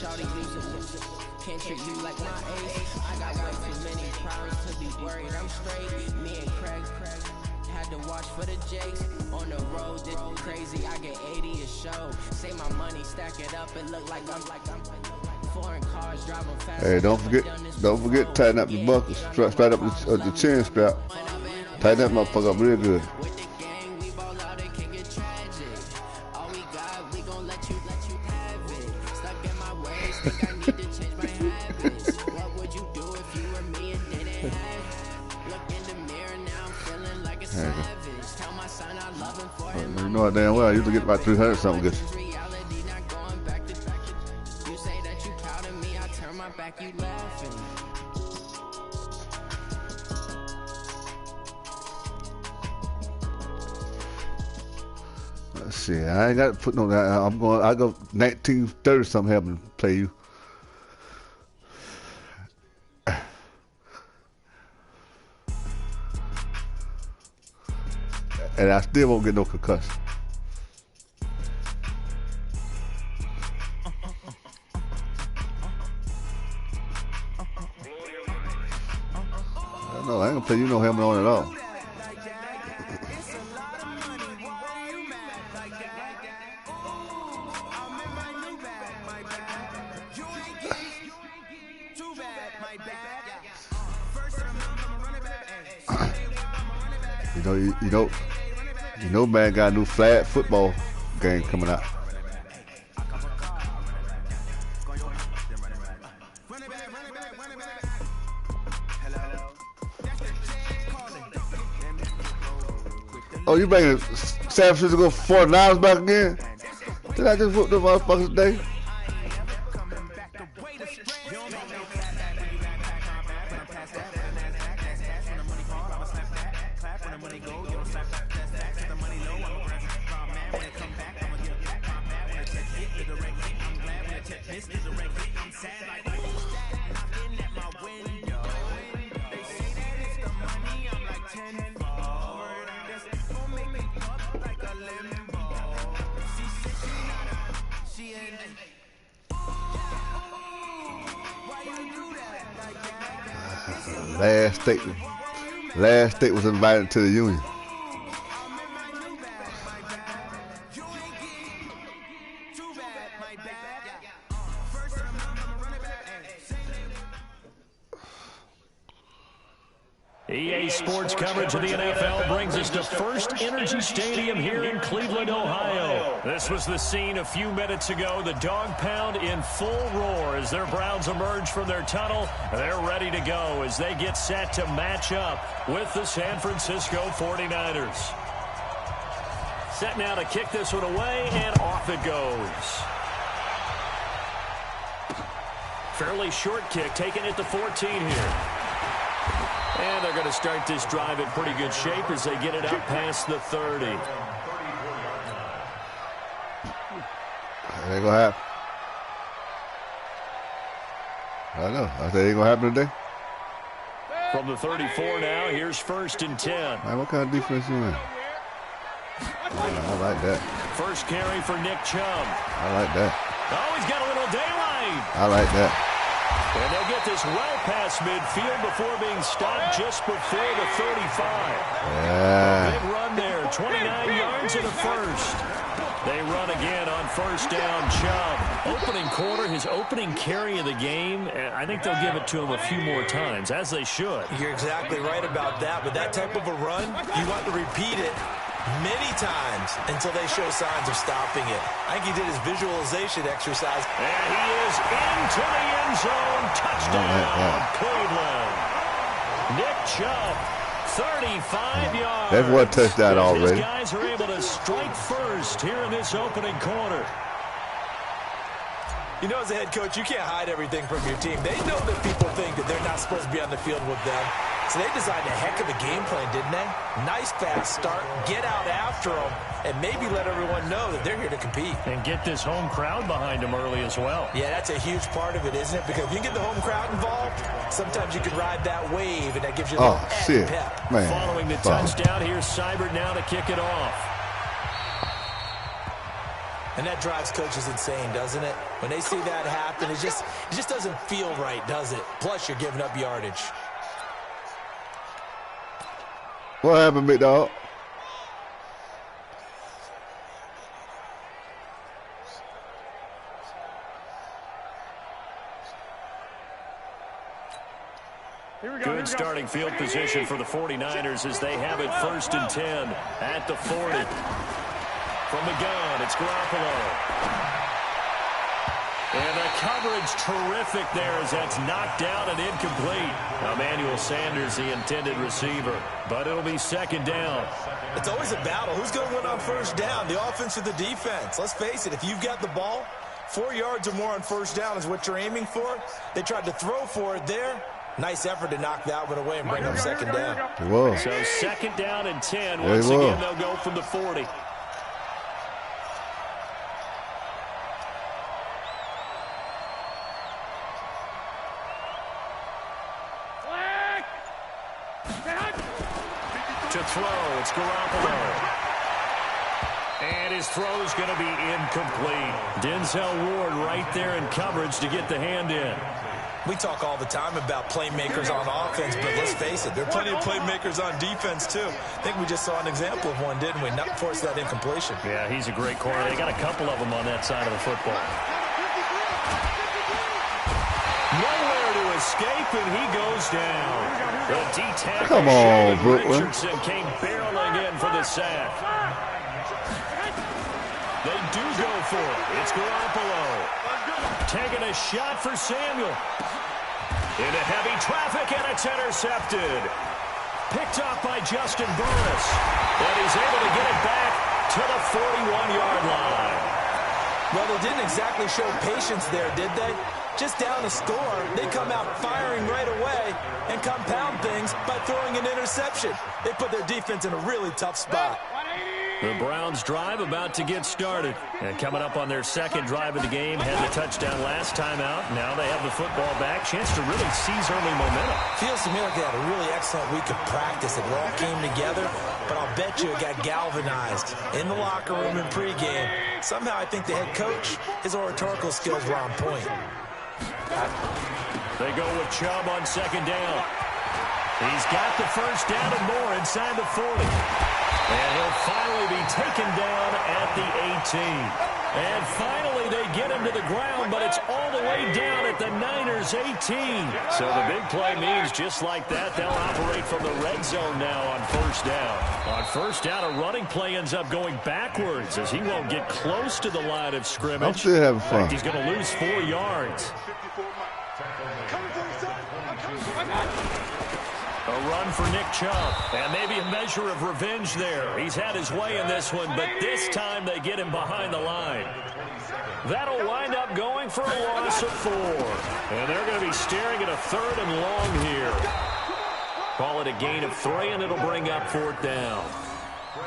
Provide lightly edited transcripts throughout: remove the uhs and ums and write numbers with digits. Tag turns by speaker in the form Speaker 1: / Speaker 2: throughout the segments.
Speaker 1: shawty losing. Can't treat you like my ace. I got way too many problems to be worried. I'm straight. Me and Craig had to watch for the Jakes. On the road, this crazy. I get 80 a show. Say my money, stack it up, and look like I'm foreign cars driving fast.
Speaker 2: Hey, don't forget, tighten up your buckle, straight up the chin strap. Tighten that motherfucker up real good.
Speaker 1: With the gang, we ball out, it can get tragic. All we got, we gon' let you have it. Stuck in my ways, think I need to change my habits. What would you do if you were me and didn't have it? Look in the mirror now, I'm feeling like a savage. Tell my son I love him for him.
Speaker 2: You know it damn well. I used to get about 300 something good.
Speaker 1: Reality not going back to you say that you proud of me, I turn my back, you laughing.
Speaker 2: Let's see, I ain't got to put no that. I go 1930 something having to play you. And I still won't get no concussion. No, I ain't gonna play you no helmet on at all. You know, man, got a new flag football game coming out. Oh, you bringing San Francisco 49ers back again? Did I just whoop the motherfuckers today? Last state was invited to the union.
Speaker 3: EA Sports coverage of the NFL brings us to First Energy Stadium here in Cleveland, Ohio. This was the scene a few minutes ago. The dog pound in full roar as their Browns emerge from their tunnel. They're ready to go as they get set to match up with the San Francisco 49ers. Set now to kick this one away, and off it goes. Fairly short kick, taken at the 14 here. And they're going to start this drive in pretty good shape as they get it out past the 30.
Speaker 2: That ain't gonna happen. I know. I said it ain't gonna happen today.
Speaker 3: From the 34 now, here's 1st and 10.
Speaker 2: Man, what kind of defense you in? I like that.
Speaker 3: First carry for Nick Chubb.
Speaker 2: I like that.
Speaker 3: Oh, he's got a little daylight.
Speaker 2: I like that.
Speaker 3: And they'll get this well past midfield before being stopped just before the 35.
Speaker 2: Yeah.
Speaker 3: Big run there, 29 yards and a first. They run again on first down. Chubb, opening quarter, his opening carry of the game. I think they'll give it to him a few more times, as they should.
Speaker 4: You're exactly right about that. With that type of a run, you want to repeat it many times until they show signs of stopping it. I think he did his visualization exercise.
Speaker 3: And he is into the end zone. Touchdown, Cleveland. Nick Chubb, 35 yards.
Speaker 2: That's one touchdown already.
Speaker 3: These guys are able to strike first here in this opening quarter.
Speaker 4: You know, as a head coach, you can't hide everything from your team. They know that people think that they're not supposed to be on the field with them. So they designed a heck of a game plan, didn't they? Nice fast start, get out after them, and maybe let everyone know that they're here to compete.
Speaker 3: And get this home crowd behind them early as well.
Speaker 4: Yeah, that's a huge part of it, isn't it? Because if you get the home crowd involved, sometimes you can ride that wave, and that gives you a little added pep.
Speaker 2: Man.
Speaker 3: Following the touchdown, here's Seibert now to kick it off.
Speaker 4: And that drives coaches insane, doesn't it? When they see that happen, it just doesn't feel right, does it? Plus, you're giving up yardage.
Speaker 2: What happened, big dog?
Speaker 3: Good starting field position for the 49ers as they have it 1st and 10 at the 40. From the gun, it's Garoppolo. And the coverage terrific there as that's knocked down and incomplete. Emmanuel Sanders, the intended receiver, but it'll be 2nd down.
Speaker 4: It's always a battle. Who's going to win on 1st down, the offense or the defense? Let's face it, if you've got the ball, 4 yards or more on 1st down is what you're aiming for. They tried to throw for it there. Nice effort to knock that one away and bring up 2nd down.
Speaker 2: It was.
Speaker 3: So 2nd down and 10. Once again, they'll go from the 40. To throw, it's Garoppolo. And his throw's going to be incomplete. Denzel Ward right there in coverage to get the hand in.
Speaker 4: We talk all the time about playmakers on offense, but let's face it, there are plenty of playmakers on defense, too. I think we just saw an example of one, didn't we? Not force that incompletion.
Speaker 3: Yeah, he's a great corner. They got a couple of them on that side of the football. Nowhere to escape, and he goes down. The D-tackle,
Speaker 2: come on, Brooklyn.
Speaker 3: Richardson came barreling in for the sack. They do go for it. It's Garoppolo. Taking a shot for Samuel. Into heavy traffic, and it's intercepted. Picked up by Justin Burris. And he's able to get it back to the 41-yard line.
Speaker 4: Well, they didn't exactly show patience there, did they? Just down a score, they come out firing right away and compound things by throwing an interception. They put their defense in a really tough spot.
Speaker 3: The Browns drive about to get started. And coming up on their 2nd drive of the game, had the touchdown last time out. Now they have the football back. Chance to really seize early momentum.
Speaker 4: Feels to me like they had a really excellent week of practice. It all came together, but I'll bet you it got galvanized in the locker room in pregame. Somehow I think the head coach, his oratorical skills were on point.
Speaker 3: They go with Chubb on 2nd down. He's got the 1st down and more inside the 40. And he'll finally be taken down at the 18. And finally they get him to the ground, but it's all the way down at the Niners' 18. So the big play means just like that, they'll operate from the red zone now on 1st down. On 1st down, a running play ends up going backwards as he won't get close to the line of scrimmage.
Speaker 2: I'm still having fun.
Speaker 3: In fact, he's going to lose 4 yards. A run for Nick Chubb, and maybe a measure of revenge there. He's had his way in this one, but this time they get him behind the line. That'll wind up going for a loss of 4. And they're going to be staring at a 3rd and long here. Call it a gain of 3, and it'll bring up 4th down.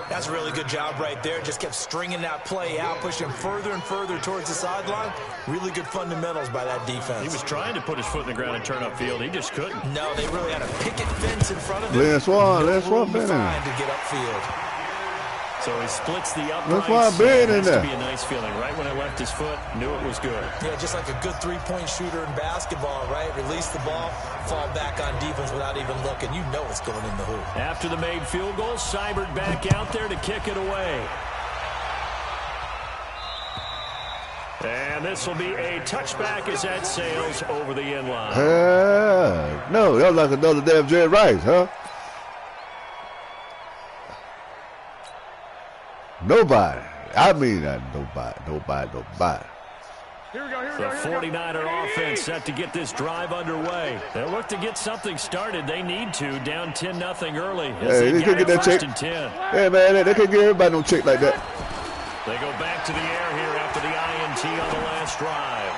Speaker 4: That's a really good job right there. Just kept stringing that play out, pushing further and further towards the sideline. Really good fundamentals by that defense.
Speaker 3: He was trying to put his foot in the ground and turn upfield. He just couldn't.
Speaker 4: No, they really had a picket fence in front of him.
Speaker 2: Last one
Speaker 4: to
Speaker 2: been
Speaker 4: get upfield.
Speaker 3: So he splits the uprights.
Speaker 2: That's why I've been in there.
Speaker 3: Has to be a nice feeling. Right when it left his foot, knew it was good.
Speaker 4: Yeah, just like a good three-point shooter in basketball, right? Release the ball, fall back on defense without even looking. You know it's going in the hoop.
Speaker 3: After the made field goal, Seibert back out there to kick it away. And this will be a touchback as that sails over the end line.
Speaker 2: No, that was like another damn Jerry Rice, huh? Nobody. I mean, nobody.
Speaker 3: The 49er offense set to get this drive underway. They'll look to get something started. They need to, down 10-0 early.
Speaker 2: Hey, they could get that check.
Speaker 3: 10.
Speaker 2: Hey, man, they can't give everybody no check like that.
Speaker 3: They go back to the air here after the INT on the last drive.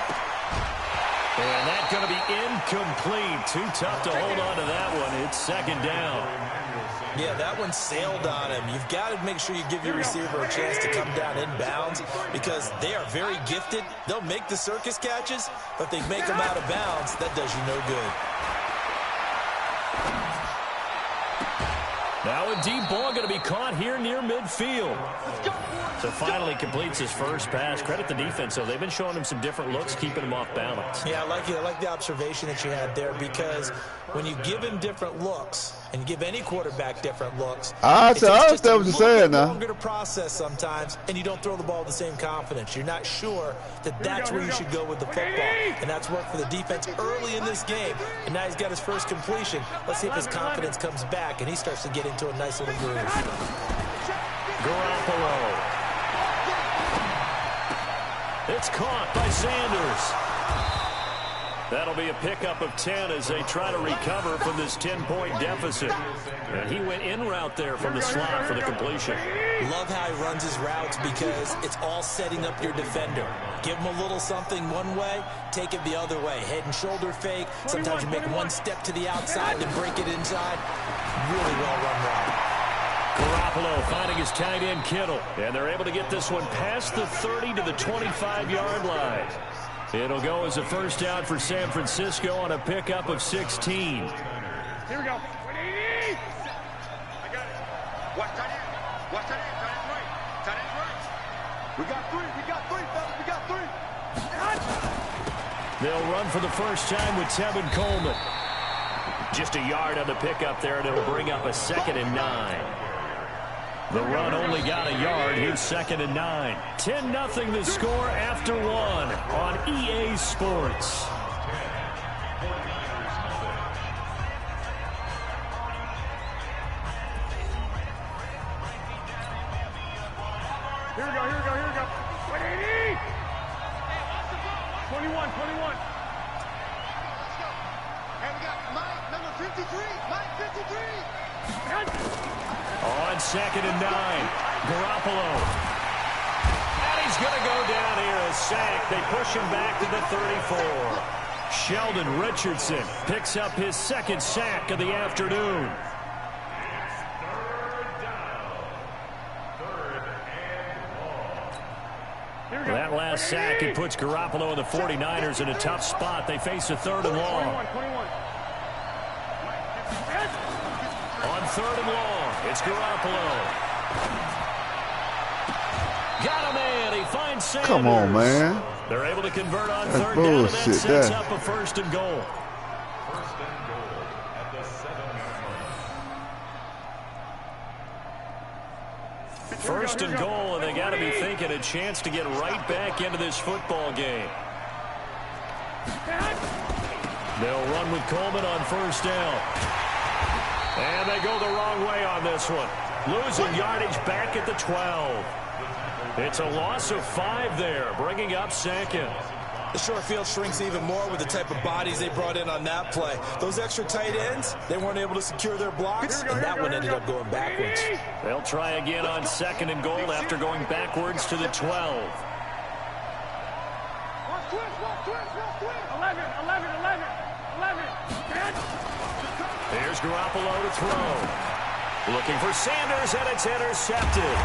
Speaker 3: And that's going to be incomplete. Too tough to hold on to that one. It's 2nd down.
Speaker 4: Yeah, that one sailed on him. You've got to make sure you give your receiver a chance to come down inbounds because they are very gifted. They'll make the circus catches, but if they make them out of bounds, that does you no good.
Speaker 3: Now a deep ball going to be caught here near midfield. So finally completes his first pass. Credit the defense, though. They've been showing him some different looks, keeping him off balance.
Speaker 4: Yeah, I like the observation that you had there, because when you give him different looks and you give any quarterback different looks,
Speaker 2: I understand what you're saying now.
Speaker 4: Longer to process sometimes, and you don't throw the ball with the same confidence. You're not sure that that's where you should go with the football, and that's worked for the defense early in this game. And now he's got his first completion. Let's see if his confidence comes back and he starts to get into a nice little groove.
Speaker 3: Garoppolo. It's caught by Sanders. That'll be a pickup of 10 as they try to recover from this 10-point deficit. And he went in route there from the slot for the completion.
Speaker 4: Love how he runs his routes, because it's all setting up your defender. Give him a little something one way, take it the other way. Head and shoulder fake. Sometimes you make one step to the outside and break it inside. Really well run route.
Speaker 3: Garoppolo finding his tight end Kittle. And they're able to get this one past the 30 to the 25-yard line. It'll go as a first down for San Francisco on a pickup of 16.
Speaker 5: Here we go. 180. I got it. Watch tight end. Watch tight end. Tight end right. Tight end right. We got three. We got three, fellas. We got three.
Speaker 3: They'll run for the first time with Tevin Coleman. Just a yard on the pickup there, and it'll bring up a 2nd and 9. The run only got a yard. Here's 2nd and 9. 10-0 the score after 1 on EA Sports.
Speaker 5: Here we go. 180. 21. And we got Mike, number 53. Mike, 53.
Speaker 3: On 2nd and 9, Garoppolo. And he's going to go down here, a sack. They push him back to the 34. Sheldon Richardson picks up his 2nd sack of the afternoon. That last sack, it puts Garoppolo and the 49ers in a tough spot. They face a 3rd and long. On 3rd and long, it's Garoppolo. Got him in. He finds Sanders.
Speaker 2: Come on, man.
Speaker 3: They're able to convert on
Speaker 2: That's
Speaker 3: 3rd down, and
Speaker 2: bullshit,
Speaker 3: that sets
Speaker 2: that.
Speaker 3: up a 1st and goal. First and goal, and they got to be thinking a chance to get right back into this football game. They'll run with Coleman on 1st down. And they go the wrong way on this one. Losing yardage back at the 12. It's a loss of 5 there, bringing up 2nd.
Speaker 4: The short field shrinks even more with the type of bodies they brought in on that play. Those extra tight ends, they weren't able to secure their blocks, and that one ended up going backwards.
Speaker 3: They'll try again on 2nd and goal after going backwards to the 12.
Speaker 5: 11.
Speaker 3: Here's Garoppolo to throw. Looking for Sanders, and it's intercepted.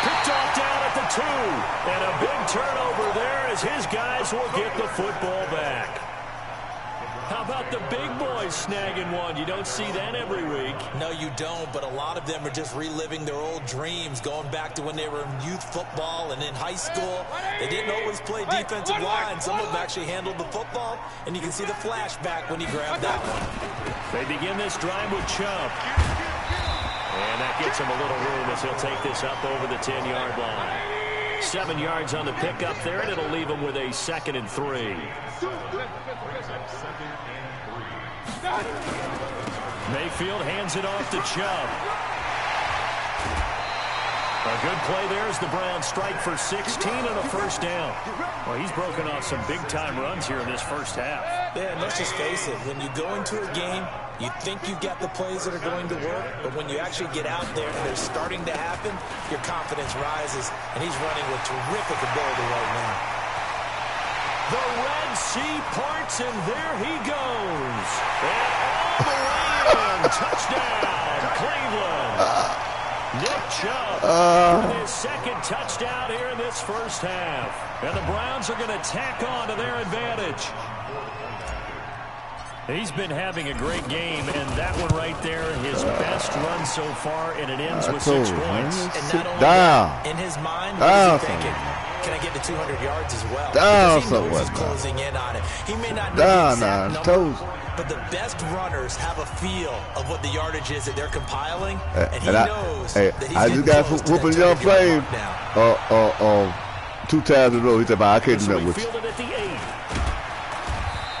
Speaker 3: Picked off down at the 2. And a big turnover there as his guys will get the football back. How about the big boys snagging one? You don't see that every week.
Speaker 4: No, you don't, but a lot of them are just reliving their old dreams, going back to when they were in youth football and in high school. They didn't always play defensive line. Some of them actually handled the football, and you can see the flashback when he grabbed that one.
Speaker 3: They begin this drive with Chubb. And that gets him a little room as he'll take this up over the 10-yard line. 7 yards on the pickup there, and it'll leave him with a 2nd and 3. Mayfield hands it off to Chubb. A good play there as the Browns strike for 16 and a 1st down. Well, he's broken off some big-time runs here in this first half.
Speaker 4: Yeah, and let's just face it. When you go into a game, you think you've got the plays that are going to work, but when you actually get out there and they're starting to happen, your confidence rises, and he's running with terrific ability right now.
Speaker 3: The Red Sea parts, and there he goes. And all the way in. Touchdown, Cleveland. Nick Chubb with his 2nd touchdown here in this first half. And the Browns are going to tack on to their advantage. He's been having a great game, and that one right there, his best run so far, and it ends with 6 points.
Speaker 4: And not only
Speaker 2: down.
Speaker 4: that, in his mind, what is he thinking? Can I get to 200 yards as well?
Speaker 2: Down
Speaker 4: because he knows he's closing in on it. He may not know the exact number, but the best runners have a feel of what the yardage is that they're compiling, and he knows that he's
Speaker 2: I just got whooping young flame 2 times in a row. He said, I can't do that with you.
Speaker 3: Fielded at the 8.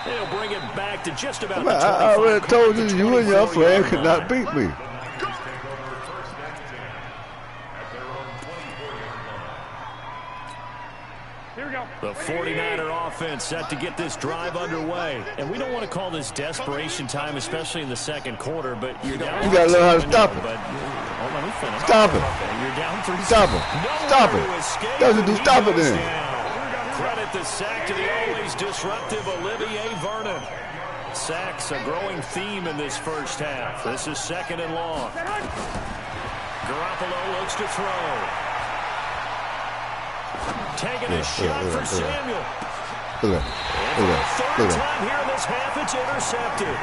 Speaker 3: They'll bring it back to just about
Speaker 2: the 25. I already told you, you and your flame could not beat me.
Speaker 3: The 49er offense set to get this drive underway. And we don't want to call this desperation time, especially in the second quarter, but you're down. You
Speaker 2: got to learn how to stop it.
Speaker 3: Let me finish.
Speaker 2: Stop it.
Speaker 3: You're down 3.
Speaker 2: Stop it. Stop it. Doesn't do stop it then.
Speaker 3: Credit the sack to the always disruptive Olivier Vernon. Sacks a growing theme in this first half. This is 2nd and long. Garoppolo looks to throw. Taking a shot for Samuel.
Speaker 2: Look at that.
Speaker 3: Third time here in this half, it's intercepted.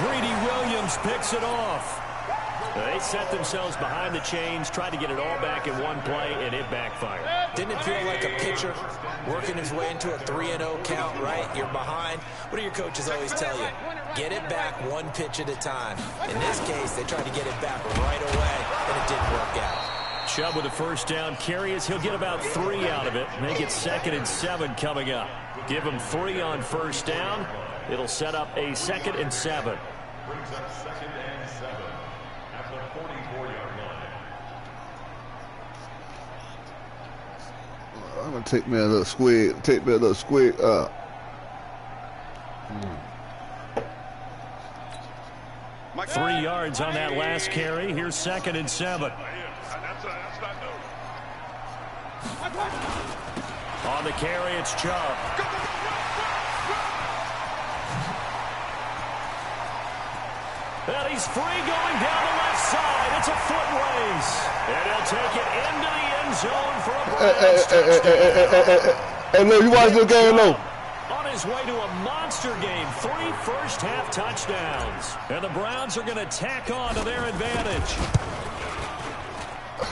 Speaker 3: Greedy Williams picks it off. They set themselves behind the chains, tried to get it all back in one play, and it backfired.
Speaker 4: Didn't it feel like a pitcher working his way into a 3-0 count, right? You're behind. What do your coaches always tell you? Get it back 1 pitch at a time. In this case, they tried to get it back right away, and it didn't work out.
Speaker 3: Chubb with a first down carry as he'll get about 3 out of it. Make it 2nd and 7 coming up. Give him 3 on first down. It'll set up a 2nd and 7.
Speaker 6: Brings up 2nd and 7 at the 44-yard line.
Speaker 2: I'm going to take me a little squig. Take me a little squig up.
Speaker 3: 3 yards on that last carry. Here's 2nd and 7. On the carry, it's Chubb. And he's free going down the left side. It's a foot race. And he'll take it into the end zone for a Browns touchdown.
Speaker 2: Hey, Lou, you watch the game, Lou?
Speaker 3: On his way to a monster game. 3 first-half touchdowns. And the Browns are going to tack on to their advantage.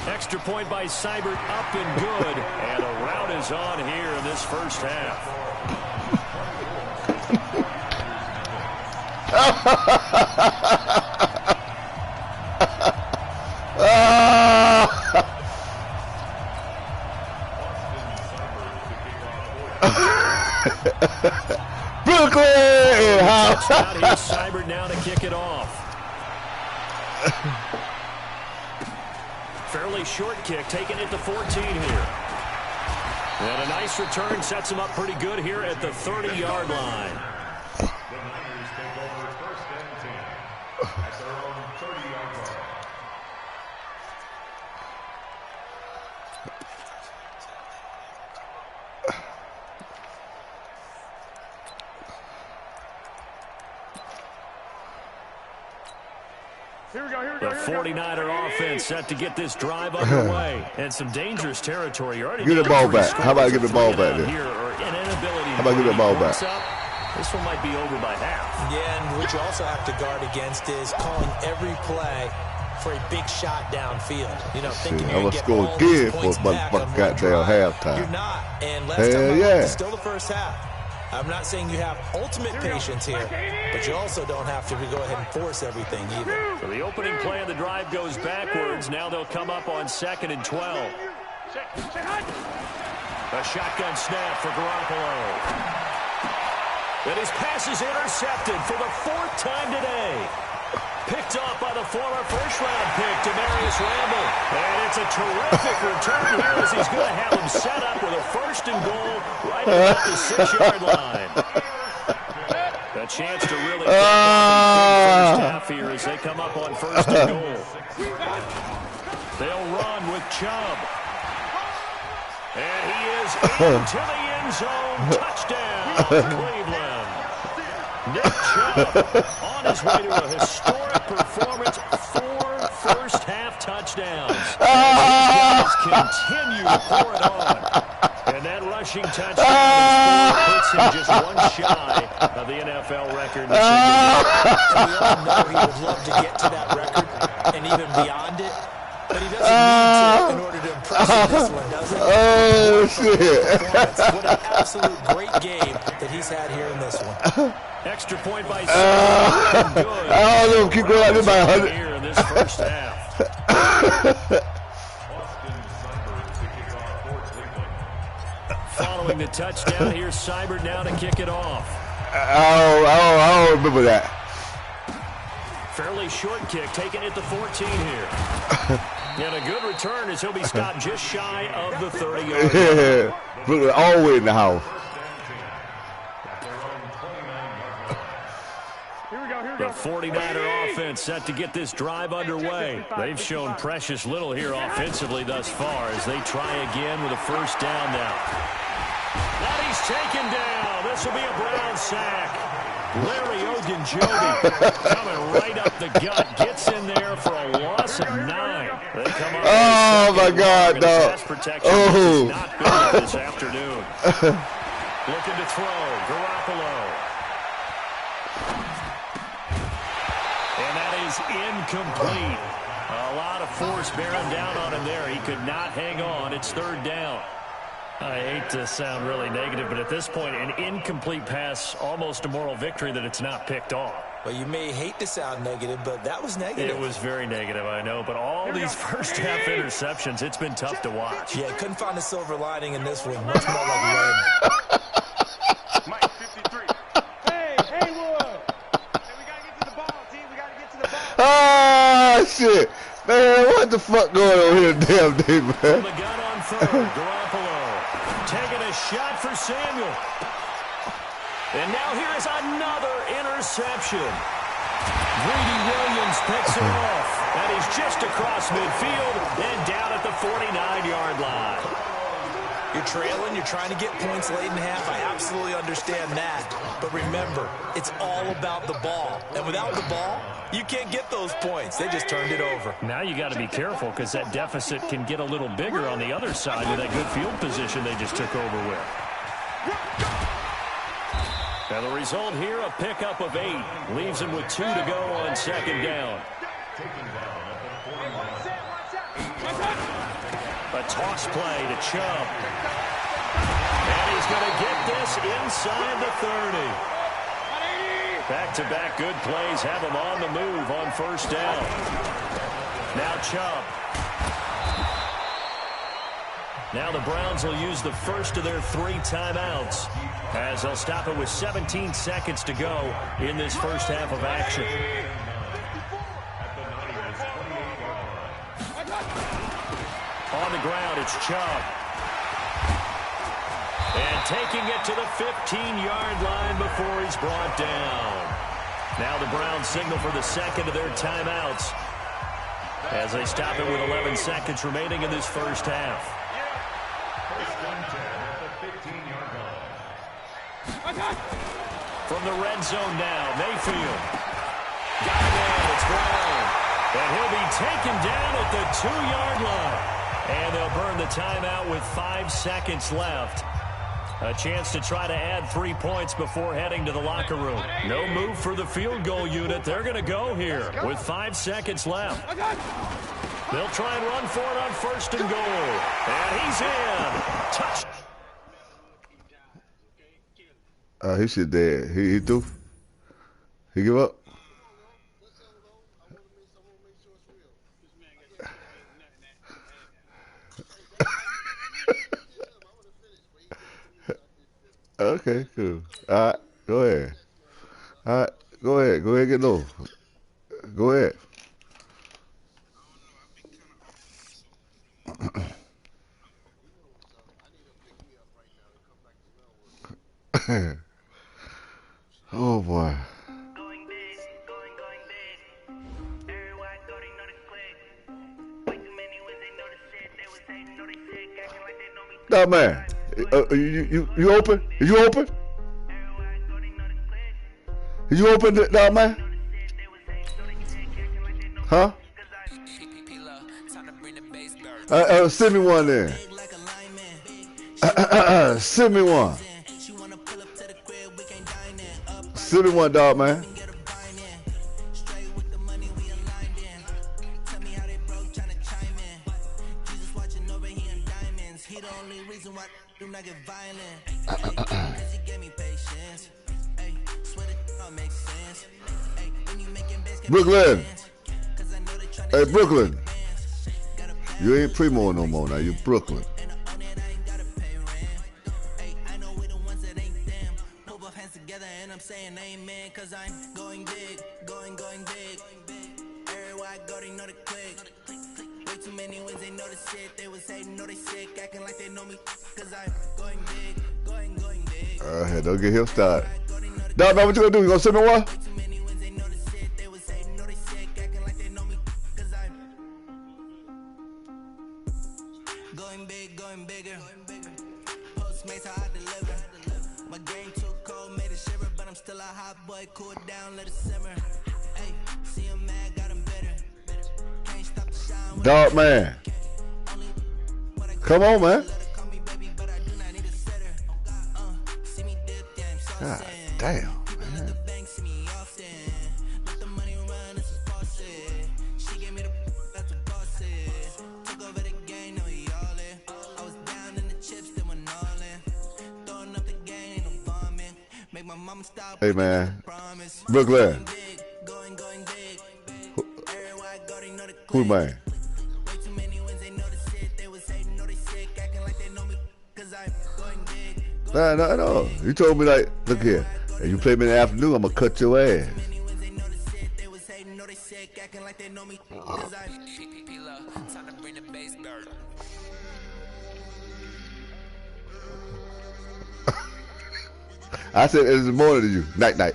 Speaker 3: Extra point by Seibert, up and good. And a rout is on here in this first half.
Speaker 2: Brooklyn!
Speaker 3: Here's Seibert now to kick it off. Fairly short kick, taking it to 14 here. And a nice return sets him up pretty good here at the 30-yard line.
Speaker 6: The Niners take over 1st and 10 at their own 30-yard line.
Speaker 3: The 49er offense set to get this drive underway. And some dangerous territory.
Speaker 2: Get the ball back. How about get the ball back there?
Speaker 3: How
Speaker 2: about get the ball back?
Speaker 3: This one might be over by half.
Speaker 4: Yeah, and what you also have to guard against is calling every play for a big shot downfield. You know, thinking you're going to get all these points back on one drive.
Speaker 2: Halftime.
Speaker 4: You're not. And last time it's still the first half. I'm not saying you have ultimate patience here, but you also don't have to go ahead and force everything either.
Speaker 3: So the opening play of the drive goes backwards. Now they'll come up on 2nd and 12. A shotgun snap for Garoppolo. And his pass is intercepted for the 4th time today. Picked off by the former first-round pick, Demarius Randall. And it's a terrific return here as he's going to have him set up with a 1st and goal right at the 6-yard line. A chance to really get first half here as they come up on 1st and goal. They'll run with Chubb. And he is into the end zone. Touchdown, Cleveland. Nick Chubb on his way to a historic performance. 4 first-half touchdowns. Continue to pour it on. And that rushing touchdown puts him just one shy of the NFL record. We all know he would love to get to that record and even beyond it, but he doesn't need to in order to impress in this one, does he?
Speaker 2: Oh, shit.
Speaker 4: What an absolute great game that he's had here in this one.
Speaker 3: Extra point by Samuel. Good.
Speaker 2: I don't know. Keep going out there by 100.
Speaker 3: Here in this first half. Following the touchdown, here's Seibert now to kick it off.
Speaker 2: I don't remember that.
Speaker 3: Fairly short kick, taken at the 14 here. And a good return as he'll be stopped just shy of the 30-yard line.
Speaker 2: Yeah, all the way in the house.
Speaker 3: The 49er offense set to get this drive underway. They've shown precious little here offensively thus far as they try again with a first down now. That he's taken down. This will be a Brown sack. Larry Ogunjobi coming right up the gut. Gets in there for a loss of 9. They come up
Speaker 2: oh, my God, no.
Speaker 3: Oh. Not good this afternoon. Looking to throw. Garoppolo. And that is incomplete. A lot of force bearing down on him there. He could not hang on. It's third down. I hate to sound really negative, but at this point, an incomplete pass, almost a moral victory that it's not picked off.
Speaker 4: Well, you may hate to sound negative, but that was negative.
Speaker 3: It was very negative, I know, but all these first-half interceptions, it's been tough to watch.
Speaker 4: Yeah, couldn't find a silver lining in this one. Much more like lead.
Speaker 5: Mike, 53. Hey, Wood. Hey, we got to get to the ball, team. We got to get to the ball.
Speaker 2: Ah, shit. Man, what the fuck going on here damn day, man?
Speaker 3: From the gun on third, Garoppolo taking a shot for Samuel. And now here is another interception. Greedy Williams picks it off. And he's just across midfield and down at the 49-yard line.
Speaker 4: You're trailing, you're trying to get points late in half. I absolutely understand that. But remember, it's all about the ball. And without the ball, you can't get those points. They just turned it over.
Speaker 3: Now you got to be careful because that deficit can get a little bigger on the other side with that good field position they just took over with. And the result here, a pickup of 8. Leaves him with 2 to go on second down. A toss play to Chubb. And he's going to get this inside the 30. Back-to-back good plays have him on the move on first down. Now Chubb. Now the Browns will use the first of their 3 timeouts as they'll stop it with 17 seconds to go in this first half of action. On the ground, it's Chubb. And taking it to the 15-yard line before he's brought down. Now the Browns signal for the second of their timeouts as they stop it with 11 seconds remaining in this first half. From the red zone now, Mayfield. Got it in, it's Brown. And he'll be taken down at the 2-yard line. And they'll burn the timeout with 5 seconds left. A chance to try to add 3 points before heading to the locker room. No move for the field goal unit. They're going to go here with 5 seconds left. They'll try and run for it on first and goal. And he's in. Touch.
Speaker 2: He should dead. He threw. He give up. Okay, cool. All right, go ahead. All right, go ahead. Go ahead, get low. Go ahead. Oh boy. Nah, man. You open? Is you open? Is you open, nah, man? Huh? Send me one then. Send me one. Send me one, dog, man. Brooklyn. Hey, Brooklyn. You ain't Primo no more now. You Brooklyn. Don't get him started. Dog, man, what you gonna do? You gonna send me one?
Speaker 1: Going big, going bigger. Postmates how I deliver. My game too cold, made a shiver, but I'm still a hot boy. Cool down, let it simmer. Hey, see him mad, got him bitter. Can't stop the shine.
Speaker 2: Dog, man. Come on, man. God damn. Hey, man. Brooklyn. Who, man? No. You told me, like, look here. If you play me in the afternoon, I'm going to cut your ass. I said it's the morning to you. Night, night.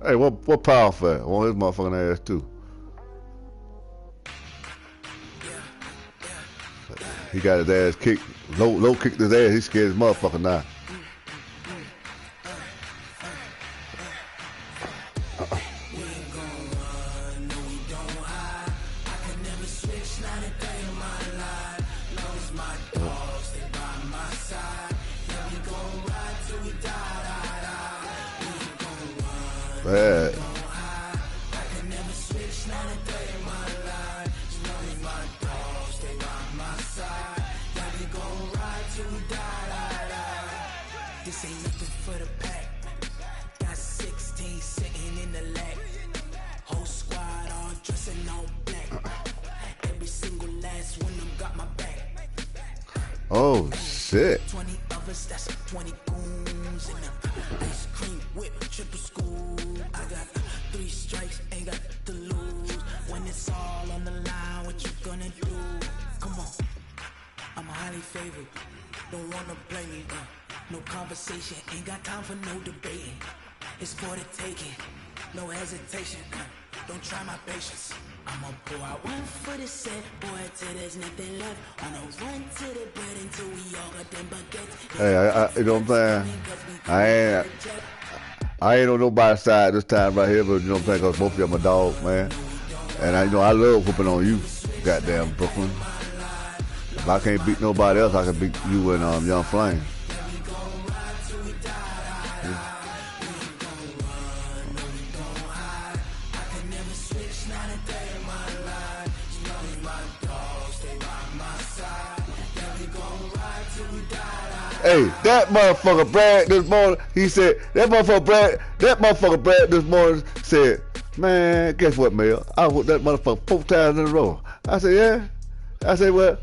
Speaker 2: Hey, what power fat? I want his motherfucking ass too. He got his ass kicked. Low kicked his ass. He scared his motherfucker now. Bad.
Speaker 1: This ain't nothing for the pack. Got 16 sitting in the lap. Whole squad all dressing all black. Every single last one of them got my back.
Speaker 2: Oh shit.
Speaker 1: 20 of us, that's 20 goons in the ice cream whip, triple school. I got 3 strikes, ain't got to lose. When it's all on the line, what you gonna do? Come on, I'm highly favored. Don't wanna play me, no conversation, ain't got time for no debating. It's for the taking, no hesitation. Don't try my patience. I'ma pour out one for the set, boy, till there's nothing left. On a run to the bed until we all got them baguettes.
Speaker 2: Hey, you know what I'm saying? I ain't on nobody's side this time right here, but you know what I'm saying? Cause both of y'all my dogs, man. And I love whooping on you, goddamn Brooklyn. If I can't beat nobody else, I can beat you and Young Flame. Hey, that motherfucker Brad this morning, he said, that motherfucker Brad this morning said, man, guess what, Mel? I whooped that motherfucker 4 times in a row. I said, yeah? I said, well,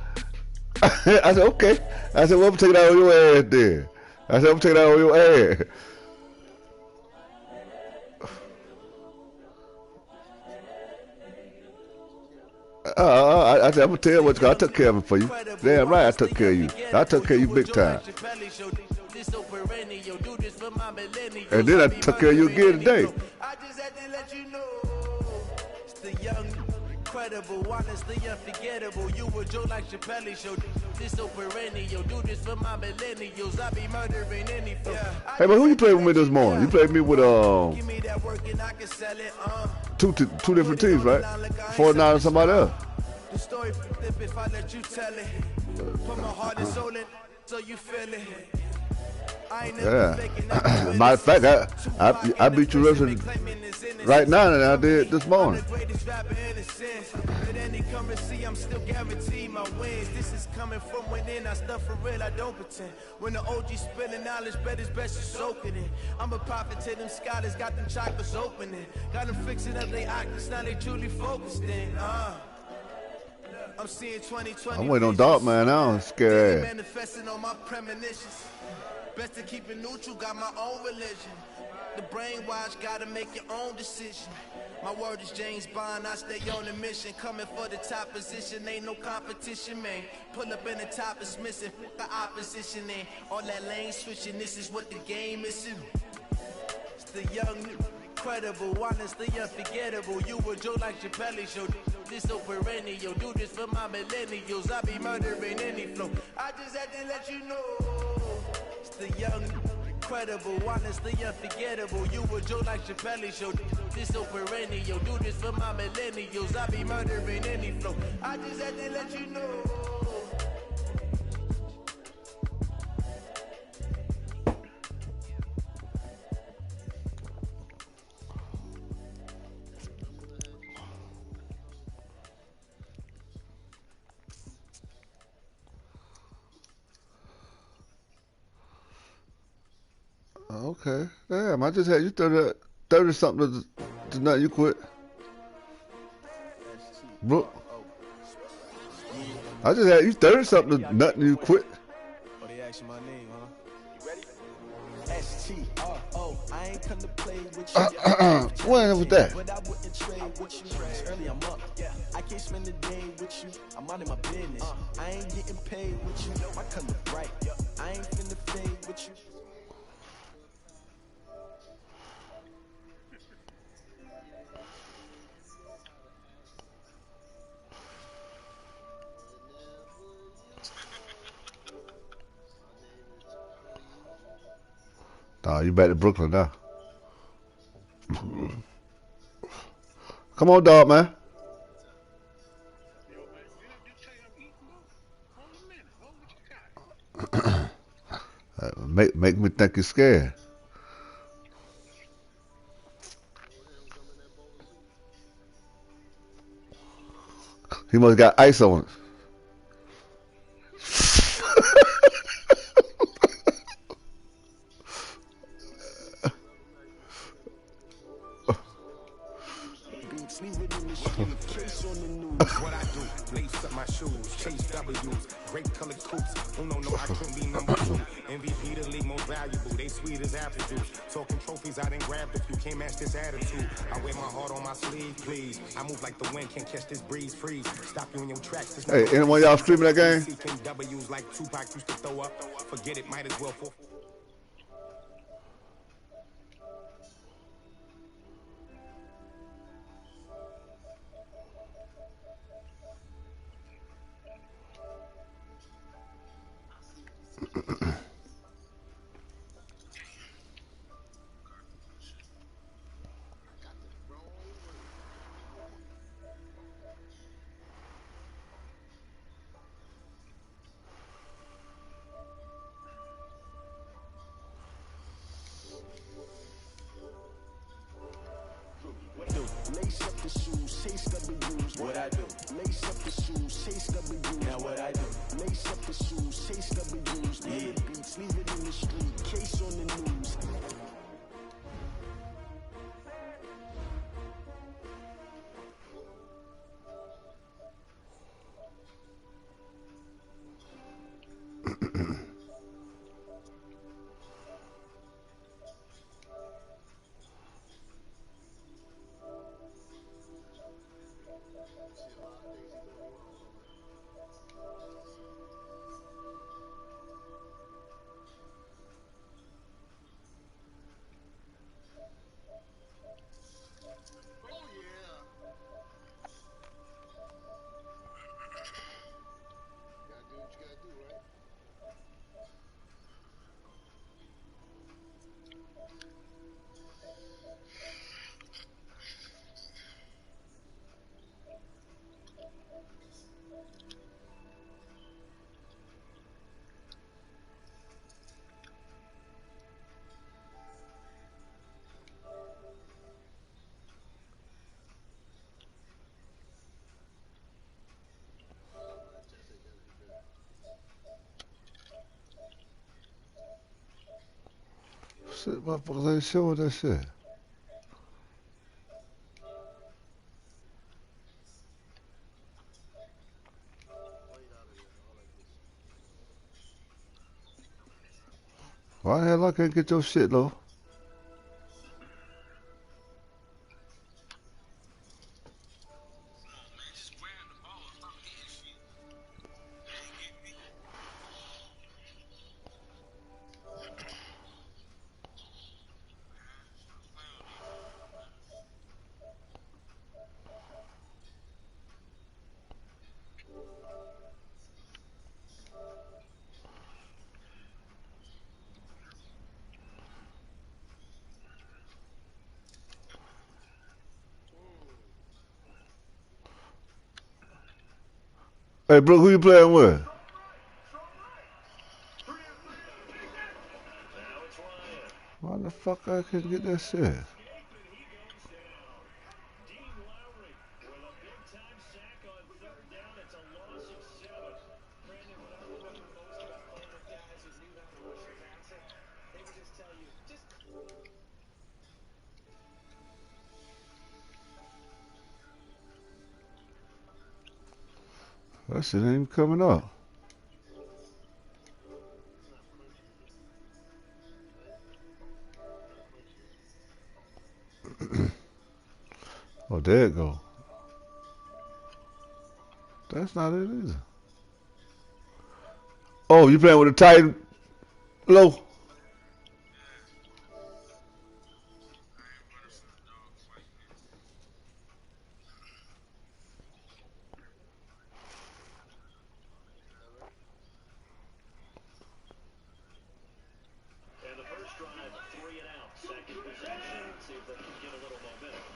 Speaker 2: I said, okay. I said, well, I'm taking it out on your ass then. I said, I'm taking it out on your ass. I said, I'm going to tell you what, I took care of it for you. Damn right, I took care of you. I took care of you big time. And then I took care of you again today.
Speaker 1: incredible, honestly unforgettable. You a joke like Chappelle show. This so perennial. Do this for my millennials. I be murdering any flow.
Speaker 2: Hey, but who you played with me this morning? You played me with
Speaker 1: Give me that work and I can sell it.
Speaker 2: two different teams, right? 49 and somebody else.
Speaker 1: The story flip if I let you tell it. Put my heart and soul in so you feel it. I ain't never faking nothing.
Speaker 2: Matter of fact, I beat you wrestling right now than I did this morning.
Speaker 1: I'm still guaranteed my wins. This is coming from within. I stuff for real, I don't pretend. When the OG spilling knowledge, bet it's best you soak it in. I'm a prophet to them scholars, got them chakras opening. Got them fixing up they octaves, now they truly focused in. I'm seeing 2020.
Speaker 2: I'm waiting on Dark Man now. I'm scared.
Speaker 1: Manifesting on my premonitions. Best to keep it neutral, got my own religion. The brainwash, gotta make your own decision. My word is James Bond, I stay on a mission. Coming for the top position, ain't no competition, man. Pull up in the top is missing, the opposition ain't. All that lane switching, this is what the game is. It's the young, incredible, honestly unforgettable. You a joke like Chappelle show. This so perennial, do this for my millennials. I be murdering any flow. I just had to let you know. It's the young, incredible, honestly unforgettable. You a joke like Chappelle show. This so perennial, do this for my millennials. I be murdering any flow. I just had to let you know.
Speaker 2: Okay. Damn, I just had you 30 something to nothing. You quit. Bro, I just had you 30 something to nothing. You quit.
Speaker 1: Oh, they asking my name, huh? You ready? S-T-R-O. I ain't come to play with you.
Speaker 2: When was that?
Speaker 1: But I wouldn't trade with you. It's early, I'm up. I can't spend the day with you. I'm out of my business. I ain't getting paid with you. My color bright. I ain't finna fade with you.
Speaker 2: Nah, you back to Brooklyn now. Come on, dog, man. Make me think you're scared. He must have got ice on it.
Speaker 7: What I do, lace up my shoes, chase W's, great colored coats. Oh no, I couldn't be number 2. MVP the league most valuable, they sweet as apple juice. Talking trophies, I didn't grab a few, can't match this attitude. I wear my heart on my sleeve, please. I move like the wind, can't catch this breeze, freeze. Stop you in your tracks.
Speaker 2: Hey, anyone y'all streaming that game?
Speaker 7: W's like Tupac used to throw up. Forget it, might as well for.
Speaker 1: Lace up the shoes, chase W's. What I do? Lace up the shoes, chase W's. Now what I do? Lace up the shoes, chase W's. Yeah. Beats, leave it in the street, case on the news.
Speaker 2: Shit, motherfuckers ain't showing that shit. Why the hell I can't get your shit, though? Hey, Brooke, who you playing with? Why the fuck I can't get that shit? That shit ain't even coming up. Oh, there it go. That's not it either. Oh, you playing with a Titan low?
Speaker 3: And the first drive, 3 and out. Second possession, see if they can get a little momentum.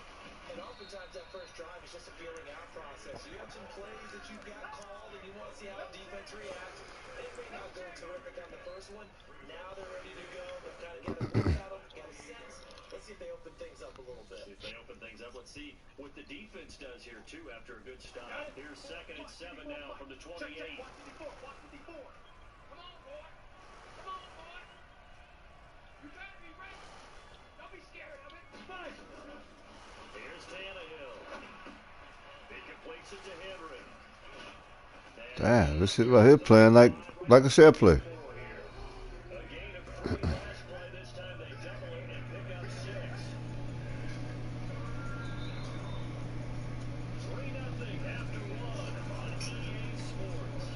Speaker 4: And oftentimes that first drive is just a feeling out process. You have some plays that you've got called and you want to see how the defense reacts. It may not go terrific on the first one. Now they're ready to go. They've kind of got a look at them, got a sense. Let's see if they open things up a little bit.
Speaker 3: If they open things up, let's see what the defense does here, too, after a good stop. Here's 2nd and 7 now from the 28. Here's Tannehill. He completes it to Henry.
Speaker 2: Damn, this shit right here playing like a share play.
Speaker 3: A gain of 3 last play. This time they double it and pick up 6. 3-0 after 1 on EA Sports.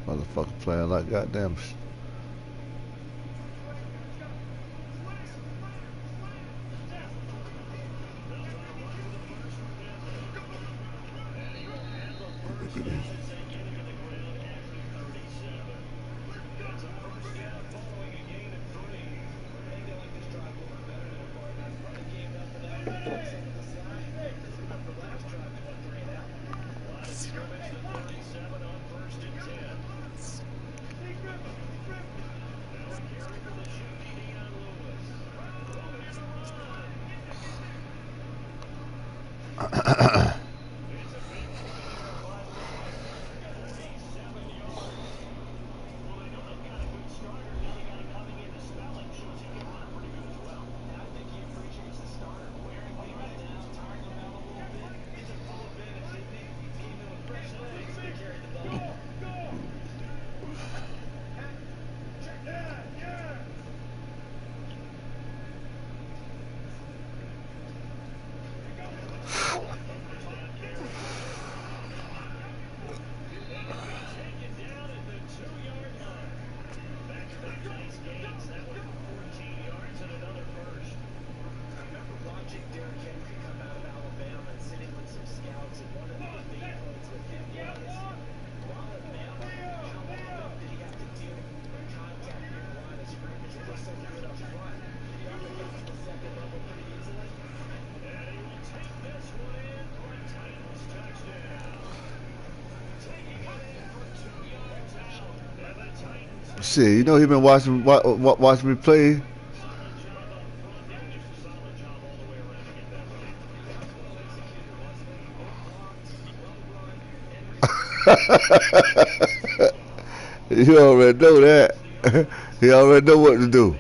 Speaker 2: Motherfucker playing like goddamn. Shit, you know he been watching me play. You already know that. He already know what to do.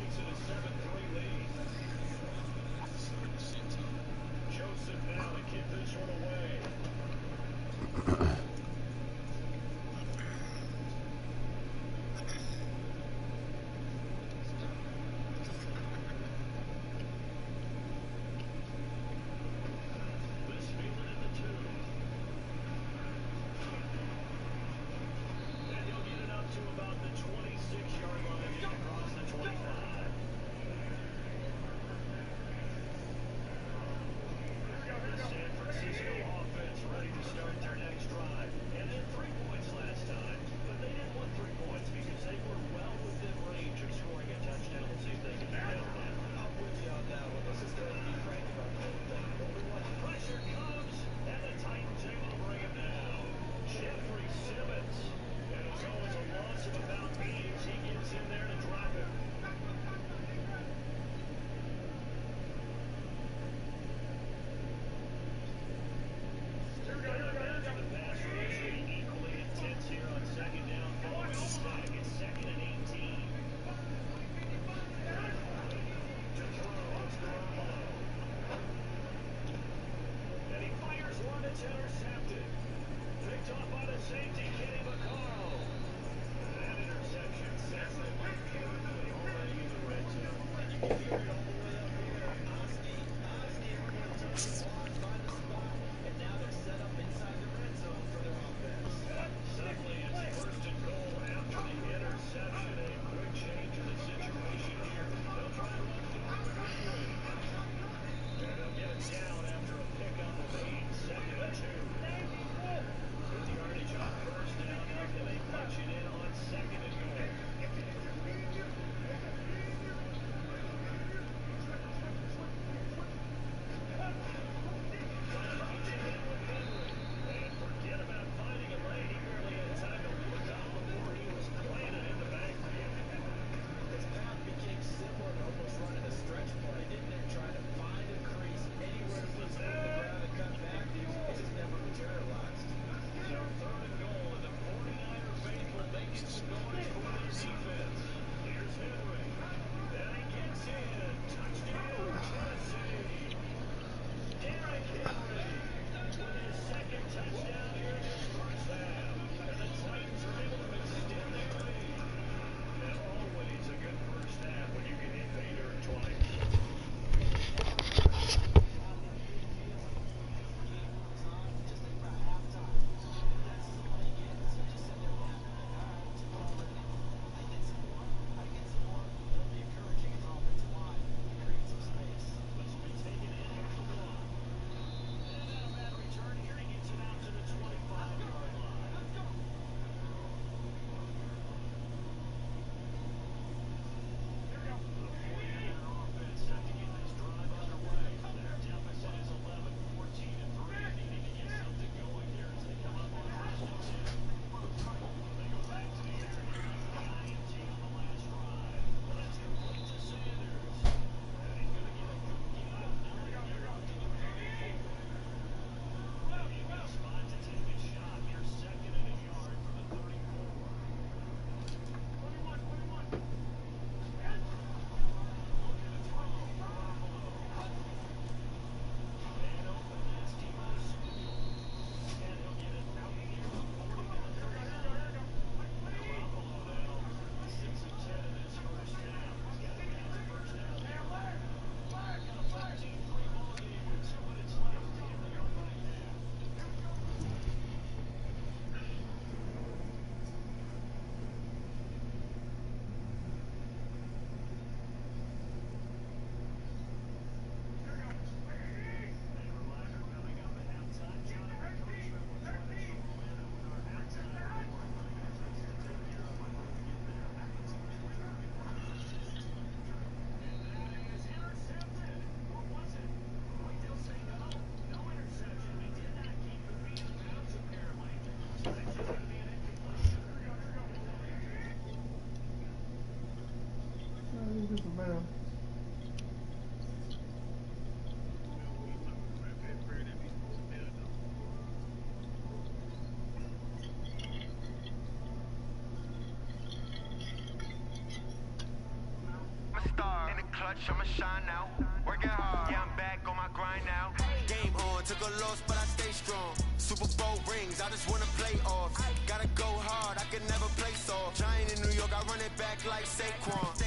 Speaker 8: much, I'ma shine now. Working hard, yeah, I'm back on my grind now.
Speaker 7: Game on, took a loss, but I stay strong. Super Bowl rings, I just wanna play off. Gotta go hard, I can never play soft. Giant in New York, I run it back like Saquon.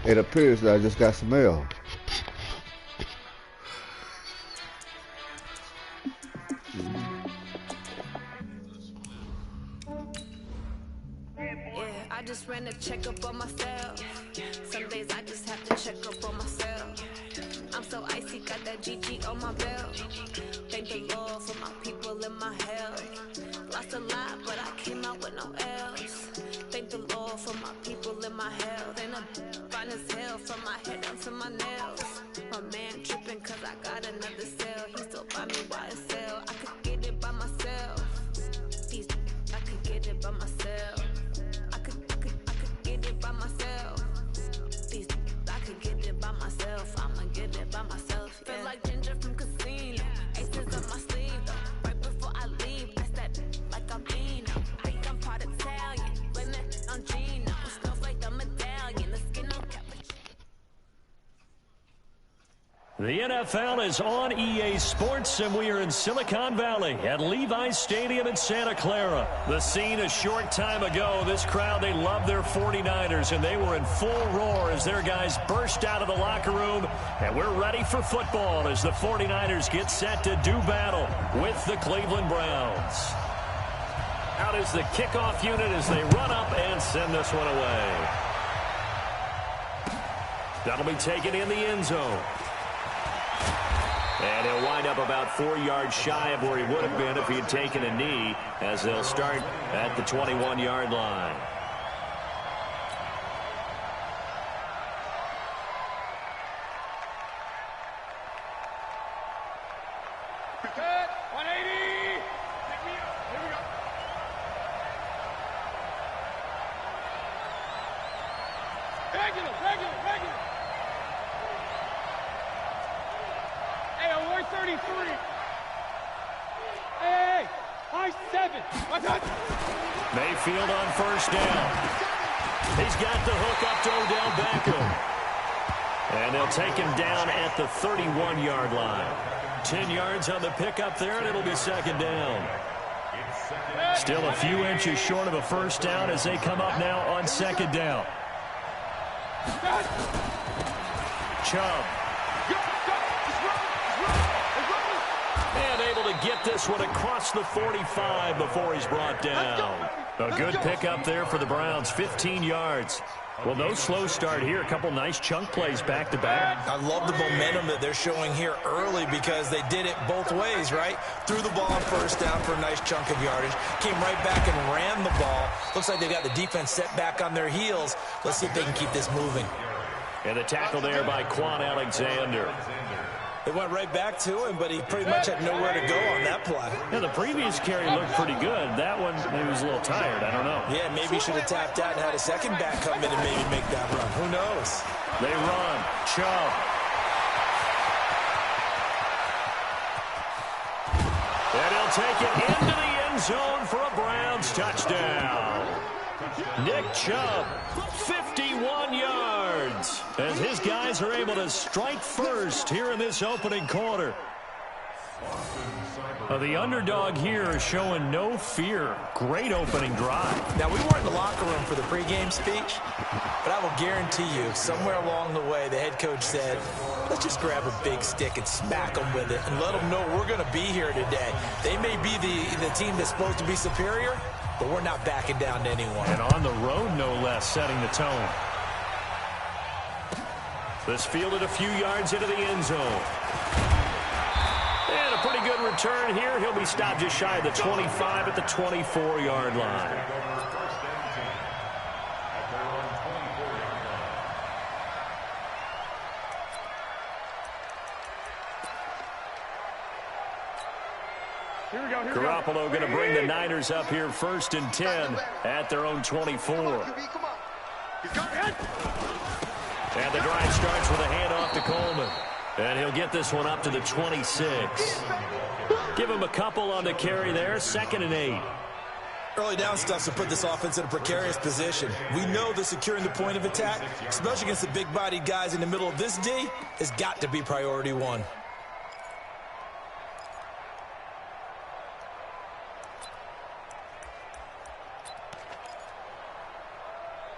Speaker 2: It appears that I just got some mail.
Speaker 9: I just ran a checkup on myself. Some days I just have to check up on myself. I'm so icy, got that GG on my belt. Thank the Lord for my people in my health. Lost a lot, but I came out with no L's. Thank the Lord for my people in my health. And I'm fine as hell from my head down to my nails. My man tripping cause I got another cell. He still buy me YSL. I could get it by myself. I could get it by myself. I could get it by myself. I could get it by myself. I'ma get it by myself. Yeah. Feel like Ginger from Casino. Aces up my sleeve though. Right before I leave, that's that like I'm Dino. Think I'm part Italian. Blame that on Gino. Smells like the medallion. The skin on cappuccino.
Speaker 3: The NFL is on EA Sports, and we are in Silicon Valley at Levi's Stadium in Santa Clara. The scene a short time ago. This crowd, they love their 49ers, and they were in full roar as their guys burst out of the locker room. And we're ready for football as the 49ers get set to do battle with the Cleveland Browns. Out is the kickoff unit as they run up and send this one away. That'll be taken in the end zone. And he'll wind up about 4 yards shy of where he would have been if he had taken a knee, as they'll start at the 21-yard line.
Speaker 5: Good. 180. Pick me up. Here we go. Regular. Hey, on 133. Hey, high 7.
Speaker 3: Mayfield on first down. He's got the hook up to Odell Beckham. And they'll take him down at the 31-yard line. 10 yards on the pickup there, and it'll be second down. Still a few inches short of a first down as they come up now on second down. Chubb. And able to get this one across the 45 before he's brought down. A good pickup there for the Browns, 15 yards. Well, no slow start here. A couple nice chunk plays back-to-back.
Speaker 4: I love the momentum that they're showing here early because they did it both ways, right? Threw the ball on first down for a nice chunk of yardage. Came right back and ran the ball. Looks like they got the defense set back on their heels. Let's see if they can keep this moving.
Speaker 3: And the tackle there by Quan Alexander.
Speaker 4: They went right back to him, but he pretty much had nowhere to go on that play.
Speaker 3: Yeah, the previous carry looked pretty good. That one, maybe was a little tired. I don't know.
Speaker 4: Yeah, maybe he should have tapped out and had a second back come in and maybe make that run. Who knows?
Speaker 3: They run. Chubb. And he'll take it into the end zone for a Browns touchdown. Nick Chubb, 51 yards, as his guys are able to strike first here in this opening quarter. The underdog here showing no fear. Great opening drive.
Speaker 4: Now, we weren't in the locker room for the pregame speech, but I will guarantee you, somewhere along the way, the head coach said, let's just grab a big stick and smack them with it and let them know we're going to be here today. They may be the team that's supposed to be superior, but we're not backing down to anyone.
Speaker 3: And on the road, no less, setting the tone. This fielded a few yards into the end zone. And a pretty good return here. He'll be stopped just shy of the 25 at the 24-yard line. Garoppolo going to bring the Niners up here first and 10 at their own 24. And the drive starts with a handoff to Coleman. And he'll get this one up to the 26. Give him a couple on the carry there. 2nd and 8.
Speaker 4: Early down stuff to put this offense in a precarious position. We know that securing the point of attack, especially against the big-bodied guys in the middle of this D, has got to be priority one.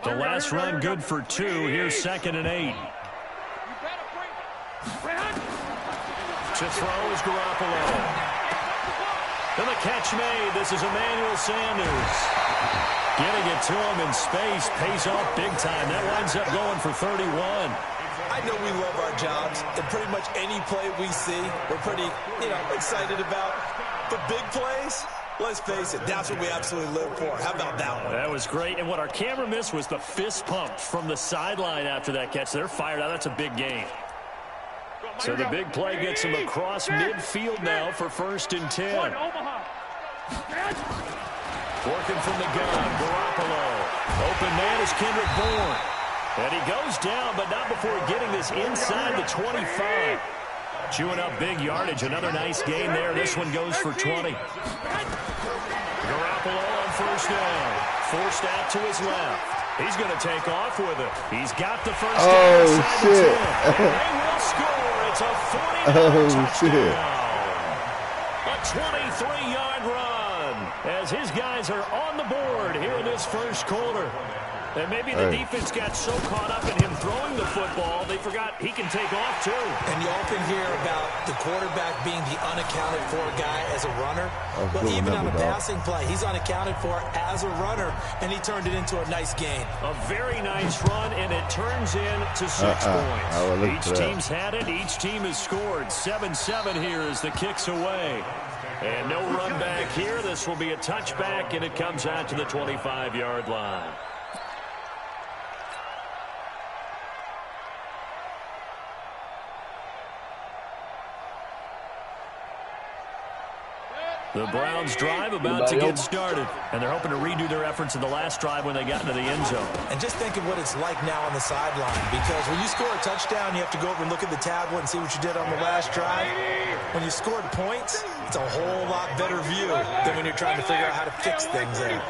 Speaker 3: The last run good for 2. Here's 2nd and 8. To throw is Garoppolo. And the catch made. This is Emmanuel Sanders. Getting it to him in space. Pays off big time. That winds up going for 31.
Speaker 4: I know we love our jobs, and pretty much any play we see, we're pretty, excited about. The big plays, let's face it, that's what we absolutely live for. How about that one?
Speaker 3: That was great. And what our camera missed was the fist pump from the sideline after that catch. They're fired out. That's a big gain. So the big play gets him across midfield now for 1st and 10. Working from the gun, Garoppolo. Open man is Kendrick Bourne. And he goes down, but not before getting this inside the 25. Chewing up big yardage. Another nice gain there. This one goes for 20. Garoppolo on 1st down. Forced out to his left. He's going to take off with it. He's got the 1st down inside the 10. And they will score. It's a 49 touchdown. A 23-yard run as his guys are on the board here in this 1st quarter. And maybe the defense got so caught up in him throwing the football, they forgot he can take off too.
Speaker 4: And you often hear about the quarterback being the unaccounted for guy as a runner. But even on a passing play, he's unaccounted for as a runner, and he turned it into a nice gain.
Speaker 3: A very nice run, and it turns into 6 points. Each team's had it. Each team has scored. 7-7 here as the kick's away. And no run back here. This will be a touchback, and it comes out to the 25-yard line. The Browns drive about to get started, and they're hoping to redo their efforts in the last drive when they got into the end zone.
Speaker 4: And just think of what it's like now on the sideline, because when you score a touchdown, you have to go over and look at the tablet and see what you did on the last drive. When you scored points, it's a whole lot better view than when you're trying to figure out how to fix things there.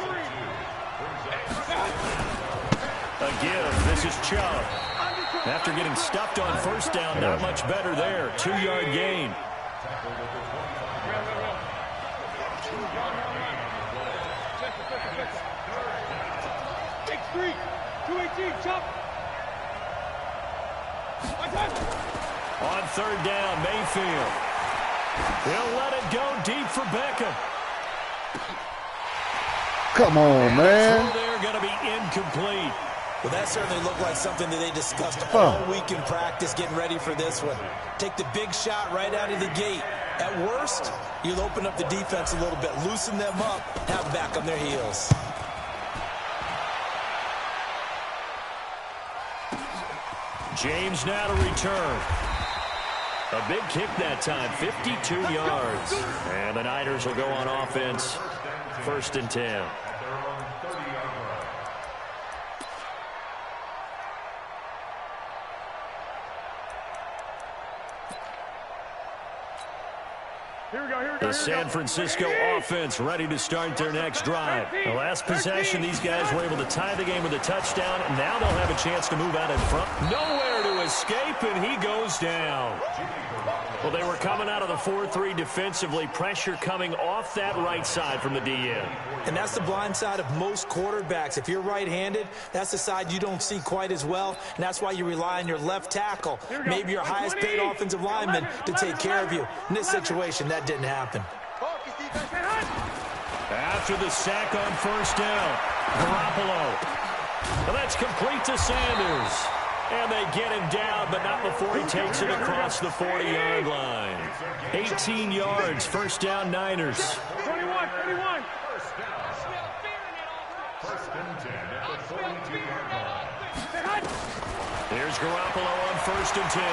Speaker 3: A give. This is Chubb. After getting stuffed on 1st down, not much better there. 2-yard gain. On 3rd down, Mayfield. He'll let it go deep for Beckham.
Speaker 2: Come on, man.
Speaker 3: They're going to be incomplete.
Speaker 4: Well, that certainly looked like something that they discussed all week in practice getting ready for this one. Take the big shot right out of the gate. At worst, you'll open up the defense a little bit, loosen them up, have them back on their heels.
Speaker 3: James now to return. A big kick that time, 52 yards. And the Niners will go on offense, 1st and 10. The San Francisco offense ready to start their next drive. The last possession, these guys were able to tie the game with a touchdown, and now they'll have a chance to move out in front. Nowhere to escape, and he goes down. Well, they were coming out of the 4-3 defensively, pressure coming off that right side from the DN.
Speaker 4: And that's the blind side of most quarterbacks. If you're right-handed, that's the side you don't see quite as well, and that's why you rely on your left tackle, maybe your highest-paid offensive lineman, to take care of you. In this situation, that didn't happen.
Speaker 3: After the sack on 1st down, Garoppolo. Well, that's complete to Sanders. And they get him down, but not before he takes it across the 40-yard line. 18 yards, 1st down, Niners.
Speaker 5: 21.
Speaker 3: Here's Garoppolo on 1st and 10.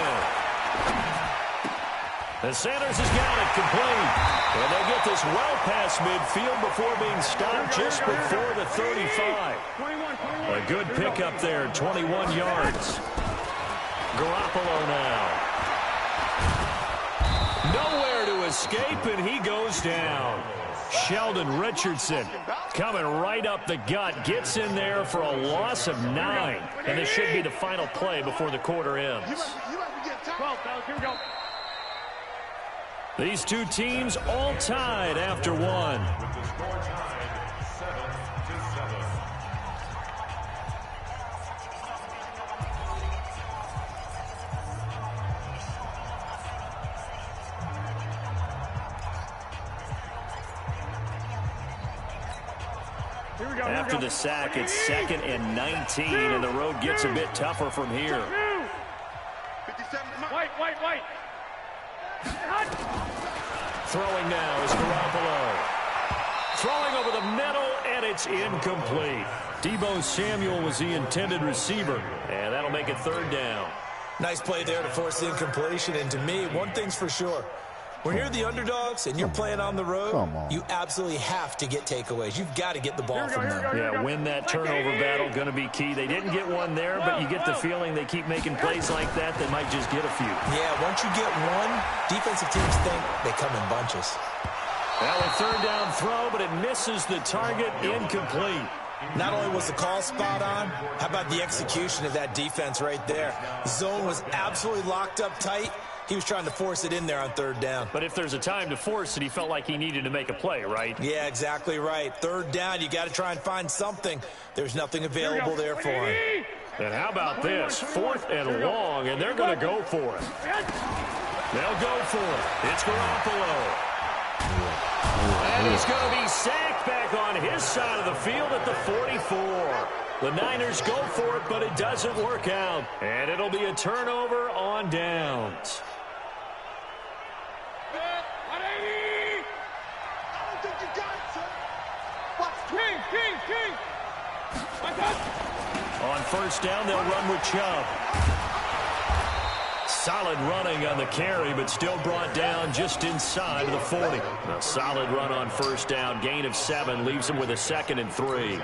Speaker 3: And Sanders has got it complete. And they get this well past midfield before being stopped just before the 35. A good pickup there, 21 yards. Garoppolo now. escape, and he goes down. Sheldon Richardson coming right up the gut, gets in there for a loss of 9. And this should be the final play before the quarter ends. These two teams all tied after one.
Speaker 6: With the score tied 7-7.
Speaker 3: After the sack, it's 2nd and 19, and the road gets a bit tougher from here.
Speaker 5: White.
Speaker 3: Throwing now is Garoppolo. Throwing over the middle, and it's incomplete. Deebo Samuel was the intended receiver, and that'll make it 3rd down.
Speaker 4: Nice play there to force the incompletion, and to me, one thing's for sure. When you're the underdogs and you're playing on the road, you absolutely have to get takeaways. You've got to get the ball from them.
Speaker 3: Yeah, win that turnover battle, going to be key. They didn't get one there, but you get the feeling they keep making plays like that, they might just get a few.
Speaker 4: Yeah, once you get one, defensive teams think they come in bunches.
Speaker 3: Well, a 3rd down throw, but it misses the target, incomplete.
Speaker 4: Not only was the call spot on, how about the execution of that defense right there? Zone was absolutely locked up tight. He was trying to force it in there on 3rd down.
Speaker 3: But if there's a time to force it, he felt like he needed to make a play, right?
Speaker 4: Yeah, exactly right. 3rd down, you got to try and find something. There's nothing available there for him.
Speaker 3: And how about this? 4th and long, and they're going to go for it. They'll go for it. It's Garoppolo. And he's going to be sacked back on his side of the field at the 44. The Niners go for it, but it doesn't work out. And it'll be a turnover on downs. On 1st down, they'll run with Chubb. Solid running on the carry, but still brought down just inside of the 40. A solid run on 1st down. Gain of 7 leaves him with a 2nd and 3.
Speaker 6: 2nd and 3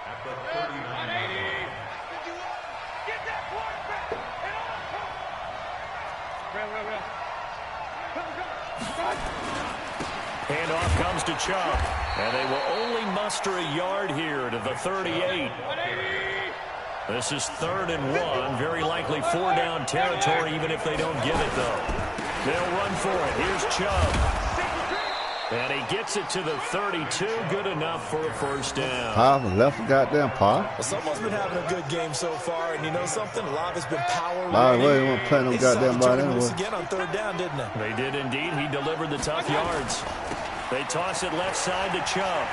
Speaker 6: at the 39.
Speaker 3: Handoff comes to Chubb, and they will only muster a yard here to the 38. This is 3rd and 1, very likely 4-down territory, even if they don't get it, though. They'll run for it. Here's Chubb. And he gets it to the 32, good enough for a 1st down.
Speaker 2: Pa left the goddamn Pa.
Speaker 4: Well, someone's been having a good game so far, and you know something? A lot of it's been power.
Speaker 2: By the way, they weren't playing no goddamn ball anyway.
Speaker 4: Again on 3rd down, didn't they?
Speaker 3: They did indeed. He delivered the tough yards. They toss it left side to Chubb.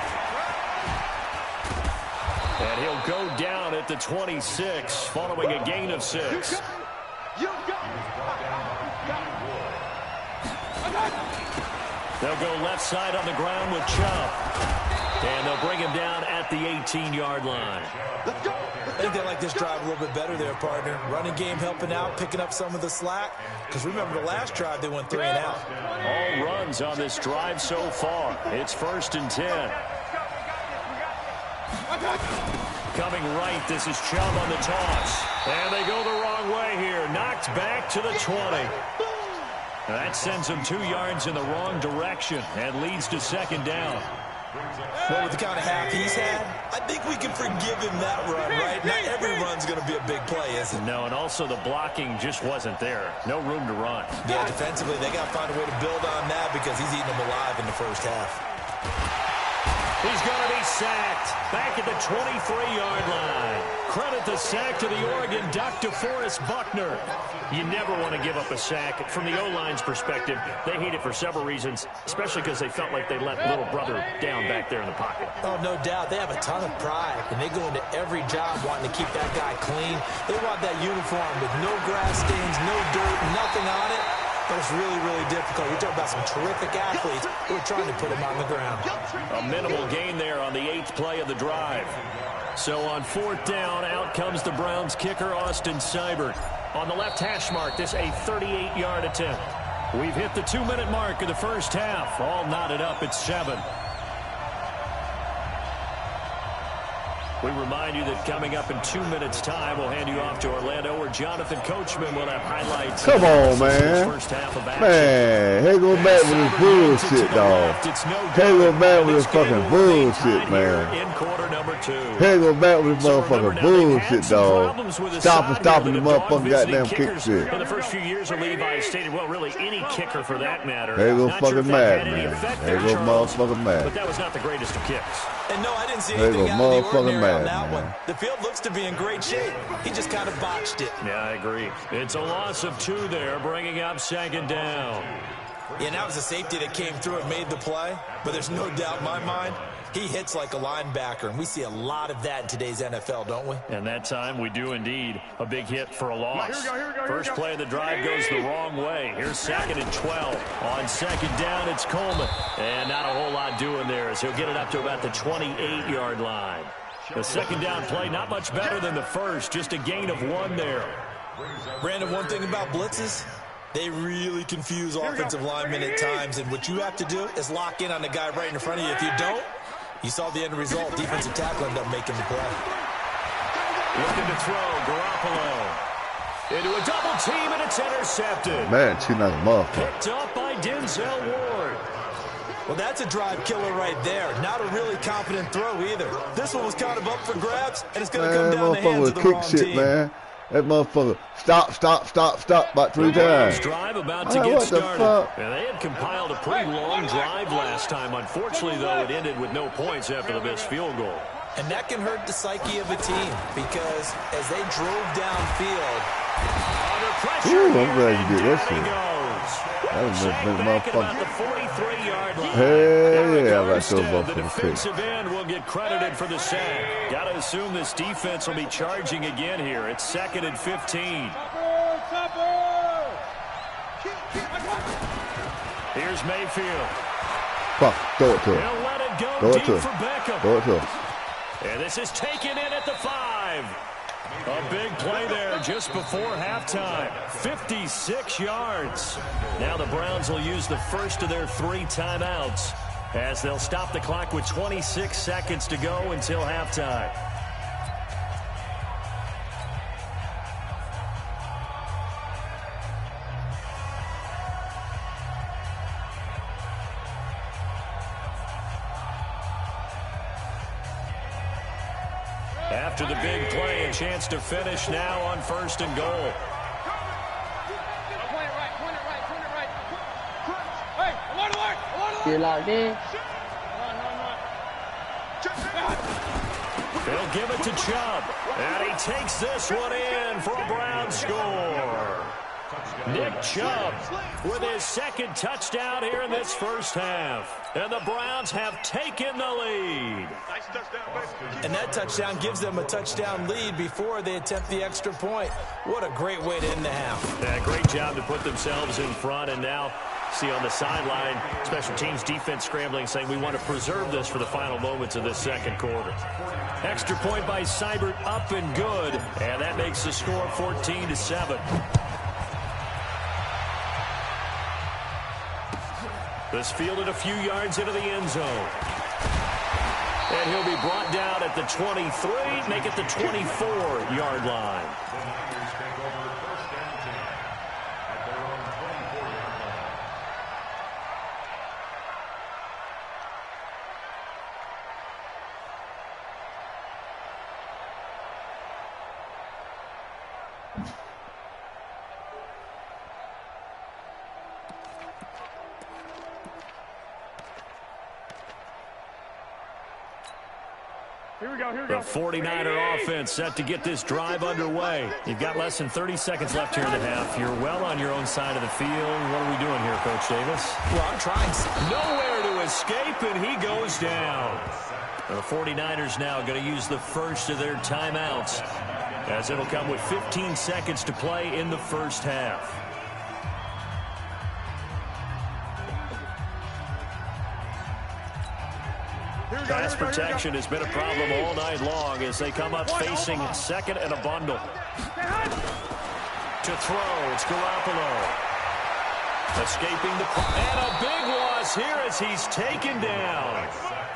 Speaker 3: And he'll go down at the 26, following a gain of 6. They'll go left side on the ground with Chubb. And they'll bring him down at the 18-yard line.
Speaker 4: I think they like this drive a little bit better there, partner. Running game helping out, picking up some of the slack. Because remember the last drive, they went 3 and out.
Speaker 3: All runs on this drive so far. It's 1st and 10. Coming right, this is Chubb on the toss. And they go the wrong way here. Knocked back to the 20. That sends him 2 yards in the wrong direction and leads to 2nd down.
Speaker 4: Well, with the kind of half he's had, I think we can forgive him that run, right? Not every run's going to be a big play, is it?
Speaker 3: No, and also the blocking just wasn't there. No room to run.
Speaker 4: Yeah, defensively, they got to find a way to build on that because he's eating them alive in the 1st half.
Speaker 3: He's going to be sacked back at the 23-yard line. Credit the sack to the Oregon Duck, DeForest Buckner. You never want to give up a sack. From the O-line's perspective, they hate it for several reasons, especially because they felt like they let little brother down back there in the pocket.
Speaker 4: Oh, no doubt. They have a ton of pride, and they go into every job wanting to keep that guy clean. They want that uniform with no grass stains, no dirt, nothing on it. But it's really, really difficult. You're talking about some terrific athletes who are trying to put him on the ground.
Speaker 3: A minimal gain there on the 8th play of the drive. So on 4th down, out comes the Browns kicker, Austin Seibert. On the left hash mark, this a 38-yard attempt. We've hit the 2-minute mark of the 1st half. All knotted up at 7. We remind you that coming up in 2 minutes' time, we'll hand you off to Orlando, where Jonathan Coachman will have highlights.
Speaker 2: Come on, man.
Speaker 3: First half of action.
Speaker 2: Man, here go Matt with his bullshit, dog. Here go Matt with his fucking bullshit, man.
Speaker 3: In quarter number 2.
Speaker 2: Here go Matt with his motherfucking bullshit, dog. Stopping the motherfucking goddamn kick shit.
Speaker 3: In the first few years of Levi stated, well, really any kicker for that matter.
Speaker 2: Here go fucking Matt, man. Here go motherfucking Matt.
Speaker 3: But that was not the greatest of kicks.
Speaker 4: And no, I didn't see anything out of the ordinary on that one. The field looks to be in great shape. He just kind of botched it.
Speaker 3: Yeah, I agree. It's a loss of 2 there, bringing up second down.
Speaker 4: Yeah, and that was a safety that came through and made the play. But there's no doubt in my mind, he hits like a linebacker, and we see a lot of that in today's NFL, don't we?
Speaker 3: And that time, we do indeed. A big hit for a loss. First play of the drive goes the wrong way. Here's 2nd and 12. On second down, it's Coleman. And not a whole lot doing there as he'll get it up to about the 28-yard line. The second down play, not much better than the first. Just a gain of 1 there.
Speaker 4: Brandon, one thing about blitzes, they really confuse offensive linemen at times. And what you have to do is lock in on the guy right in front of you. If you don't, you saw the end result. Defensive tackle ended up making the play.
Speaker 3: Looking to throw, Garoppolo. Into a double team, and it's intercepted.
Speaker 2: Man, she not a motherfucker.
Speaker 3: Picked up by Denzel Ward.
Speaker 4: Well, that's a drive killer right there. Not a really confident throw either. This one was kind of up for grabs, and it's going to come down the hands of the wrong team.
Speaker 2: Man. That motherfucker, stop, about 3 times.
Speaker 3: Drive about to get started. And they had compiled a pretty long drive last time. Unfortunately, though, it ended with no points after the missed field goal.
Speaker 4: And that can hurt the psyche of a team because as they drove downfield,
Speaker 3: under pressure,
Speaker 2: I'm glad you did that shit. That was
Speaker 3: about the 43-yard line.
Speaker 2: Hey, yeah, I got so
Speaker 3: the defensive end will get credited for the sack. Got to assume this defense will be charging again here. It's 2nd and 15. Here's Mayfield.
Speaker 2: Fuck, throw it to him.
Speaker 3: He'll let it go deep for Beckham.
Speaker 2: Throw it to him.
Speaker 3: And this is taken in at the 5. A big play there just before halftime. 56 yards. Now the Browns will use the first of their 3 timeouts as they'll stop the clock with 26 seconds to go until halftime. After the big play, a chance to finish now on 1st and goal. They'll give it to Chubb, and he takes this one in for a Browns score. Nick Chubb with his 2nd touchdown here in this first half. And the Browns have taken the lead.
Speaker 4: And that touchdown gives them a touchdown lead before they attempt the extra point. What a great way to end the half.
Speaker 3: Yeah, great job to put themselves in front. And now see on the sideline, special teams defense scrambling, saying we want to preserve this for the final moments of this second quarter. Extra point by Seibert, up and good. And that makes the score 14-7. This fielded a few yards into the end zone. And he'll be brought down at the 23, make it the 24-yard line. The 49er offense set to get this drive underway. You've got less than 30 seconds left here in the half. You're well on your own side of the field. What are we doing here, Coach Davis?
Speaker 4: Well, I'm trying.
Speaker 3: Nowhere to escape, and he goes down. The 49ers now going to use the first of their timeouts, as it'll come with 15 seconds to play in the first half. Pass protection has been a problem all night long as they come up facing 2nd and a bundle. To throw, it's Garoppolo. Escaping the... And a big loss here as he's taken down.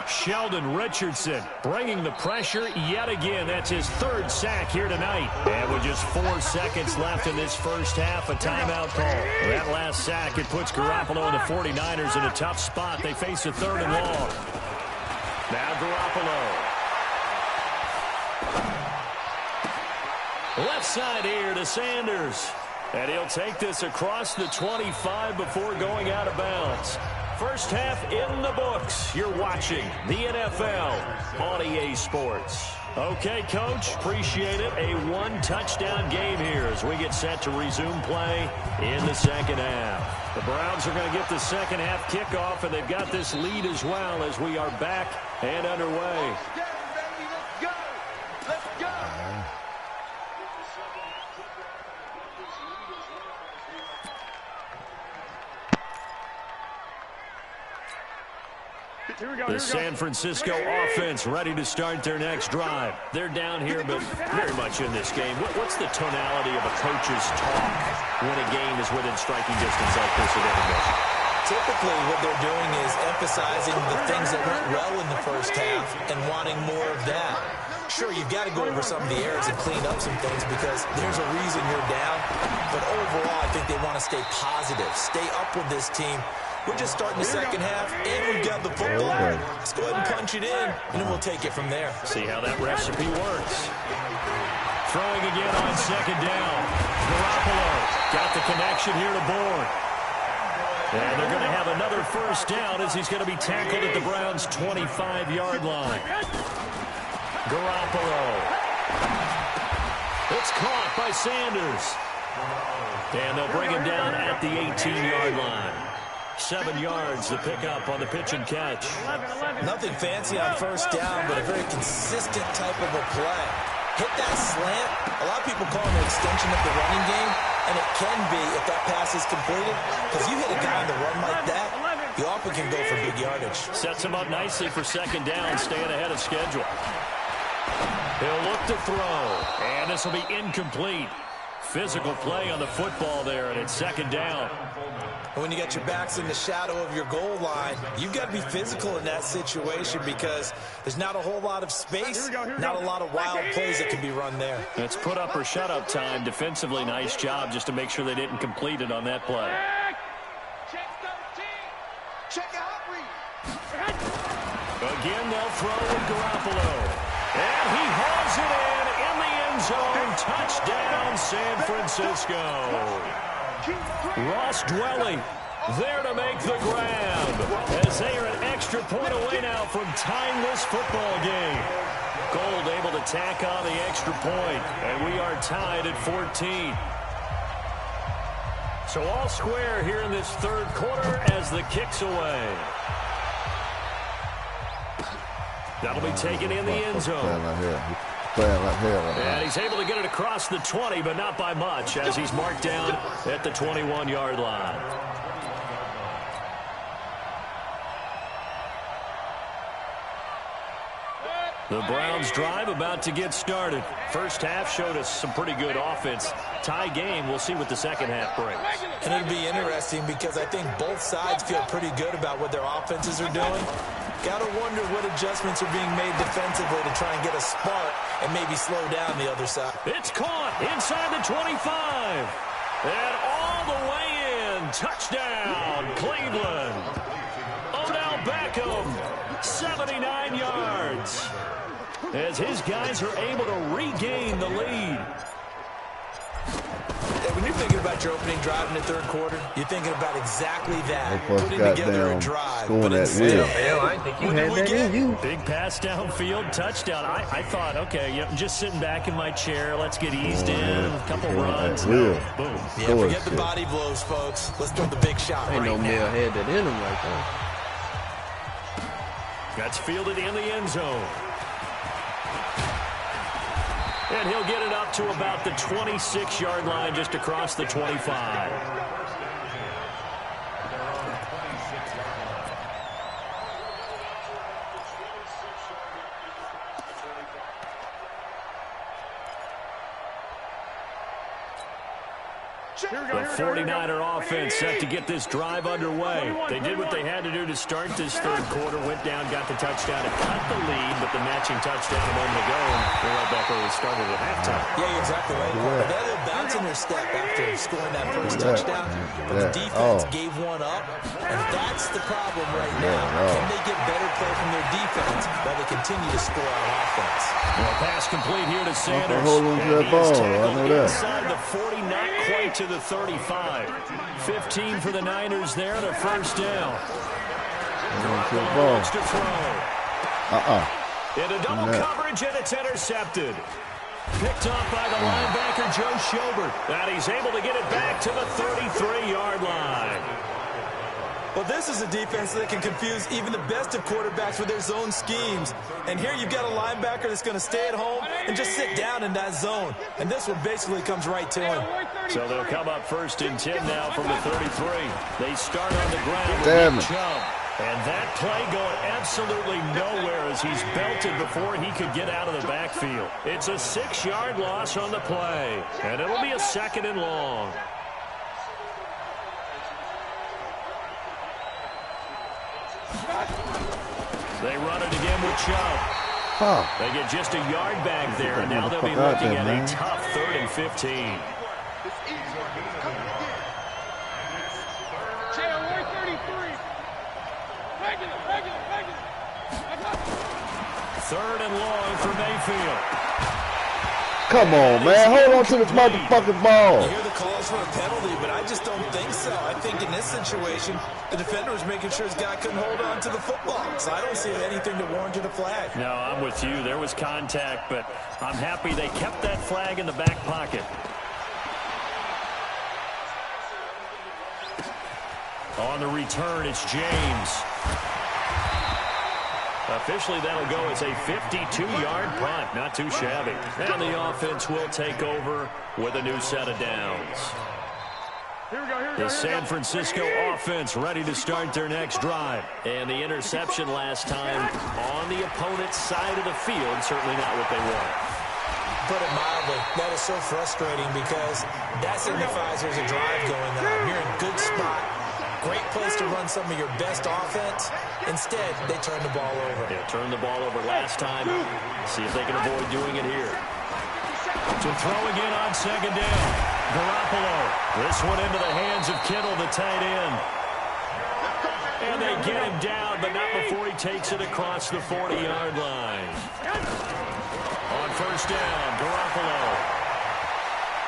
Speaker 3: Sheldon Richardson bringing the pressure yet again. That's his third sack here tonight. And with just 4 seconds left in this first half, a timeout call. That last sack, it puts Garoppolo and the 49ers in a tough spot. They face a 3rd and long. Now Garoppolo. Left side here to Sanders. And he'll take this across the 25 before going out of bounds. First half in the books. You're watching the NFL on EA Sports. Okay, Coach, appreciate it. A 1-touchdown game here as we get set to resume play in the second half. The Browns are going to get the second half kickoff, and they've got this lead as well as we are back and underway. The San Francisco offense ready to start their next drive. They're down here, but very much in this game. What's the tonality of a coach's talk when a game is within striking distance like this at any moment?
Speaker 4: Typically, what they're doing is emphasizing the things that went well in the first half and wanting more of that. Sure, you've got to go over some of the errors and clean up some things because there's a reason you're down. But overall, I think they want to stay positive, stay up with this team. We're just starting the second half, and we've got the football. Let's go ahead and punch it in, and then we'll take it from there.
Speaker 3: See how that recipe works. Throwing again on second down. Garoppolo got the connection here to Bourne. And they're going to have another first down as he's going to be tackled at the Browns' 25-yard line. Garoppolo. It's caught by Sanders. And they'll bring him down at the 18-yard line. 7 yards, the pickup on the pitch and catch.
Speaker 4: Nothing fancy on first down, but a very consistent type of a play. Hit that slant. A lot of people call it an extension of the running game, and it can be if that pass is completed, because you hit a guy on the run like that, he often can go for big yardage.
Speaker 3: Sets him up nicely for second down, staying ahead of schedule. He'll look to throw, and this will be incomplete. Physical play on the football there, and it's second down.
Speaker 4: When you got your backs in the shadow of your goal line, you've got to be physical in that situation because there's not a whole lot of space, not a lot of wild plays that can be run there.
Speaker 3: It's put up or shut up time. Defensively, nice job just to make sure they didn't complete it on that play. Again, they'll throw with Garoppolo. And he hauls it in the end zone. Touchdown, San Francisco. Ross Dwelly there to make the grab as they are an extra point away now from tying this football game. Gold able to tack on the extra point, and we are tied at 14. So all square here in this third quarter as the kick's away. That'll be taken in the end zone. And he's able to get it across the 20, but not by much, as he's marked down at the 21-yard line. The Browns drive about to get started. First half showed us some pretty good offense. Tie game, we'll see what the second half brings.
Speaker 4: And it'll be interesting because I think both sides feel pretty good about what their offenses are doing. Got to wonder what adjustments are being made defensively to try and get a spark and maybe slow down the other side.
Speaker 3: It's caught inside the 25. And all the way in. Touchdown, Cleveland. Odell Beckham, 79 yards. As his guys are able to regain the lead.
Speaker 4: When you're thinking about your opening drive in the third quarter, you're thinking about exactly that. Putting together a drive. But instead,
Speaker 10: I didn't think you had that in you.
Speaker 3: Big pass downfield, touchdown. I thought, okay, yep, just sitting back in my chair. Let's get eased in. A couple runs. No, boom.
Speaker 4: Yeah, forget the body blows, folks. Let's throw the big shot
Speaker 10: Ain't
Speaker 4: right
Speaker 10: no
Speaker 4: now.
Speaker 10: Mel had that in him like that.
Speaker 3: That's fielded in the end zone. And he'll get it up to about the 26-yard line, just across the 25. The 49er offense set to get this drive underway. They did what they had to do to start this third quarter, went down, got the touchdown, and cut the lead, but the matching touchdown a moment ago, and they're right back where we started at halftime.
Speaker 4: Yeah, you're exactly right. They had a little bounce in their step after scoring that first touchdown, but the defense gave one up, and that's the problem right now. Can they get better play from their defense while they continue to score on offense?
Speaker 3: Well, pass complete here to Sanders.
Speaker 2: Hold on to that ball. I know that.
Speaker 3: Inside the 40, not quite to the 35. 15 for the Niners there and a first down. Looks to throw. Into double coverage, and it's intercepted. Picked off by the linebacker, Joe Schobert. And he's able to get it back to the 33-yard line.
Speaker 4: Well, this is a defense that can confuse even the best of quarterbacks with their zone schemes. And here you've got a linebacker that's going to stay at home and just sit down in that zone. And this one basically comes right to him.
Speaker 3: So they'll come up 1st and 10 now from the 33. They start on the ground
Speaker 2: Damn
Speaker 3: with
Speaker 2: it.
Speaker 3: Chubb. And that play going absolutely nowhere as he's belted before he could get out of the backfield. It's a 6-yard loss on the play. And it'll be a 2nd and long. They run it again with Chubb. They get just a yard back there, and now they'll be looking at a tough 3rd and 15. 3rd and long for Mayfield.
Speaker 2: Come on, man. Hold on to this motherfucking ball.
Speaker 4: You hear the calls for a penalty, but I just don't think so. I think in this situation, the defender was making sure his guy couldn't hold on to the football. So I don't see anything to warrant a flag.
Speaker 3: No, I'm with you. There was contact, but I'm happy they kept that flag in the back pocket. On the return, it's James. Officially, that'll go as a 52-yard punt. Not too shabby. And the offense will take over with a new set of downs. The San Francisco offense ready to start their next drive. And the interception last time on the opponent's side of the field. Certainly not what they want.
Speaker 4: Put it mildly, that is so frustrating because that signifies there's a drive going on. You're in a good spot. Great place to run some of your best offense. Instead, they turn the ball over.
Speaker 3: Yeah, turned the ball over last time. See if they can avoid doing it here. To throw again on 2nd down. Garoppolo. This one into the hands of Kittle, the tight end. And they get him down, but not before he takes it across the 40-yard line. On 1st down, Garoppolo.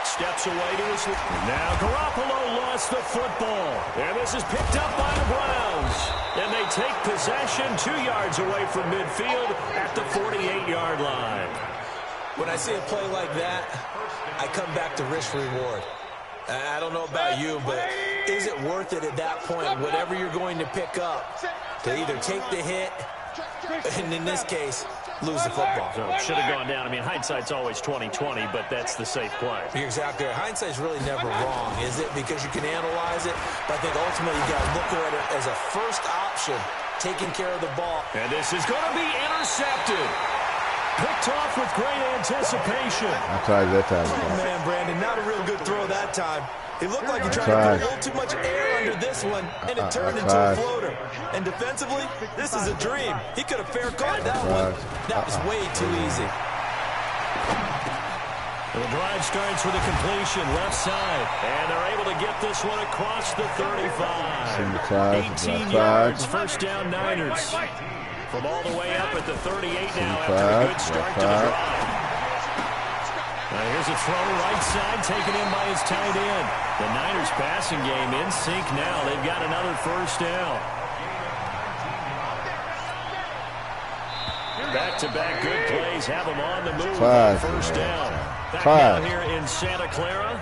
Speaker 3: Steps away to his... Now Garoppolo lost the football. And this is picked up by the Browns. And they take possession 2 yards away from midfield at the 48-yard line.
Speaker 4: When I see a play like that, I come back to risk-reward. I don't know about you, but is it worth it at that point, whatever you're going to pick up, to either take the hit, and in this case, lose the football?
Speaker 3: So it should have gone down. I mean, hindsight's always 20/20, but that's the safe play.
Speaker 4: You're exactly right. Hindsight's really never wrong, is it? Because you can analyze it, but I think ultimately you got to look at it as a first option, taking care of the ball.
Speaker 3: And this is going to be intercepted. Picked off with great anticipation.
Speaker 2: I tried that time.
Speaker 4: Oh, man, Brandon, not a real good throw that time. It looked like he tried to put a little too much air under this one, and it turned into a floater. And defensively, this is a dream. He could have fair caught that one. That was way too easy.
Speaker 3: The drive starts with a completion left side, and they're able to get this one across the 35. 18 yards, 1st down Niners. From all the way up at the 38 now after a good start to the drive. Now here's a throw right side taken in by his tight end. The Niners passing game in sync now. They've got another 1st down. Back-to-back good plays have them on the move. 1st down. Back down here in Santa Clara.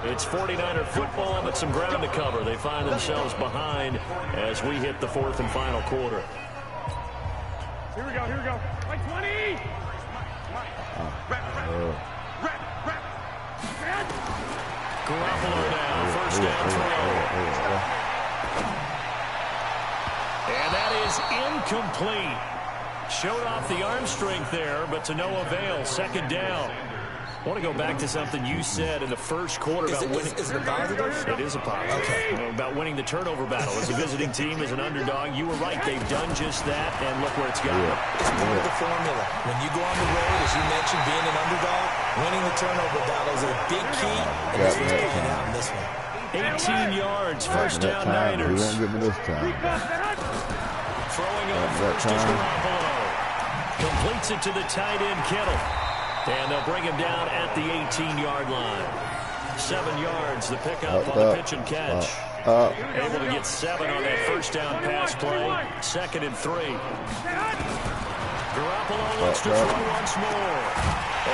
Speaker 3: It's 49er football, but some ground to cover. They find themselves behind as we hit the 4th and final quarter.
Speaker 5: Here we go, here we go. Like 20!
Speaker 3: Garoppolo now, 1st down throw. And that is incomplete. Showed off the arm strength there, but to no avail. 2nd down. I want to go back to something you said in the first quarter about winning.
Speaker 4: Is it a positive?
Speaker 3: It is a positive.
Speaker 4: Okay.
Speaker 3: About winning the turnover battle. As a visiting team, as an underdog, you were right. They've done just that, and look where it's gotten.
Speaker 4: It's part of the formula. When you go on the road, as you mentioned, being an underdog, winning the turnover battle is a big key, and this was playing out in this one.
Speaker 3: 18 yards, first down Niners.
Speaker 2: He won't give me this time.
Speaker 3: Throwing on first is Garoppolo. Completes it to the tight end, Kittle. And they'll bring him down at the 18-yard line. 7 yards, the pickup on the pitch and catch. Able to get 7 on that first down pass play. 2nd and 3. Garoppolo looks to throw once more.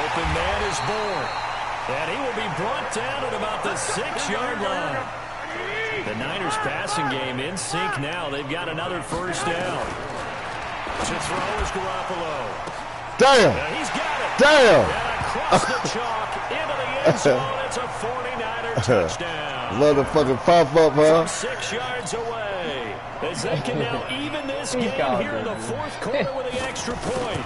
Speaker 3: Open man is born. And he will be brought down at about the 6-yard line. The Niners passing game in sync now. They've got another first down. To throw is Garoppolo.
Speaker 2: Damn!
Speaker 3: And he's got it.
Speaker 2: Damn!
Speaker 3: And across the chalk into the end zone. It's a 49er touchdown.
Speaker 2: Motherfucking pop up, huh?
Speaker 3: From 6 yards away. As they can now even this game here in the fourth quarter with the extra point.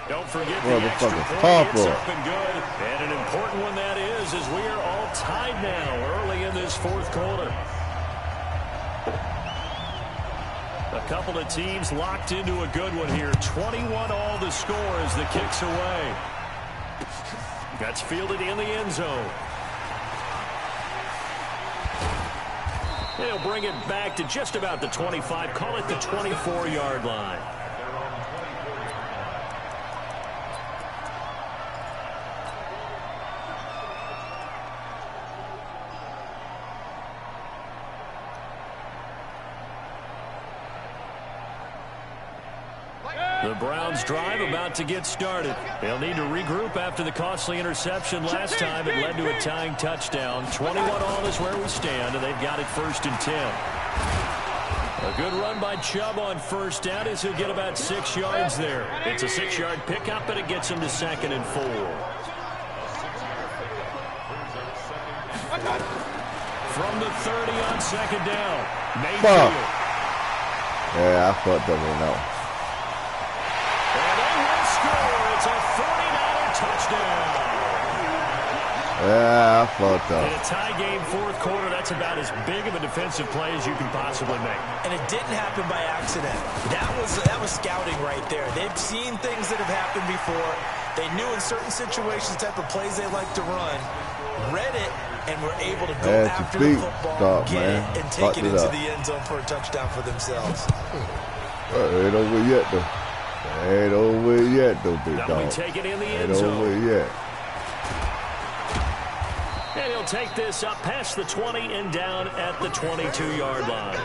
Speaker 3: Don't forget the extra point. It's up and good. And an important one that is, as we are all tied now early in this fourth quarter. A couple of teams locked into a good one here. 21 all the score as the kick's away. That's fielded in the end zone. They'll bring it back to just about the 25. Call it the 24-yard line. The Browns drive about to get started. They'll need to regroup after the costly interception last time. It led to a tying touchdown. 21 all is where we stand, and they've got it 1st and 10. A good run by Chubb on first down as he'll get about 6 yards there. It's a 6-yard pickup, and it gets him to 2nd and 4. From the 30 on 2nd down. Mayfield.
Speaker 2: Yeah, I fucked up on that one.
Speaker 3: It's a 49er touchdown.
Speaker 2: Yeah, I fucked up.
Speaker 3: In a tie game, fourth quarter, that's about as big of a defensive play as you can possibly make.
Speaker 4: And it didn't happen by accident. That was scouting right there. They've seen things that have happened before. They knew in certain situations the type of plays they like to run, read it, and were able to go after the football, get it, and take it into the end zone for a touchdown for themselves.
Speaker 2: Ain't over yet, though. Ain't over yet, though, big dog.
Speaker 3: That'll be taken in the end zone.
Speaker 2: Ain't over yet.
Speaker 3: And he'll take this up past the 20 and down at the 22-yard line.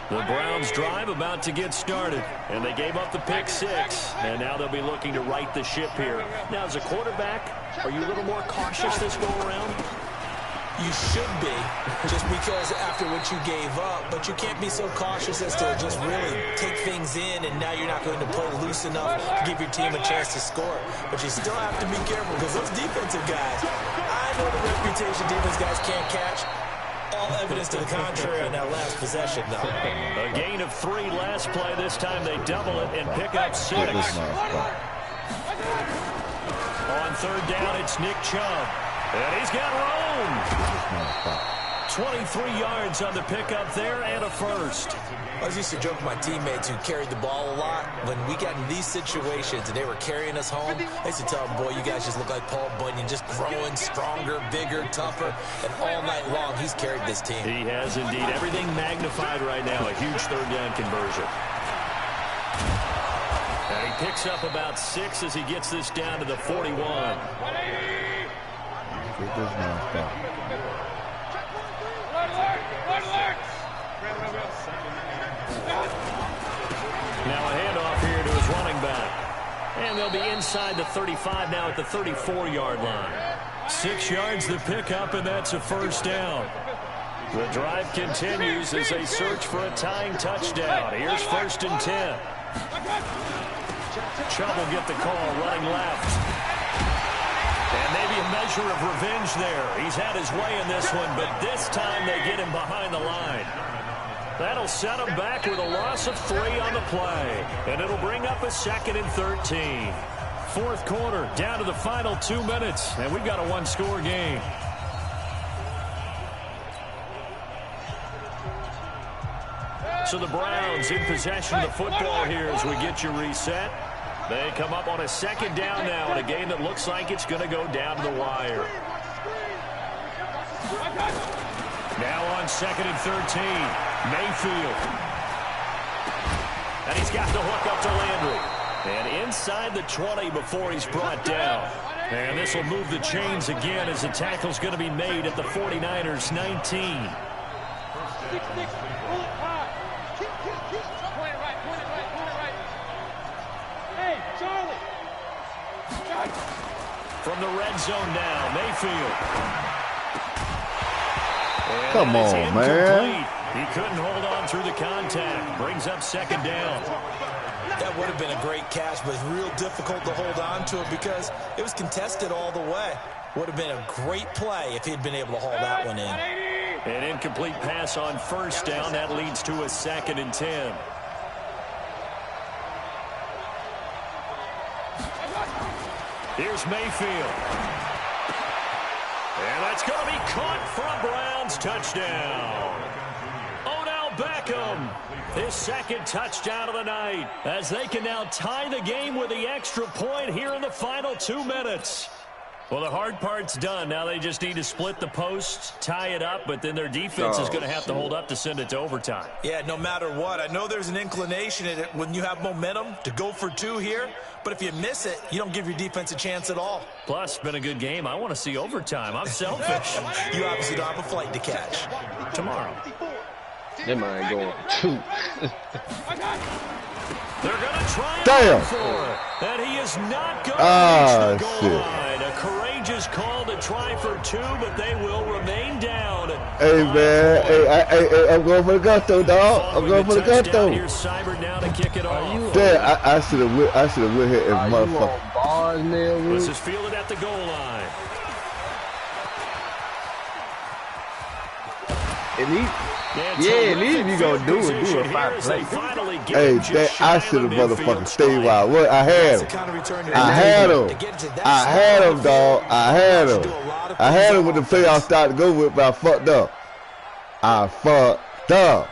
Speaker 3: The Browns drive about to get started, and they gave up the pick 6, and now they'll be looking to right the ship here. Now, as a quarterback, are you a little more cautious this go around?
Speaker 4: You should be, just because after what you gave up, but you can't be so cautious as to just really take things in, and now you're not going to play loose enough to give your team a chance to score. But you still have to be careful, because those defensive guys, I know the reputation defense guys can't catch. All evidence to the contrary on that last possession, though.
Speaker 3: A gain of 3 last play. This time they double it and pick up 6. On third down, it's Nick Chubb. And he's got room. 23 yards on the pickup there and a first.
Speaker 4: I used to joke with my teammates who carried the ball a lot. When we got in these situations and they were carrying us home, I used to tell them, boy, you guys just look like Paul Bunyan, just growing stronger, bigger, tougher. And all night long, he's carried this team.
Speaker 3: He has indeed. Everything magnified right now. A huge third down conversion. And he picks up about 6 as he gets this down to the 41.
Speaker 2: Get this man stop.
Speaker 3: Now a handoff here to his running back. And they'll be inside the 35 now at the 34-yard line. 6 yards the pickup, and that's a first down. The drive continues as they search for a tying touchdown. Here's 1st and 10. Chubb will get the call running left. And maybe a measure of revenge there. He's had his way in this one, but this time they get him behind the line. That'll set them back with a loss of 3 on the play. And it'll bring up a 2nd and 13. Fourth quarter, down to the final 2 minutes. And we've got a one-score game. So the Browns in possession of the football here as we get you reset. They come up on a 2nd down now in a game that looks like it's going to go down to the wire. Now on 2nd and 13, Mayfield. And he's got the hook up to Landry. And inside the 20 before he's brought down. And this will move the chains again as the tackle's going to be made at the 49ers 19. From the red zone now, Mayfield. And
Speaker 2: come on, man.
Speaker 3: He couldn't hold on through the contact. Brings up 2nd down.
Speaker 4: That would have been a great catch, but it's real difficult to hold on to it because it was contested all the way. Would have been a great play if he'd been able to haul that one in.
Speaker 3: An incomplete pass on 1st down. That leads to a 2nd and 10. Here's Mayfield. And that's going to be caught for a Browns touchdown. Odell Beckham, his 2nd touchdown of the night, as they can now tie the game with the extra point here in the final 2 minutes. Well, the hard part's done. Now they just need to split the post, tie it up, but then their defense is going to have to hold up to send it to overtime.
Speaker 4: Yeah, no matter what. I know there's an inclination in it when you have momentum to go for 2 here, but if you miss it, you don't give your defense a chance at all.
Speaker 3: Plus, it's been a good game. I want to see overtime. I'm selfish.
Speaker 4: You obviously don't have a flight to catch.
Speaker 3: Tomorrow.
Speaker 10: They might go 2.
Speaker 3: They're going to try
Speaker 2: Damn.
Speaker 3: for it. And he is not going to reach the goal line. A courageous call to try for 2, but they will remain down.
Speaker 2: Hey, man. Hey, I'm going for the gusto, dog. I'm going for the gusto.
Speaker 3: Here's Seibert now to kick it off.
Speaker 2: Damn, I should have went here and motherfucker.
Speaker 10: Bars, man.
Speaker 3: This is fielded at the goal line.
Speaker 10: Yeah, at least you gonna do it. Do a 5 play.
Speaker 2: Hey, I should have motherfucking stayed wild. What? I had him, dog. I had him with the play I started to go with, but I fucked up.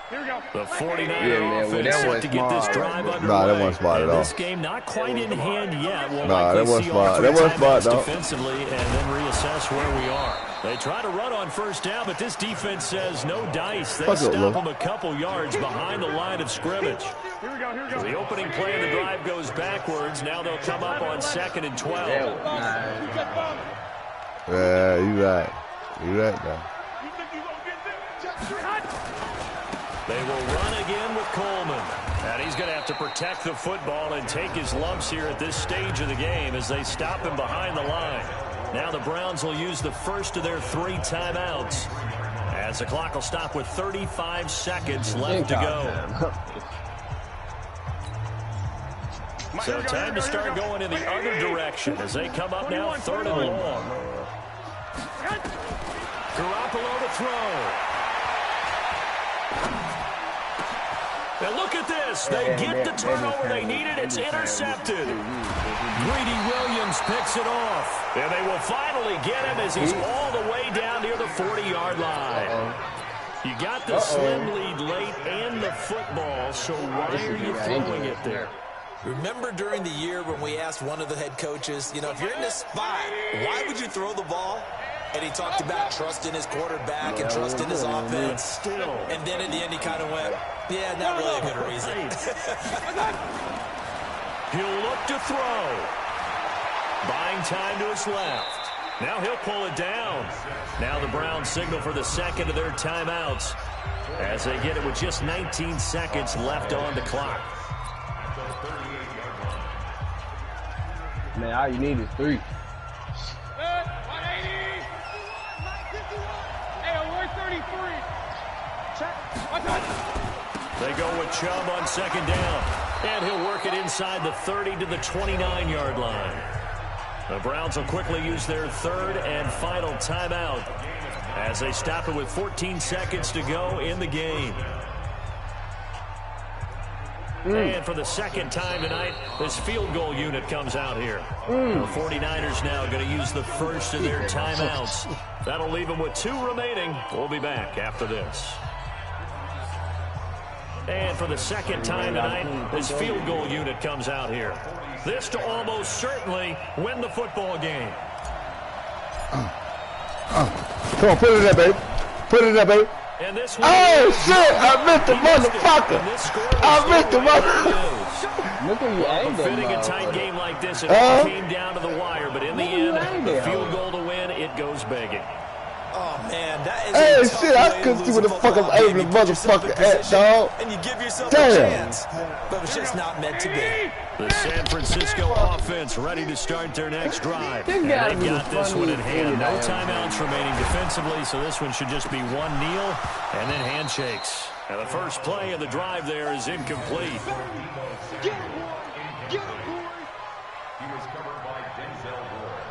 Speaker 3: The 49er offense set to get this drive underway.
Speaker 2: Nah, that wasn't smart at all.
Speaker 3: This game not quite in hand yet. We'll
Speaker 2: that wasn't smart. That wasn't smart, dog.
Speaker 3: Defensively, and then reassess where we are. They try to run on 1st down, but this defense says no dice. They stop them a couple yards behind the line of scrimmage. So the opening play of the drive goes backwards. Now they'll come up on 2nd and 12.
Speaker 2: Yeah, you right. You right now.
Speaker 3: They will run again with Coleman. And he's going to have to protect the football and take his lumps here at this stage of the game as they stop him behind the line. Now the Browns will use the first of their 3 timeouts as the clock will stop with 35 seconds left to go. So time to start going in the other direction as they come up now 3rd and long. Garoppolo to throw. And look at this. They get the turnover they needed. It's intercepted. Greedy Williams picks it off. And they will finally get him as he's all the way down near the 40-yard line. You got the slim lead late and the football, so why are you throwing it there?
Speaker 4: Remember during the year when we asked one of the head coaches, you know, if you're in this spot, why would you throw the ball? And he talked about trusting his quarterback and trusting his offense.
Speaker 3: Still.
Speaker 4: And then in the end, he kind of went, yeah, not really a good reason.
Speaker 3: He'll look to throw. Buying time to his left. Now he'll pull it down. Now the Browns signal for the 2nd of their timeouts as they get it with just 19 seconds left on the clock.
Speaker 10: Man, all you need is 3.
Speaker 3: They go with Chubb on 2nd down. And he'll work it inside the 30 to the 29-yard line. The Browns will quickly use their 3rd and final timeout as they stop it with 14 seconds to go in the game. And for the second time tonight, this field goal unit comes out here. The 49ers now going to use the first of their timeouts. That'll leave them with 2 remaining. We'll be back after this. And for the second time tonight, this field goal unit comes out here. This to almost certainly win the football game.
Speaker 2: Come on, put it in there, baby. Put it in there, baby.
Speaker 3: And this
Speaker 2: oh, shit! I missed the motherfucker! I missed the motherfucker!
Speaker 10: Look at you aimed at
Speaker 3: Fitting a tight game like this, it came down to the wire, but in the end, the field goal to win, it goes begging.
Speaker 4: Oh, man, that is
Speaker 2: shit, I couldn't see what the fuck I'm aiming the motherfucker at, dog.
Speaker 4: And you give yourself a chance, but it's just not meant to be.
Speaker 3: The San Francisco offense ready to start their next drive. And they've got this one in hand. No timeouts remaining defensively, so this one should just be one kneel and then handshakes. And the first play of the drive there is incomplete.
Speaker 6: He was covered by Denzel Ward.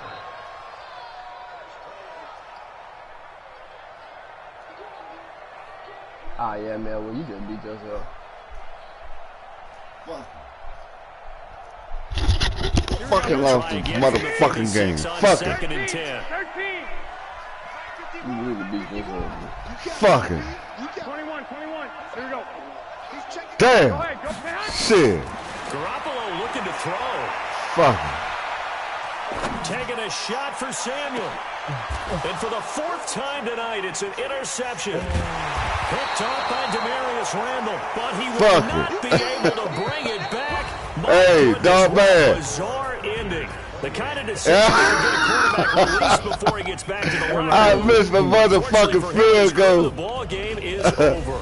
Speaker 10: Ah, yeah, man. Well, you just beat yourself.
Speaker 2: Fucking lost the motherfucking game. Fuck it.
Speaker 6: 13.
Speaker 10: You really beat yourself.
Speaker 2: Fucking.
Speaker 6: 21. Here we go.
Speaker 2: Damn. Shit.
Speaker 3: Garoppolo looking to throw.
Speaker 2: Fucking.
Speaker 3: Taking a shot for Samuel. And for the 4th time tonight, it's an interception. Picked off by Demarius Randall, but he will not be able to bring it back.
Speaker 2: Hey, dog man.
Speaker 3: Bizarre ending. The kind of decision to get a quarterback released before he gets back to the line.
Speaker 2: I missed my motherfucking field goal.
Speaker 3: The ball game is over.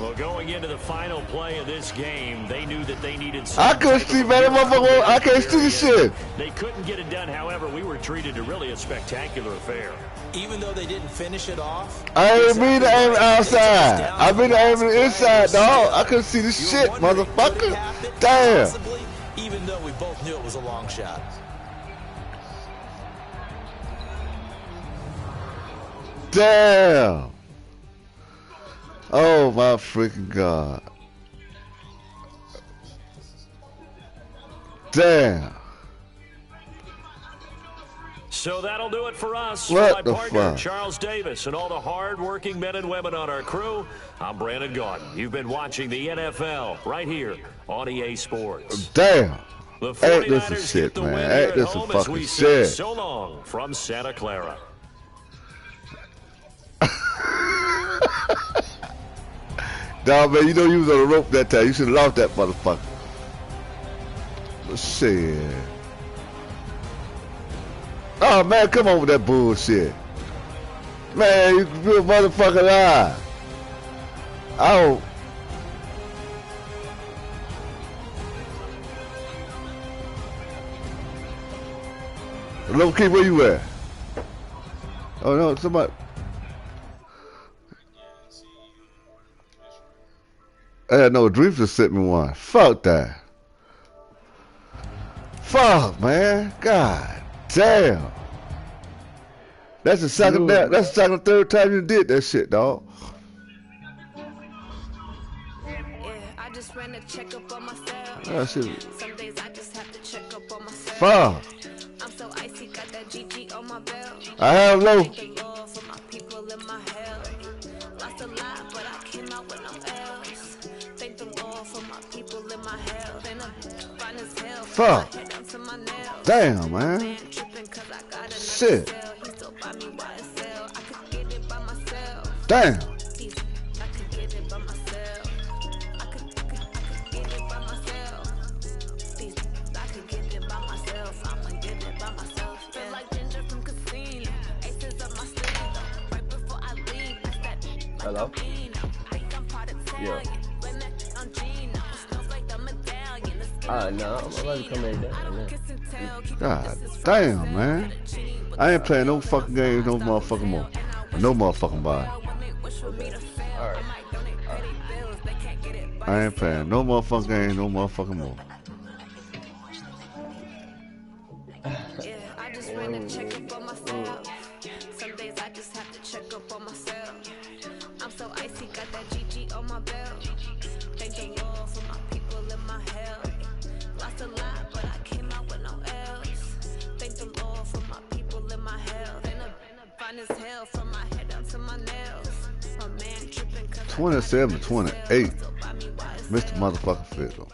Speaker 3: Well, going into the final play of this game, they knew that they needed something.
Speaker 2: I couldn't see, man. Motherfucker, I can't see the shit.
Speaker 3: They couldn't get it done. However, we were treated to really a spectacular affair.
Speaker 4: Even though they didn't finish it off,
Speaker 2: I ain't mean to aim outside. I mean to aim inside, dog. I couldn't see the shit, motherfucker. Damn.
Speaker 4: possibly, even though we both knew it was a long shot.
Speaker 2: Damn. Oh, my freaking God. Damn.
Speaker 3: So that'll do it for us.
Speaker 2: What
Speaker 3: my
Speaker 2: the
Speaker 3: partner,
Speaker 2: fuck?
Speaker 3: Charles Davis, and all the hard-working men and women on our crew, I'm Brandon Gordon. You've been watching the NFL right here on EA Sports.
Speaker 2: Damn.
Speaker 3: The
Speaker 2: Ain't this
Speaker 3: 49ers
Speaker 2: a shit,
Speaker 3: get the
Speaker 2: man.
Speaker 3: win
Speaker 2: Ain't
Speaker 3: here at
Speaker 2: this a
Speaker 3: home as
Speaker 2: fucking
Speaker 3: we say
Speaker 2: shit.
Speaker 3: so long from Santa Clara.
Speaker 2: Dog, man, you know you was on the rope that time. You should have lost that motherfucker. Shit. Oh, man, come on with that bullshit. Man, you a motherfucker lie. Oh. Low key, where you at? Oh, no, somebody. I no Dreams just sent me one. Fuck that. Fuck, man. God damn. That's the second. That's the second or third time you did that shit, dog.
Speaker 9: Yeah, I just ran a checkup on myself.
Speaker 2: That shit.
Speaker 9: Some days I just have to check up on myself.
Speaker 2: Fuck.
Speaker 9: I'm so icy, got that GG on my belt.
Speaker 2: I have low.
Speaker 9: Thank the Lord for my people in my health. Lost a lot, but I came out with no L's. Thank the Lord for my people in my health. And I'm fine as hell.
Speaker 2: Fuck.
Speaker 9: My head down to my nails.
Speaker 2: Damn, man.
Speaker 9: Tripping 'cause I got enough
Speaker 2: Shit.
Speaker 9: to sell. He still buy me YSL. I could get it by myself.
Speaker 2: Damn.
Speaker 9: I could get it by myself. I could get it by myself. I could get it by myself. I'ma get it by myself. Feel like Ginger from Casino. Aces up my sleeve. Right before I leave. That's that.
Speaker 10: Hello? Yeah. No, I'm about to come in there.
Speaker 2: God damn, man. I ain't playing no fucking games no motherfucking more. No motherfucking body.
Speaker 10: Alright.
Speaker 2: I ain't playing no motherfucking games no motherfucking more.
Speaker 9: Yeah, I just ran a checkup on myself. Some days I just have to check up on myself. I'm so icy, got that GG on my belt. Thank the Lord for my people in my hell. Lost a lot, but I came out with no L's. Thank the Lord for my people in my hell. They not fine as hell from my head down to my nails. A man tripping
Speaker 2: 27-28. Mr. Motherfucking Fiddle.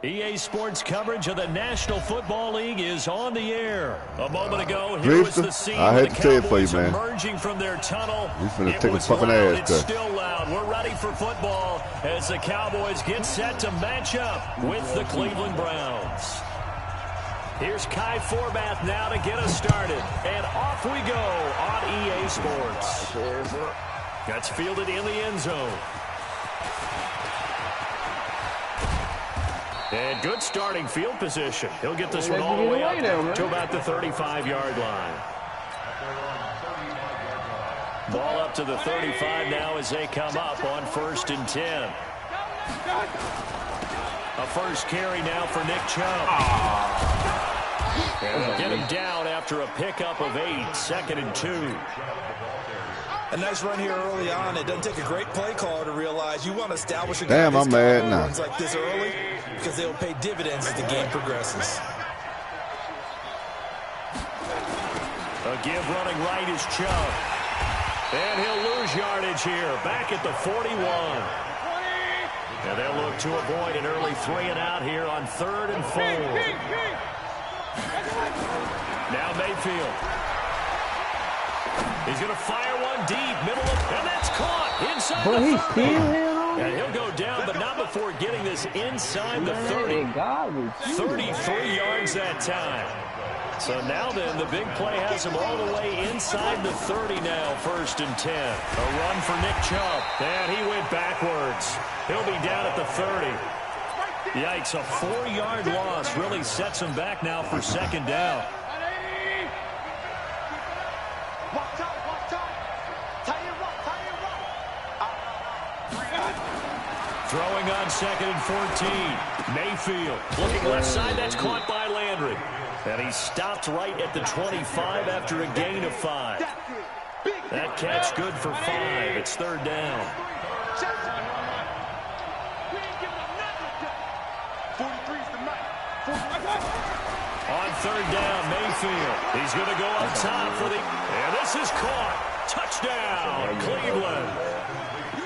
Speaker 3: EA Sports coverage of the National Football League is on the air. A moment ago, here was the scene
Speaker 2: I
Speaker 3: with
Speaker 2: hate
Speaker 3: the
Speaker 2: to tell you for you,
Speaker 3: Cowboys
Speaker 2: man.
Speaker 3: emerging from their tunnel.
Speaker 2: He's finna
Speaker 3: It
Speaker 2: take a
Speaker 3: was
Speaker 2: fucking
Speaker 3: loud.
Speaker 2: ass
Speaker 3: It's
Speaker 2: cut.
Speaker 3: still loud. We're ready for football as the Cowboys get set to match up with the Cleveland Browns. Here's Kai Forbath now to get us started. And off we go on EA Sports. Gets fielded in the end zone. And good starting field position. He'll get this one all the way up to about the 35-yard line. Ball up to the 35 now as they come up on 1st and 10. A first carry now for Nick Chubb. And they'll get him down after a pickup of 8, 2nd and 2.
Speaker 4: A nice run here early on. It doesn't take a great play caller to realize you want to establish a
Speaker 2: Damn, I'm mad now.
Speaker 4: runs like this early because they'll pay dividends as the game progresses.
Speaker 3: A give running right is Chubb. And he'll lose yardage here, back at the 41. And they'll look to avoid an early 3 and out here on 3rd and 4. Now Mayfield. He's going to fire one deep, middle of, and that's caught inside the 30. And he'll go down, but not before getting this inside the 30. 33 yards that time. So now then, the big play has him all the way inside the 30 now, 1st and 10. A run for Nick Chubb, and he went backwards. He'll be down at the 30. Yikes, a 4-yard loss really sets him back now for 2nd down. Throwing on 2nd and 14. Mayfield looking left side. That's caught by Landry. And he stopped right at the 25 after a gain of 5. That catch good for 5. It's 3rd down. On 3rd down, Mayfield. He's going to go up top for the... And this is caught. Touchdown, Cleveland.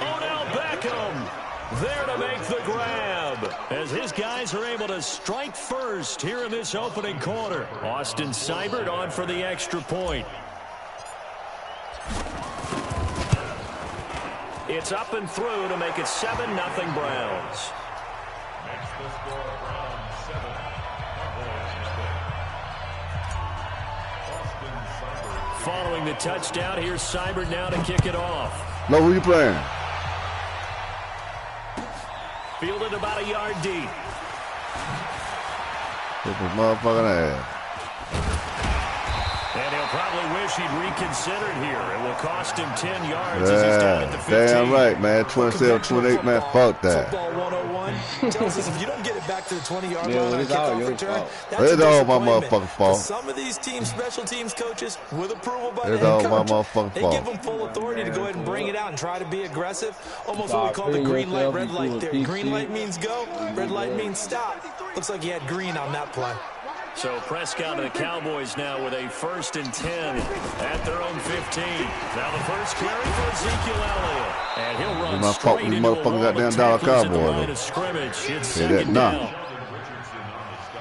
Speaker 3: Odell Beckham there to make the grab as his guys are able to strike first here in this opening quarter. Austin Seibert on for the extra point. It's up and through to make it 7-0 Browns.
Speaker 6: Next the score, Browns 7. Austin Seibert.
Speaker 3: Following the touchdown, here's Seibert now to kick it off.
Speaker 2: No, who you playing?
Speaker 3: Fielded about a yard deep.
Speaker 2: This is motherfucking ass.
Speaker 3: And he'll probably wish he'd reconsidered here. It will cost him 10 yards as he's down at the 15.
Speaker 2: Damn right, man. 27-28, man. Fuck that.
Speaker 4: Football 101 tells us if you don't get it back to the 20-yard line on a kickoff return, that's
Speaker 2: it's all my motherfucking fault.
Speaker 4: Some of these teams, special teams coaches, with approval by
Speaker 2: It's
Speaker 4: the
Speaker 2: all
Speaker 4: head
Speaker 2: my
Speaker 4: coach,
Speaker 2: motherfucking
Speaker 4: they
Speaker 2: fault.
Speaker 4: give them full authority to go ahead and bring it out and try to be aggressive. Almost what we call the green light, red light there. Green light means go, red light means stop. Looks like he had green on that play.
Speaker 3: So Prescott and the Cowboys now with a 1st and 10 at their own 15. Now the first carry for Ezekiel Elliott. And he'll run straight into a wall of tacklers at the line of scrimmage. It's 2nd down.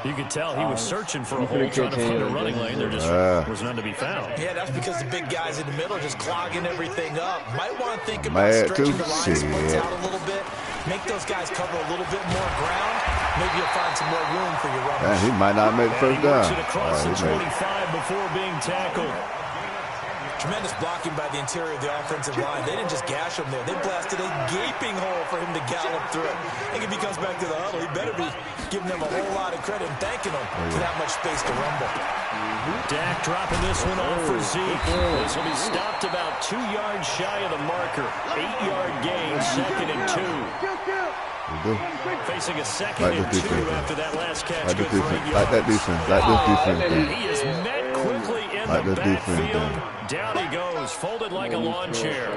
Speaker 3: You could tell he was searching for a hole, trying to find a running lane. There just was none to be found.
Speaker 4: Yeah, that's because the big guys in the middle are just clogging everything up. Might want to think about stretching the line splits out a little bit. Make those guys cover a little bit more ground. Maybe you'll find some more room for your runners.
Speaker 2: He might not make the 1st down.
Speaker 3: He across the 25 before being tackled.
Speaker 4: Tremendous blocking by the interior of the offensive line. They didn't just gash him there. They blasted a gaping hole for him to gallop through. I think if he comes back to the huddle, he better be giving them a whole lot of credit and thanking them for that much space to rumble.
Speaker 3: Dak dropping this one off for Zeke. This will be stopped about 2 yards shy of the marker. 8-yard gain, 2nd and 2. Facing a 2nd and 2 after that last catch. Good for 8 yards.
Speaker 2: Like that defense. Like this defense.
Speaker 3: And he is met quickly in the backfield. Down he goes, folded like a lawn chair.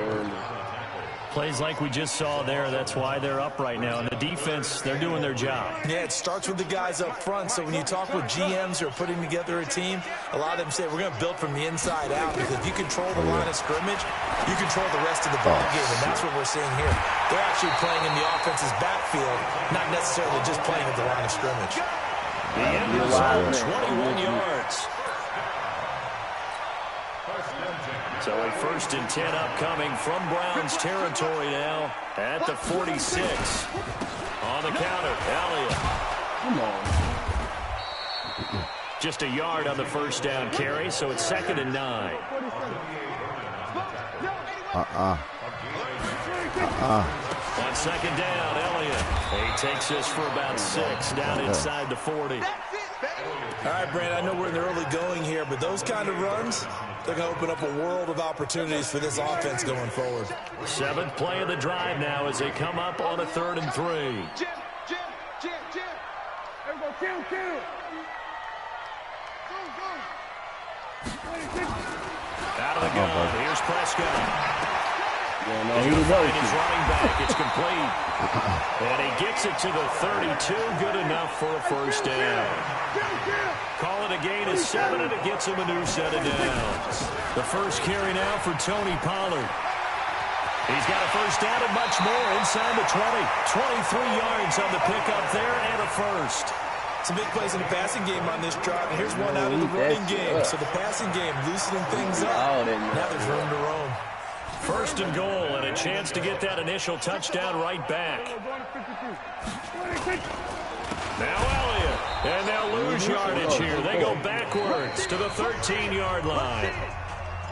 Speaker 3: Plays like we just saw there, that's why they're up right now. And the defense, they're doing their job.
Speaker 4: Yeah, it starts with the guys up front. So when you talk with GMs who are putting together a team, a lot of them say we're going to build from the inside out, because if you control the line of scrimmage, you control the rest of the ball game, and that's what we're seeing here. They're actually playing in the offense's backfield, not necessarily just playing at the line of scrimmage.
Speaker 3: The end result, 21 yards. So a 1st and 10 upcoming from Browns territory now at the 46. On the counter, Elliott.
Speaker 10: Come on.
Speaker 3: Just a yard on the 1st down carry, so it's 2nd and 9. On 2nd down, Elliott. He takes this for about 6 down inside the 40.
Speaker 4: All right, Brand, I know we're in the early going here, but those kind of runs, they're going to open up a world of opportunities for this offense going forward.
Speaker 3: 7th play of the drive now as they come up on a 3rd and 3. Out of the gun, here's Prescott.
Speaker 10: Yeah,
Speaker 3: He's running back. It's complete. And he gets it to the 32. Good enough for a 1st down. Call it a gain of 7, and it gets him a new set of downs. The 1st carry now for Tony Pollard. He's got a 1st down and much more inside the 20. 23 yards on the pickup there and a 1st.
Speaker 4: Some big plays in the passing game on this drive, and here's one out of the running game. So the passing game loosening things up. Now there's room to roam.
Speaker 3: 1st and goal, and a chance to get that initial touchdown right back. Now Elliott, and they'll lose yardage here. They go backwards to the 13-yard line.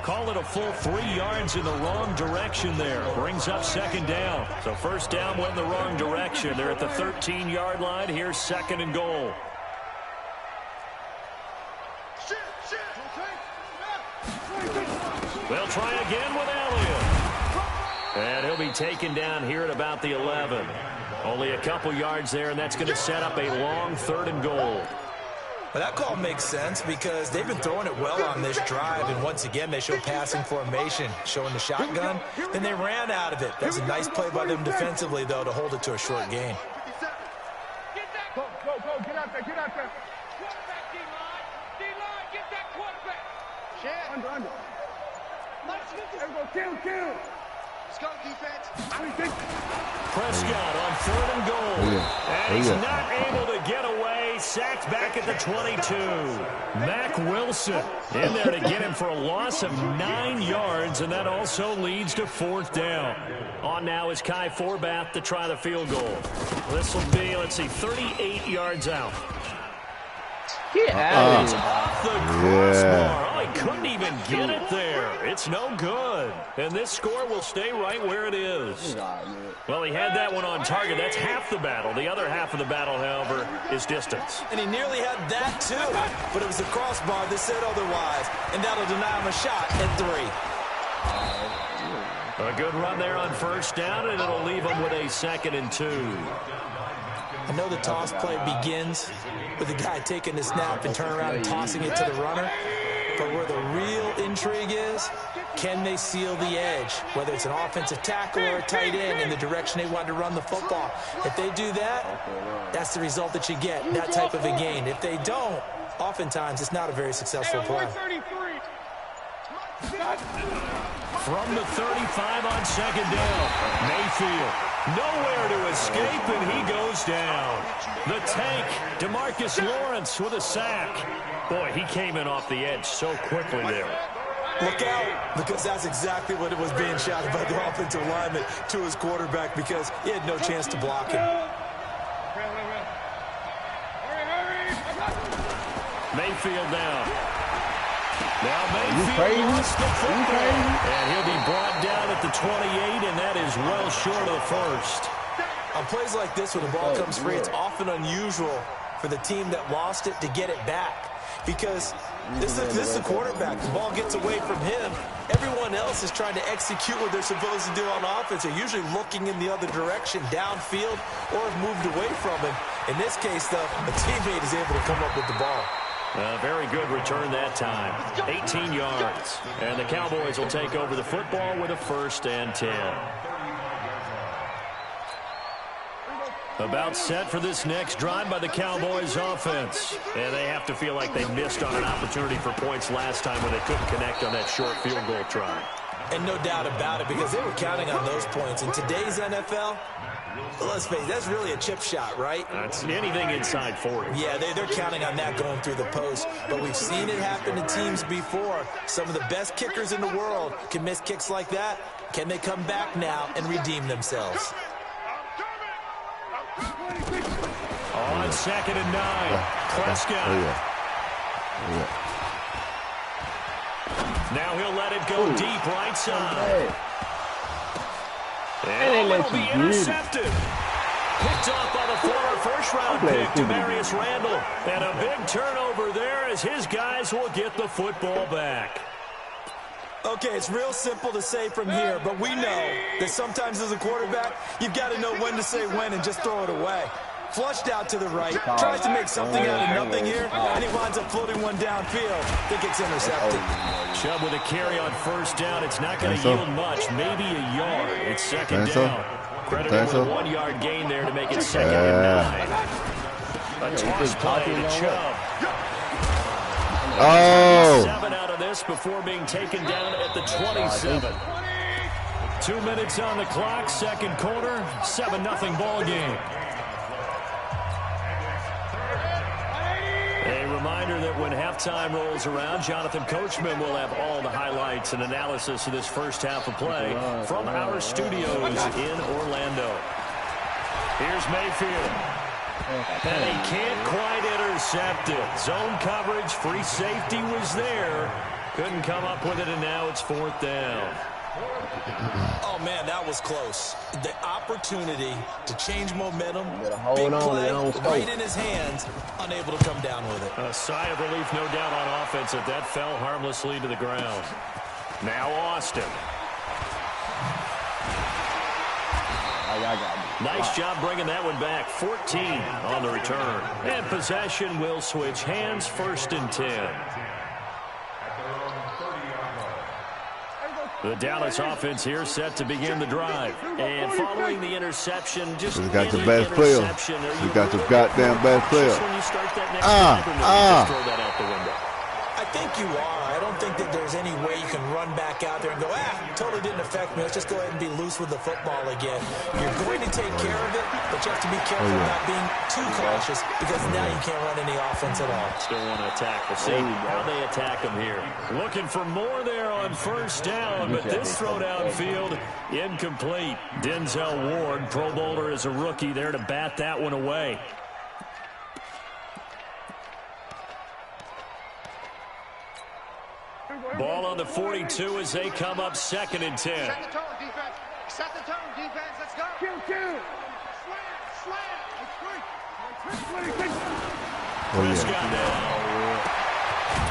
Speaker 3: Call it a full 3 yards in the wrong direction there. Brings up 2nd down. So 1st down went in the wrong direction. They're at the 13-yard line. Here's 2nd and goal. They'll try again with Elliott. And he'll be taken down here at about the 11. Only a couple yards there, and that's going to set up a long 3rd and goal.
Speaker 4: Well, that call makes sense because they've been throwing it well on this drive, and once again they show passing formation, showing the shotgun. Then they ran out of it. That's a nice play by them defensively, though, to hold it to a short gain.
Speaker 5: Go, get out there, get out there. Quarterback, D-line. D-line, get that quarterback. Shit. Under. Let's go, kill. Let's go, defense.
Speaker 3: Prescott on 3rd and goal. And he's not able to get away. Sacked back at the 22. Mack Wilson in there to get him for a loss of 9 yards, and that also leads to 4th down. On now is Kai Forbath to try the field goal. This will be, 38 yards out.
Speaker 10: Get out
Speaker 3: It's off the crossbar. Oh, he couldn't even get it there. It's no good. And this score will stay right where it is. Well, he had that one on target. That's half the battle. The other half of the battle, however, is distance.
Speaker 4: And he nearly had that, too. But it was the crossbar that said otherwise. And that'll deny him a shot at 3.
Speaker 3: A good run there on 1st down, and it'll leave him with a 2nd and 2.
Speaker 4: I know the toss play begins with the guy taking the snap and turn around and tossing it to the runner. But where the real intrigue is, can they seal the edge? Whether it's an offensive tackle or a tight end in the direction they want to run the football. If they do that, that's the result that you get, that type of a gain. If they don't, oftentimes it's not a very successful play.
Speaker 3: From the 35 on 2nd down, Mayfield nowhere to escape, and he goes down. The tank, DeMarcus Lawrence with a sack. Boy, he came in off the edge so quickly there.
Speaker 4: Look out, because that's exactly what it was being shouted by the offensive lineman to his quarterback, because he had no chance to block him.
Speaker 3: Mayfield down. Now Mayfield lost the football, and he'll be brought down at the 28, and that is well short of the 1st.
Speaker 4: On plays like this, when the ball comes free, it's often unusual for the team that lost it to get it back. Because this is the quarterback. The ball gets away from him. Everyone else is trying to execute what they're supposed to do on offense. They're usually looking in the other direction, downfield, or have moved away from him. In this case, though, a teammate is able to come up with the ball.
Speaker 3: Very good return that time. 18 yards. And the Cowboys will take over the football with a 1st and 10. About set for this next drive by the Cowboys offense. And they have to feel like they missed on an opportunity for points last time when they couldn't connect on that short field goal try.
Speaker 4: And no doubt about it, because they were counting on those points. In today's NFL, let's face it, that's really a chip shot, right?
Speaker 3: That's anything inside 40.
Speaker 4: Yeah, they're counting on that going through the post. But we've seen it happen to teams before. Some of the best kickers in the world can miss kicks like that. Can they come back now and redeem themselves?
Speaker 3: On 2nd and 9, Prescott. Now he'll let it go deep right side. And it'll be intercepted. Picked off by the former first-round pick, Demarius Randall. And a big turnover there as his guys will get the football back.
Speaker 4: Okay, it's real simple to say from here, but we know that sometimes as a quarterback, you've got to know when to say when and just throw it away. Flushed out to the right, tries to make something out of nothing here, and he winds up floating one downfield that gets intercepted.
Speaker 3: Chubb with a carry on first down. It's not going to yield much, maybe a yard. It's 2nd down. Credited with a 1-yard gain there to make it 2nd and 9. A toss play to Chubb.
Speaker 2: Oh!
Speaker 3: 7 out of this before being taken down at the 27. 2 minutes on the clock, second quarter, 7-0 ball game. A reminder that when halftime rolls around, Jonathan Coachman will have all the highlights and analysis of this first half of play from our studios in Orlando. Here's Mayfield. And he can't quite intercept it. Zone coverage, free safety was there. Couldn't come up with it, and now it's 4th down.
Speaker 4: Oh, man, that was close. The opportunity to change momentum, big play, right in his hands, unable to come down with it.
Speaker 3: A sigh of relief, no doubt, on offense if that fell harmlessly to the ground. Now Austin. Nice job bringing that one back. 14 on the return. And possession will switch hands, 1st and 10. The Dallas offense here set to begin the drive. And following the interception, just
Speaker 2: you got the best player. You got the goddamn best player.
Speaker 3: When you start that next just throw that out the window.
Speaker 4: I think you are. I don't think that there's any way you can run back out there and go, totally didn't affect me. Let's just go ahead and be loose with the football again. You're going to take care of it, but you have to be careful about being too cautious because now you can't run any offense at all.
Speaker 3: Still want to attack. We'll see how they attack them here. Looking for more there on 1st down, but this throw downfield incomplete. Denzel Ward, Pro Bowler as a rookie, there to bat that one away. Ball on the 42 as they come up 2nd and 10.
Speaker 5: Set the tone, defense. Set the tone, defense. Let's go. Kill.
Speaker 3: Prescott now.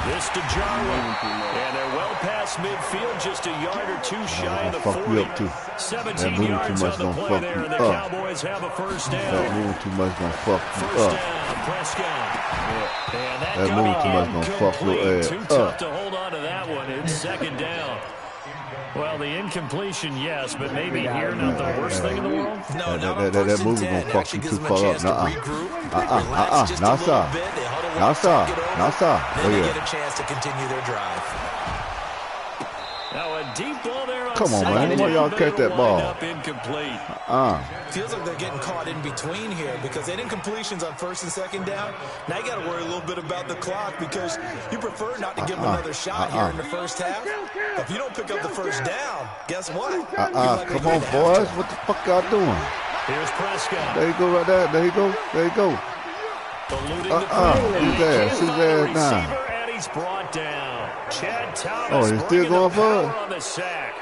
Speaker 3: This to Jarwin. And they're well past midfield, just a yard or two shy of the 40. 17 yards on the play there, and the Cowboys have a 1st down.
Speaker 2: That moving too much gonna fuck you
Speaker 3: 1st
Speaker 2: up.
Speaker 3: down, Prescott. And
Speaker 2: That moving too much gonna fuck your ass
Speaker 3: Too tough to hold on to that one. It's 2nd down. Well, the incompletion, yes, but maybe here not the worst thing in the world.
Speaker 4: No,
Speaker 2: that movie gonna fuck you too far up. Nah.
Speaker 4: Then they get a chance to continue their drive.
Speaker 3: Now a deep ball there on
Speaker 2: Come on, man. Why y'all catch that ball?
Speaker 3: Incomplete.
Speaker 4: Feels like they're getting caught in between here because they didn't completions on 1st and 2nd down. Now you got to worry a little bit about the clock because you prefer not to give them another shot here in the 1st half. If you don't pick up the 1st down, guess what?
Speaker 2: Come on, boys. What the fuck y'all doing?
Speaker 3: Here's Prescott.
Speaker 2: There you go right there. There you go. His ass now.
Speaker 3: And he's brought down. Chad Thomas.
Speaker 2: Oh, he's still going for it?
Speaker 3: On the sack.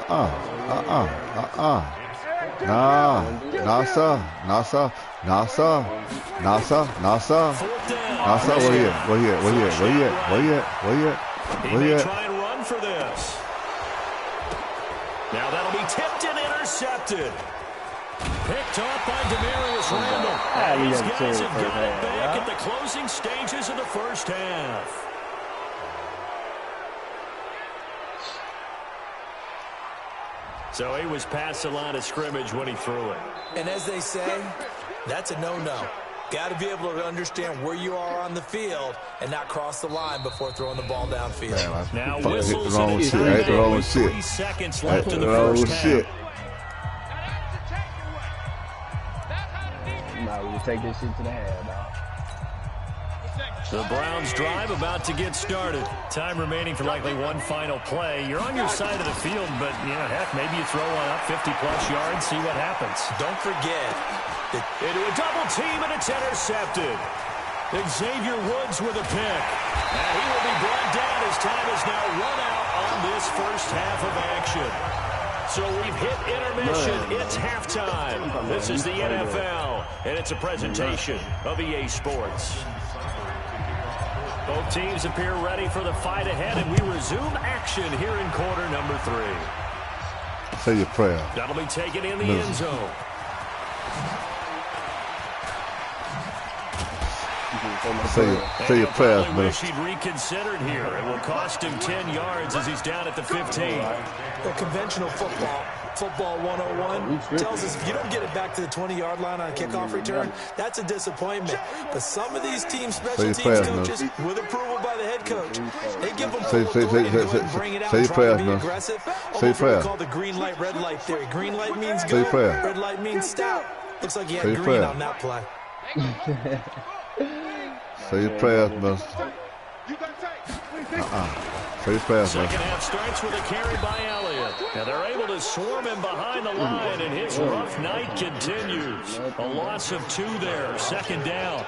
Speaker 2: Nah, sir.
Speaker 3: He may try and run for this. Now that'll be tipped and intercepted. Picked off by Demarius Randall. And these guys have got it back at the closing stages of the 1st half. So he was past the line of scrimmage when he threw it.
Speaker 4: And as they say, that's a no-no. Got to be able to understand where you are on the field and not cross the line before throwing the ball downfield.
Speaker 3: Now
Speaker 2: Fuck,
Speaker 3: whistles
Speaker 2: I hit the wrong shit. I hit the wrong
Speaker 3: with
Speaker 2: shit.
Speaker 3: 3 seconds
Speaker 2: I
Speaker 3: left
Speaker 2: hit
Speaker 3: in
Speaker 2: the
Speaker 3: the
Speaker 2: wrong
Speaker 3: first half.
Speaker 2: shit.
Speaker 10: Nah, we just take this shit to the half, dog.
Speaker 3: The Browns drive about to get started. Time remaining for likely one final play. You're on your side of the field, but, heck, maybe you throw one up 50-plus yards, see what happens.
Speaker 4: Don't forget.
Speaker 3: Into a double team, and it's intercepted. Xavier Woods with a pick. And he will be brought down as time is now run out on this first half of action. So we've hit intermission. It's halftime. This is the NFL, and it's a presentation of EA Sports. Both teams appear ready for the fight ahead, and we resume action here in quarter number 3.
Speaker 2: Say your prayer.
Speaker 3: That'll be taken in the end zone.
Speaker 2: Say your prayers, man.
Speaker 3: Wish he'd reconsidered here. It will cost him 10 yards as he's down at the 15.
Speaker 4: The conventional football 101 tells us if you don't get it back to the 20-yard line on a kickoff return, that's a disappointment. But some of these team special teams coaches, with approval by the head coach, they give them full authority to go ahead and bring it out and try to be aggressive. Almost what we call the green light, red light theory. Green light means go, red light means stop. Looks like he had green on that play.
Speaker 2: Say your prayers, man. Say your prayers, man.
Speaker 3: Second half starts with a carry by Elliott. And they're able to swarm him behind the line, and his rough night continues. A loss of 2 there, second down.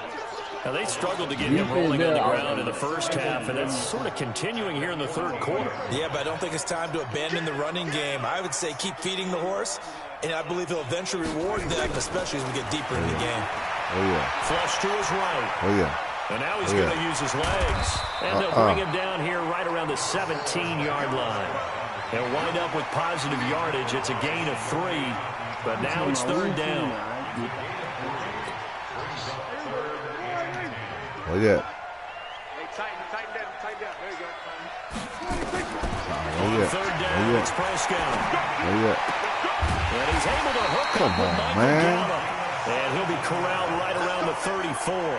Speaker 3: Now, they struggled to get him rolling on the ground in the first half, and that's sort of continuing here in the third quarter.
Speaker 4: Yeah, but I don't think it's time to abandon the running game. I would say keep feeding the horse, and I believe he'll eventually reward them, especially as we get deeper in the game.
Speaker 2: Oh, yeah.
Speaker 3: Flush to his right.
Speaker 2: Oh, yeah.
Speaker 3: And now he's going to use his legs. And they'll bring him down here right around the 17-yard line. They'll wind up with positive yardage. It's a gain of 3, but now it's third down.
Speaker 2: Oh, yeah.
Speaker 5: Tighten down. There you go.
Speaker 2: Oh, yeah.
Speaker 3: Third down,
Speaker 2: Oh, yeah.
Speaker 3: it's Prescott.
Speaker 2: Oh, yeah.
Speaker 3: And he's able to hook
Speaker 2: Come
Speaker 3: up with
Speaker 2: on,
Speaker 3: Michael
Speaker 2: man.
Speaker 3: Gallup. And he'll be corralled right around the 34.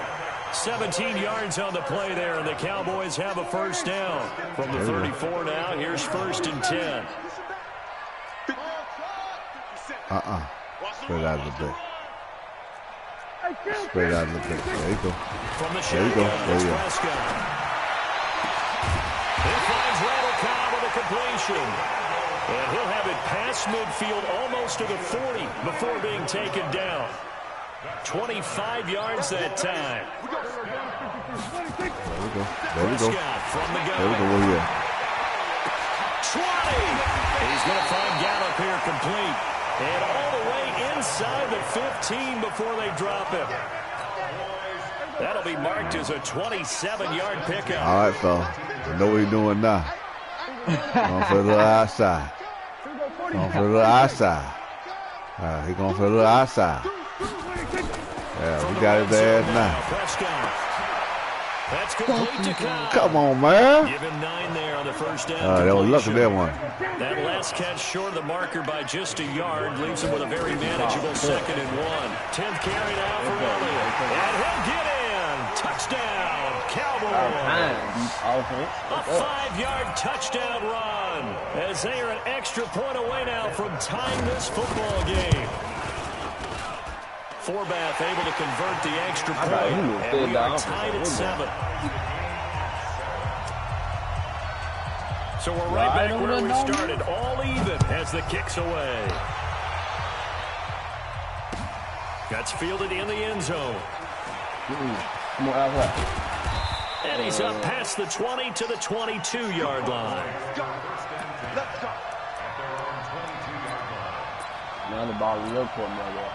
Speaker 3: 17 yards on the play there, and the Cowboys have a first down. From the 34 now, here's 1st and 10.
Speaker 2: Straight out of the bit. Straight out of the bit. There you go.
Speaker 3: From the
Speaker 2: There you go.
Speaker 3: shotgun,
Speaker 2: There
Speaker 3: it's
Speaker 2: you go.
Speaker 3: Prescott. He finds Randall Cobb with a completion. And he'll have it past midfield almost to the 40 before being taken down. 25 yards that time.
Speaker 2: There we go. There we go.
Speaker 3: Prescott from the gun.
Speaker 2: There we go. Oh, yeah.
Speaker 3: 20. He's going to find Gallup here complete. And all the way inside the 15 before they drop him. That'll be marked as a 27-yard pickup.
Speaker 2: All right, fella. You know what he's doing now. Going for the little outside. Going for the little outside. He's going for the little outside. Yeah, we got his ass now.
Speaker 3: That's complete to Cobb.
Speaker 2: Come on, man.
Speaker 3: Give him 9 there on the first down.
Speaker 2: That was lucky, that one.
Speaker 3: That last catch short of the marker by just a yard leaves him with a very manageable 2nd and 1. 10th carry now for Elliott. And he'll get in. Touchdown, Cowboys. A 5-yard touchdown run as they are an extra point away now from tying this football game. Forbath able to convert the extra point, and we are tied at 7. So we're right back where we started, all even as the kick's away. That's fielded in the end zone. And he's up past the 20 to the 22-yard line.
Speaker 10: Now the ball is up for him right there.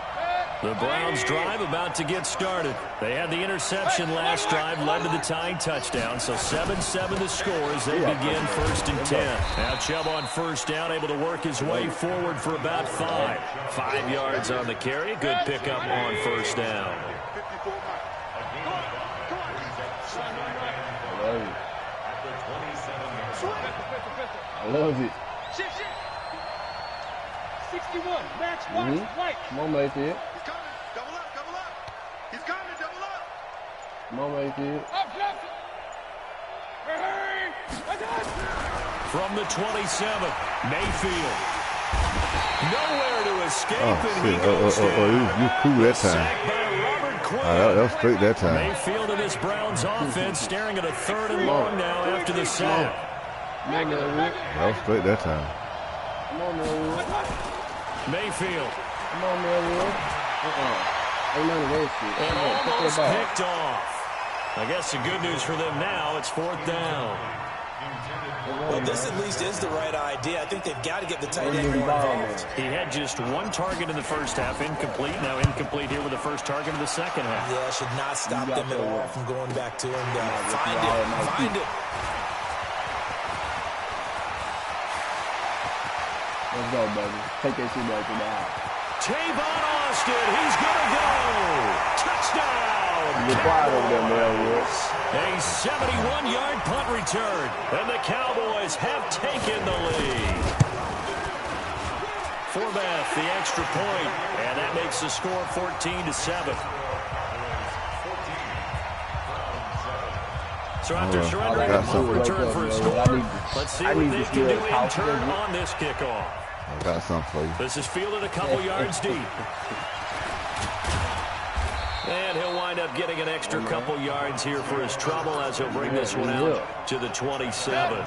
Speaker 3: The Browns drive about to get started. They had the interception last drive, led to the tying touchdown, so 7-7 the score as they begin 1st and 10. Now Chubb on first down, able to work his way forward for about 5. 5 yards on the carry, good pickup on first down.
Speaker 10: I love it. Come on, Mayfield.
Speaker 5: He's coming. Double up, double up. He's coming, double up.
Speaker 10: Come on, Mayfield.
Speaker 3: From the 27, Mayfield. Nowhere to escape, and he goes down.
Speaker 2: You cool that time.
Speaker 3: Sacked by Robert Quinn.
Speaker 2: That was straight that time.
Speaker 3: Mayfield and this Browns offense staring at a 3rd and long now after the sack.
Speaker 2: That was straight that time.
Speaker 10: Come on, Melwood.
Speaker 3: Mayfield.
Speaker 10: Come on, Melwood. Ain't none of those shit.
Speaker 3: And almost picked off. I guess the good news for them now, it's 4th down.
Speaker 4: Well, this at least is the right idea. I think they've got to get the tight end more involved.
Speaker 3: He had just 1 target in the first half, incomplete. Now incomplete here with the first target of the second half.
Speaker 4: Yeah, should not stop them at all from going back to him. Find it.
Speaker 10: Let's go, baby. Take that shit back to the house.
Speaker 3: Tavon Austin, he's going to go. Touchdown.
Speaker 10: You're quiet over there, Melwood.
Speaker 3: A 71-yard punt return, and the Cowboys have taken the lead. Forbath, the extra point, and that makes the score 14-7. So after surrendering a punt return for a score, let's see what they can do in turn on this kickoff.
Speaker 2: I got something for you.
Speaker 3: This is fielded a couple yards deep. And he'll wind up getting an extra couple yards here for his trouble as he'll bring this one out to the 27.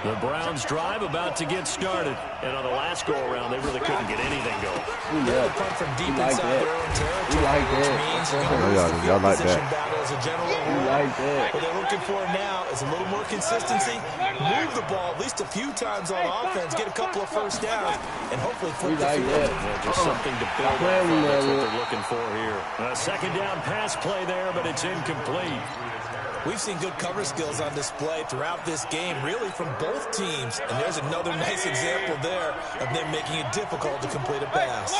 Speaker 3: The Browns drive about to get started. And on the last go-around, they really couldn't get anything going.
Speaker 4: Yeah, punt from deep inside their own territory, which means
Speaker 2: Y'all like that.
Speaker 4: battle as a general rule. What they're looking for now is a little more consistency, move the ball at least a few times on offense, get a couple of first downs, and hopefully flip the field.
Speaker 3: Yeah, just something to build on. That's what they're looking for here. A second down pass play there, but it's incomplete.
Speaker 4: We've seen good cover skills on display throughout this game, really from both teams. And there's another nice example there of them making it difficult to complete a pass.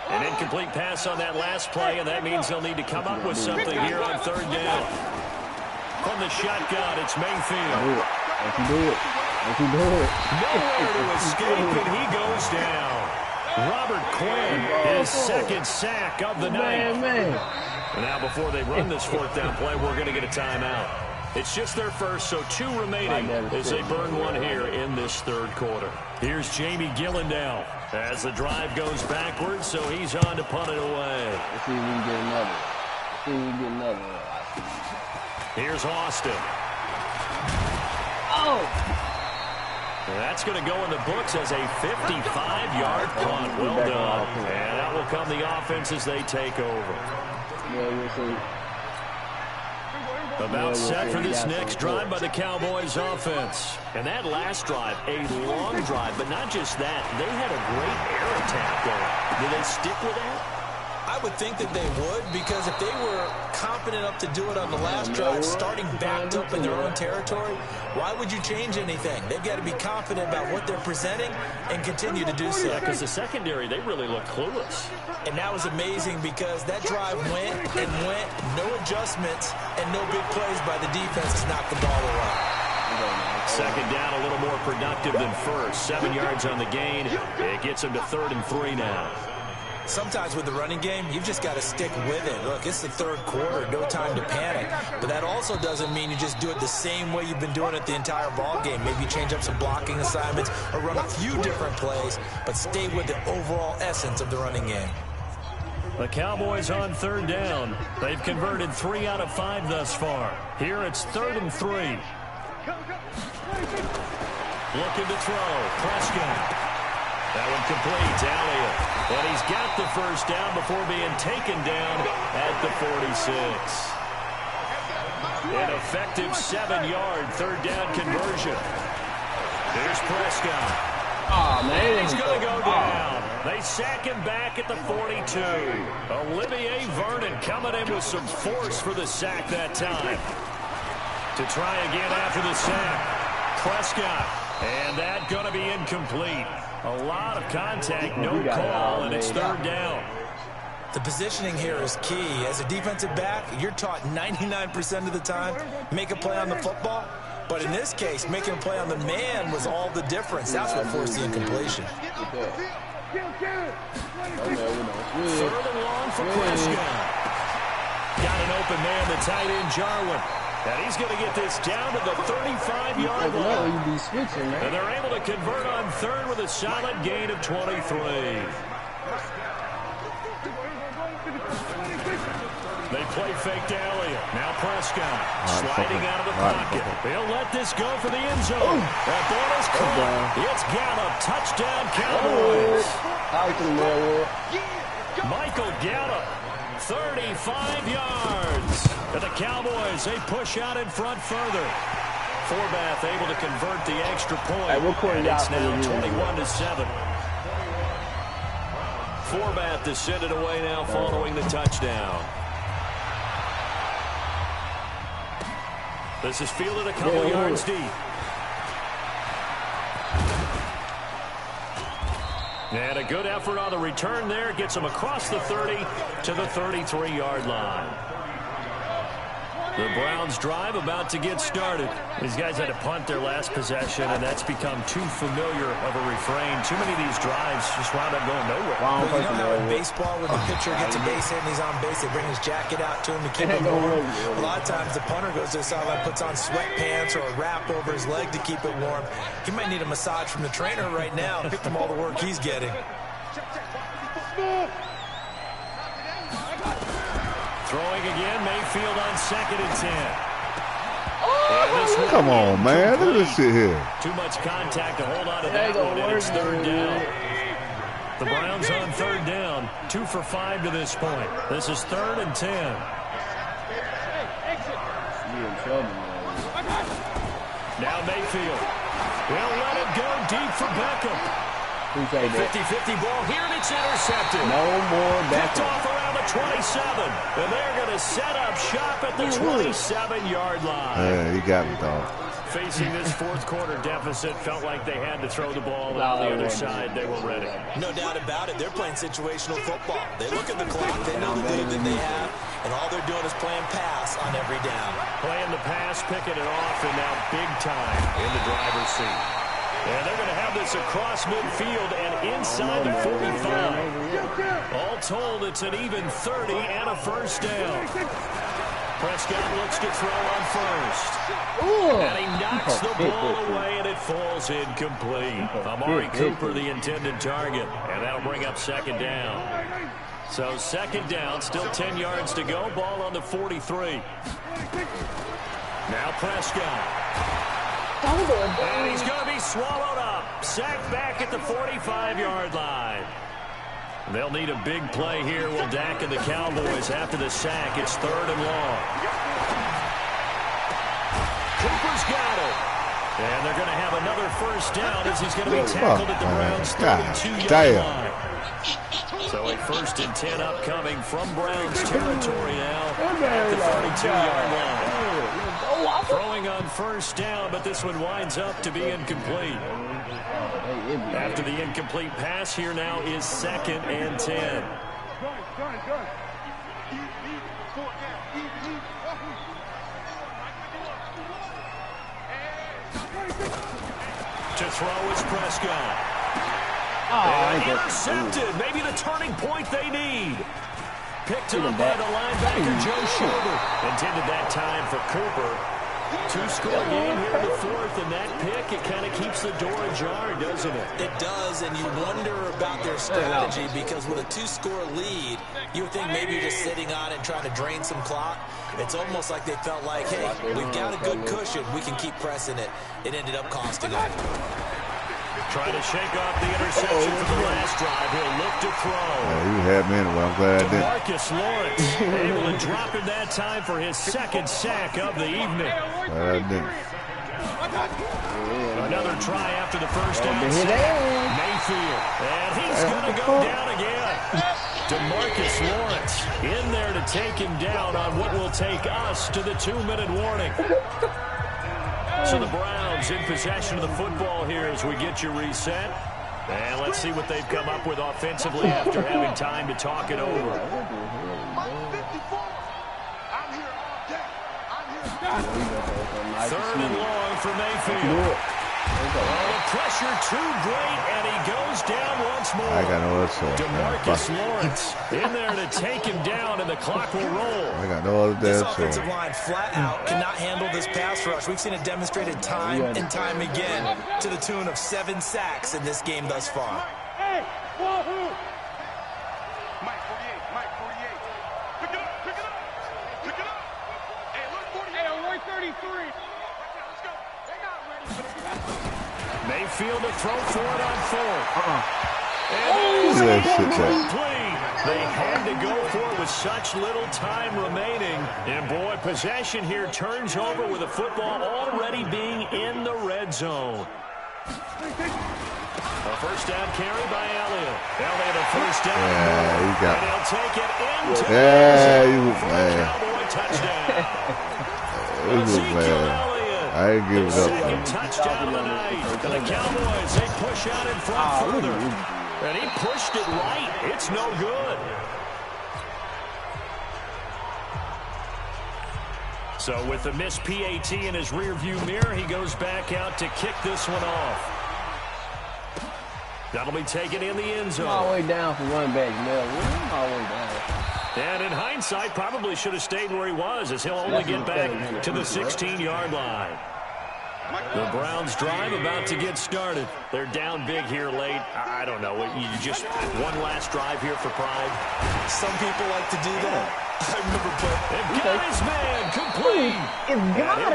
Speaker 3: An incomplete pass on that last play, and that means they'll need to come up with something here on 3rd down. From the shotgun, it's Mayfield. Nowhere to escape, and he goes down. Robert Quinn, his 2nd sack of the night. And now before they run this 4th down play, we're going to get a timeout. It's just their first, so 2 remaining as they burn one here in this 3rd quarter. Here's Jamie Gillandale as the drive goes backwards, so he's on to punt it away.
Speaker 10: Let's see if we can get another.
Speaker 3: Here's Austin. That's going to go in the books as a 55-yard punt. Well done. And out will come the offense as they take over. About set for this next drive by the Cowboys offense. And that last drive, a long drive, but not just that. They had a great air attack going. Do they stick with that?
Speaker 4: I would think that they would, because if they were confident enough to do it on the last drive, starting backed up in their own territory, why would you change anything? They've got to be confident about what they're presenting and continue to do so.
Speaker 3: Yeah, because the secondary, they really look clueless.
Speaker 4: And that was amazing because that drive went and went, no adjustments, and no big plays by the defense to knock the ball away.
Speaker 3: Second down, a little more productive than first. 7 yards on the gain. It gets them to 3rd and 3 now.
Speaker 4: Sometimes with the running game, you've just got to stick with it. Look, it's the 3rd quarter, no time to panic. But that also doesn't mean you just do it the same way you've been doing it the entire ball game. Maybe change up some blocking assignments or run a few different plays, but stay with the overall essence of the running game.
Speaker 3: The Cowboys on 3rd down. They've converted 3 out of 5 thus far. Here it's 3rd and 3. Looking to throw. Prescott. That one complete. Elliott. But he's got the first down before being taken down at the 46. An effective 7-yard 3rd down conversion. Here's Prescott. He's going to go down. They sack him back at the 42. Olivier Vernon coming in with some force for the sack that time. To try again after the sack. Prescott. And that going to be incomplete. A lot of contact, no call, and it's 3rd down.
Speaker 4: The positioning here is key. As a defensive back, you're taught 99% of the time, make a play on the football. But in this case, making a play on the man was all the difference. That's what forced the incompletion.
Speaker 3: Third and long for Prescott. Got an open man, the tight end, Jarwin. And he's going to get this down to the 35-yard line. And they're able to convert on third with a solid gain of 23. They play fake to Elliott. Now Prescott sliding out of the pocket. He'll let this go for the end zone. That ball is caught. It's Gallup. Touchdown, Cowboys. Michael Gallup, 35 yards. And the Cowboys, they push out in front further. Forbath able to convert the extra point. And it's now 21-7. Forbath to send it away now following the touchdown. This is fielded a couple yards deep. And a good effort on the return there. Gets him across the 30 to the 33-yard line. The Browns drive about to get started. These guys had to punt their last possession, and that's become too familiar of a refrain. Too many of these drives just wound up going nowhere.
Speaker 4: Well, you know how in baseball, when the pitcher gets a base hit and he's on base, they bring his jacket out to him to keep him warm. A lot of times the punter goes to the sideline, puts on sweatpants or a wrap over his leg to keep it warm. He might need a massage from the trainer right now. Pick him all the work he's getting.
Speaker 3: Throwing again, Mayfield on 2nd and 10.
Speaker 2: Come on, man. Look at this shit here.
Speaker 3: Too much contact to hold on to that one, and it's 3rd down. The Browns on 3rd down, 2 for 5 to this point. This is 3rd and 10. Now Mayfield. He'll let it go deep for Beckham. 50-50 ball here, and it's intercepted.
Speaker 10: No more
Speaker 3: Picked off around the 27. And they're going to set up shop at the 27-yard line.
Speaker 2: Yeah, he got me, dog.
Speaker 3: Facing this fourth quarter deficit, felt like they had to throw the ball. On the other side, they were ready.
Speaker 4: No doubt about it. They're playing situational football. They look at the clock. They know the lead that they have. And all they're doing is playing pass on every down.
Speaker 3: Playing the pass, picking it off, and now big time in the driver's seat. And they're going to have this across midfield and inside the 45. All told, it's an even 30 and a first down. Prescott looks to throw on first. And he knocks the ball away, and it falls incomplete. Amari Cooper, the intended target. And that'll bring up 2nd down. So 2nd down, still 10 yards to go. Ball on the 43. Now Prescott. And he's going to be swallowed up. Sacked back at the 45-yard line. They'll need a big play here. Will Dak and the Cowboys after the sack. It's 3rd and long. Cooper's got it. And they're going to have another first down as he's going to be tackled at the Browns' 32-yard line. So a 1st and 10 upcoming from Browns territory now at the 32-yard line. Throwing on first down, but this one winds up to be incomplete. After the incomplete pass, here now is 2nd and 10. To throw is Prescott. And intercepted. Maybe the turning point they need. Picked up by the linebacker, Joe Schroeder. Intended that time for Cooper. 2-score game here in the 4th, and that pick, it kind of keeps the door ajar, doesn't it?
Speaker 4: It does, and you wonder about their strategy because with a 2-score lead, you would think maybe you're just sitting on it trying to drain some clock. It's almost like they felt like, hey, we've got a good cushion. We can keep pressing it. It ended up costing them.
Speaker 3: Trying to shake off the interception from the last drive. He'll look to throw.
Speaker 2: You had me anyway. I'm glad I didn't.
Speaker 3: Marcus Lawrence able to drop in that time for his 2nd sack of the evening.
Speaker 2: I didn't.
Speaker 3: Another try after the first down. Mayfield. And he's going to go down again. DeMarcus Lawrence in there to take him down on what will take us to the 2-minute warning. So the Browns in possession of the football here as we get you reset. And let's see what they've come up with offensively after having time to talk it over. 3rd and long for Mayfield. The pressure too great, and he goes down once more.
Speaker 2: I got no other choice.
Speaker 3: DeMarcus Lawrence in there to take him down, and the clock will roll.
Speaker 2: I got no other damn
Speaker 4: This
Speaker 2: choice.
Speaker 4: offensive line flat out cannot handle this pass rush. We've seen it demonstrated time and time again to the tune of 7 sacks in this game thus far.
Speaker 5: Hey, wahoo! Mike 48, Mike 48. Pick it up, pick it up, pick it up. Hey, look 48. Hey, Roy 33. Let's go. They're not ready for the
Speaker 3: Mayfield to throw for it on 4th.
Speaker 2: Look at that shit,
Speaker 3: Complete. They had to go for it with such little time remaining. And boy, possession here turns over with the football already being in the red zone. A first down carry by Elliott. Elliott a first down.
Speaker 2: Yeah, you got
Speaker 3: and he'll take it into
Speaker 2: Yeah, you
Speaker 3: for a
Speaker 2: man.
Speaker 3: Cowboy touchdown.
Speaker 2: It was bad. I ain't give it up.
Speaker 3: Second touchdown of the night. And the Cowboys, they push out in front further. And he pushed it right. It's no good. So with the missed PAT in his rearview mirror, he goes back out to kick this one off. That'll be taken in the end zone.
Speaker 10: All the way down for running back, Mel. All the way down.
Speaker 3: And in hindsight, probably should have stayed where he was, as he'll only get back to the 16-yard line. The Browns drive about to get started. They're down big here late. I don't know. You just one last drive here for pride.
Speaker 4: Some people like to do that. I remember
Speaker 3: playing. Guy's man complete.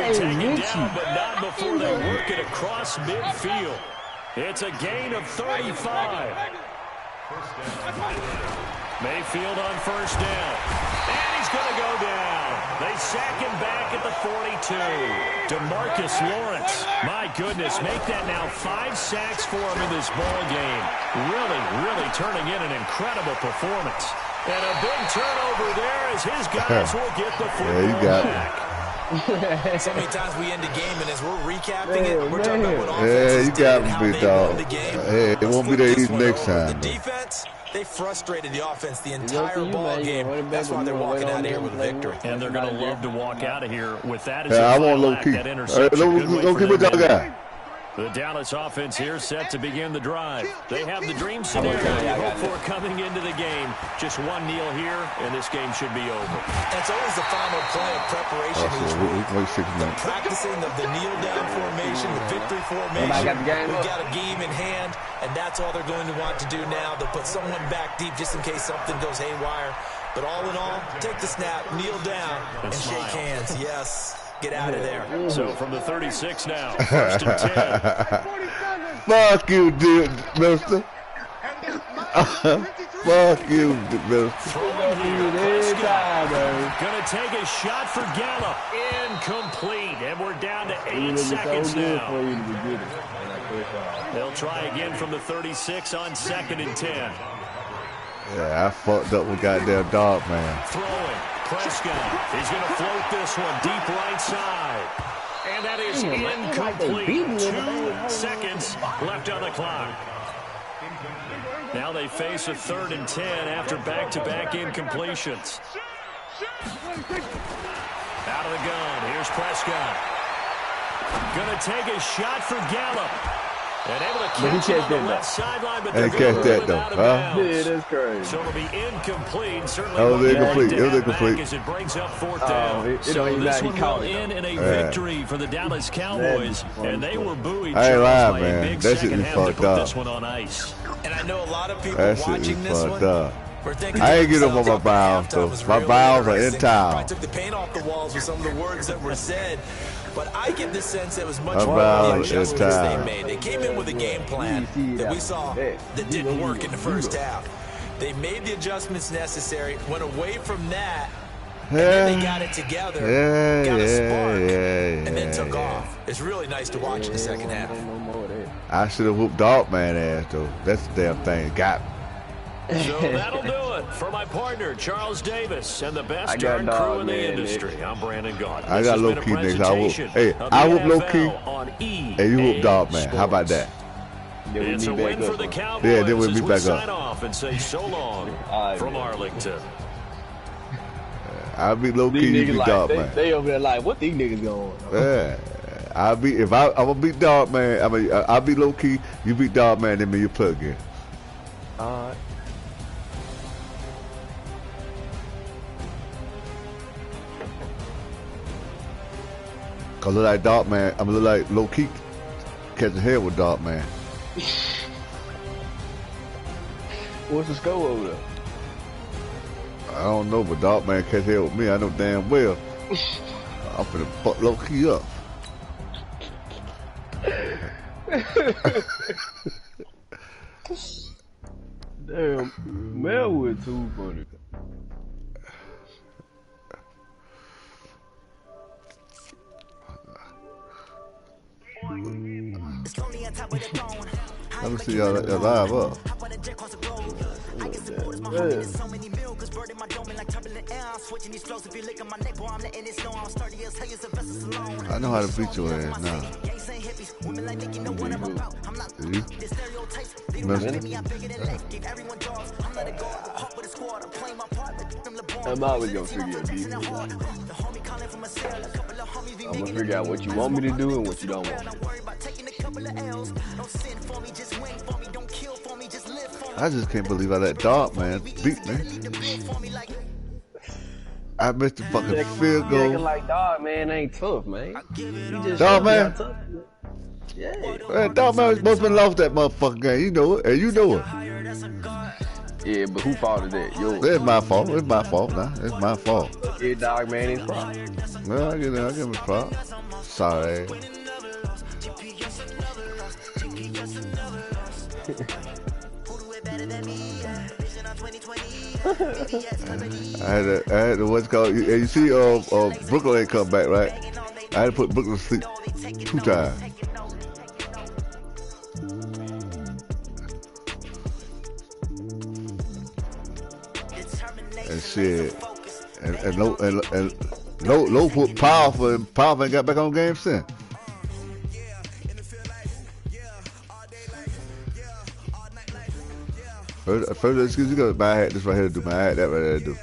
Speaker 10: It's
Speaker 3: taken
Speaker 10: Richie.
Speaker 3: down, but not before they work it across midfield. It's a gain of 35. Mayfield on first down. And he's going to go down. They sack him back at the 42. DeMarcus Lawrence. My goodness, make that now 5 sacks for him in this ball game. Really turning in an incredible performance. And a big turnover there as his guys will get the football back.
Speaker 4: So many times we end a game, and as we're recapping it, we're talking about what
Speaker 2: Yeah,
Speaker 4: offenses
Speaker 2: you got
Speaker 4: did and how
Speaker 2: me,
Speaker 4: they
Speaker 2: dog.
Speaker 4: won the game.
Speaker 2: Hey, it won't be there easy next time.
Speaker 4: The defense, they frustrated the offense the entire ball game. That's why they're walking out of here with a victory.
Speaker 3: And they're going to love to walk out of here with that as
Speaker 2: Yeah, I
Speaker 3: a
Speaker 2: want
Speaker 3: final
Speaker 2: low
Speaker 3: act.
Speaker 2: key.
Speaker 3: That interception.
Speaker 2: Low key with y'all guy.
Speaker 3: The Dallas offense here set to begin the drive. They have the dream scenario they hope for coming into the game. Just one kneel here, and this game should be over.
Speaker 4: It's always the final play of preparation each week. The practicing of the kneel-down formation, the victory formation. We've got a game in hand, and that's all they're going to want to do now. They'll put someone back deep just in case something goes haywire. But all in all, take the snap, kneel down, and shake hands. Yes. Get out of there.
Speaker 3: So from the 36 now, first and 10.
Speaker 2: Fuck you, dude, mister. Fuck you, mister.
Speaker 3: Going to take a shot for Gallup. Incomplete. And we're down to 8 seconds now. They'll try again from the 36 on 2nd and 10.
Speaker 2: Yeah, I fucked up with goddamn dog, man.
Speaker 3: Throwing. Prescott is going to float this one deep right side. And that is incomplete. 2 seconds left on the clock. Now they face a 3rd and 10 after back-to-back incompletions. Out of the gun. Here's Prescott. Going to take a shot for Gallup. And able to catch it on the left sideline, but they're going to rule it out of bounds.
Speaker 10: Yeah, that's crazy.
Speaker 3: So it'll be incomplete. Certainly
Speaker 2: It was incomplete. It was incomplete.
Speaker 3: as it brings up 4th down.
Speaker 10: So
Speaker 3: this one will end in a victory for the Dallas Cowboys, and they were buoyed
Speaker 2: I ain't lying,
Speaker 3: by a
Speaker 2: man.
Speaker 3: big
Speaker 2: That shit
Speaker 3: second
Speaker 2: be
Speaker 3: half to
Speaker 2: fucked
Speaker 3: put
Speaker 2: up.
Speaker 3: this one on ice.
Speaker 4: And I know a lot of people
Speaker 2: That shit
Speaker 4: watching
Speaker 2: be
Speaker 4: this
Speaker 2: fucked
Speaker 4: one.
Speaker 2: up.
Speaker 4: We're thinking
Speaker 2: I ain't get up on my
Speaker 4: halftime
Speaker 2: bounds, though.
Speaker 4: was
Speaker 2: My
Speaker 4: really
Speaker 2: bounds are in
Speaker 4: interesting.
Speaker 2: town.
Speaker 4: Probably took the paint off the walls with some of the words that were said. But I get the sense it was much
Speaker 2: My
Speaker 4: more of the
Speaker 2: bounds in
Speaker 4: adjustments they
Speaker 2: town.
Speaker 4: made. They came in with a game plan that we saw that didn't work in the first half. They made the adjustments necessary, went away from that, and then they got it together, got a spark, and then took off. It's really nice to watch in the second half.
Speaker 2: I should have whooped dog man ass, though. That's the damn thing. Got me.
Speaker 3: So that'll do it for my partner, Charles Davis, and the best darn crew in the industry. I'm Brandon Gaunt.
Speaker 2: I got low key next. I whoop. Hey, I whoop low key, and you whoop dog man. How about that?
Speaker 3: It's a win for the Cowboys.
Speaker 2: Yeah, then we'll be
Speaker 3: as we
Speaker 2: back
Speaker 3: sign
Speaker 2: up.
Speaker 3: off and say so long from Arlington.
Speaker 2: I'll be low key, you be dog man.
Speaker 10: They over there like, what these niggas going on?
Speaker 2: Yeah, if I'm gonna beat Dog Man. I'll be low key. You beat Dog Man, then me you play again.
Speaker 10: All right.
Speaker 2: Cause look like Dog Man. I'm gonna look like low key catching hell with Dog Man.
Speaker 10: What's the score over there?
Speaker 2: I don't know, but Dog Man catch hell with me. I know damn well. I'm finna fuck low key up.
Speaker 10: Damn, Melwood too funny.
Speaker 2: Let me see y'all live up. I know how to beat your ass now. You?
Speaker 10: I'm always gonna figure your defense out. I'm gonna figure out what you want me to do and what you don't want me to do.
Speaker 2: I just can't believe how that Dog Man beat me. I missed the fucking field goal.
Speaker 10: Acting like Dog Man ain't tough, man.
Speaker 2: Dog Man?
Speaker 10: Yeah.
Speaker 2: Man, Dog Man supposed to have lost that motherfucking game. You know it, and you know it.
Speaker 10: Yeah, but who fault is that? Yours.
Speaker 2: It's my fault. It's my fault now. It's my fault.
Speaker 10: Yeah, Dog Man is problem.
Speaker 2: Well, I give him a prop. Sorry. I had to what's called. You see, Brooklyn ain't come back, right? I had to put Brooklyn to sleep 2 times. And shit, and low put powerful and got back on game since. First excuse you got, I had this right here to do, man. I had that right there to do.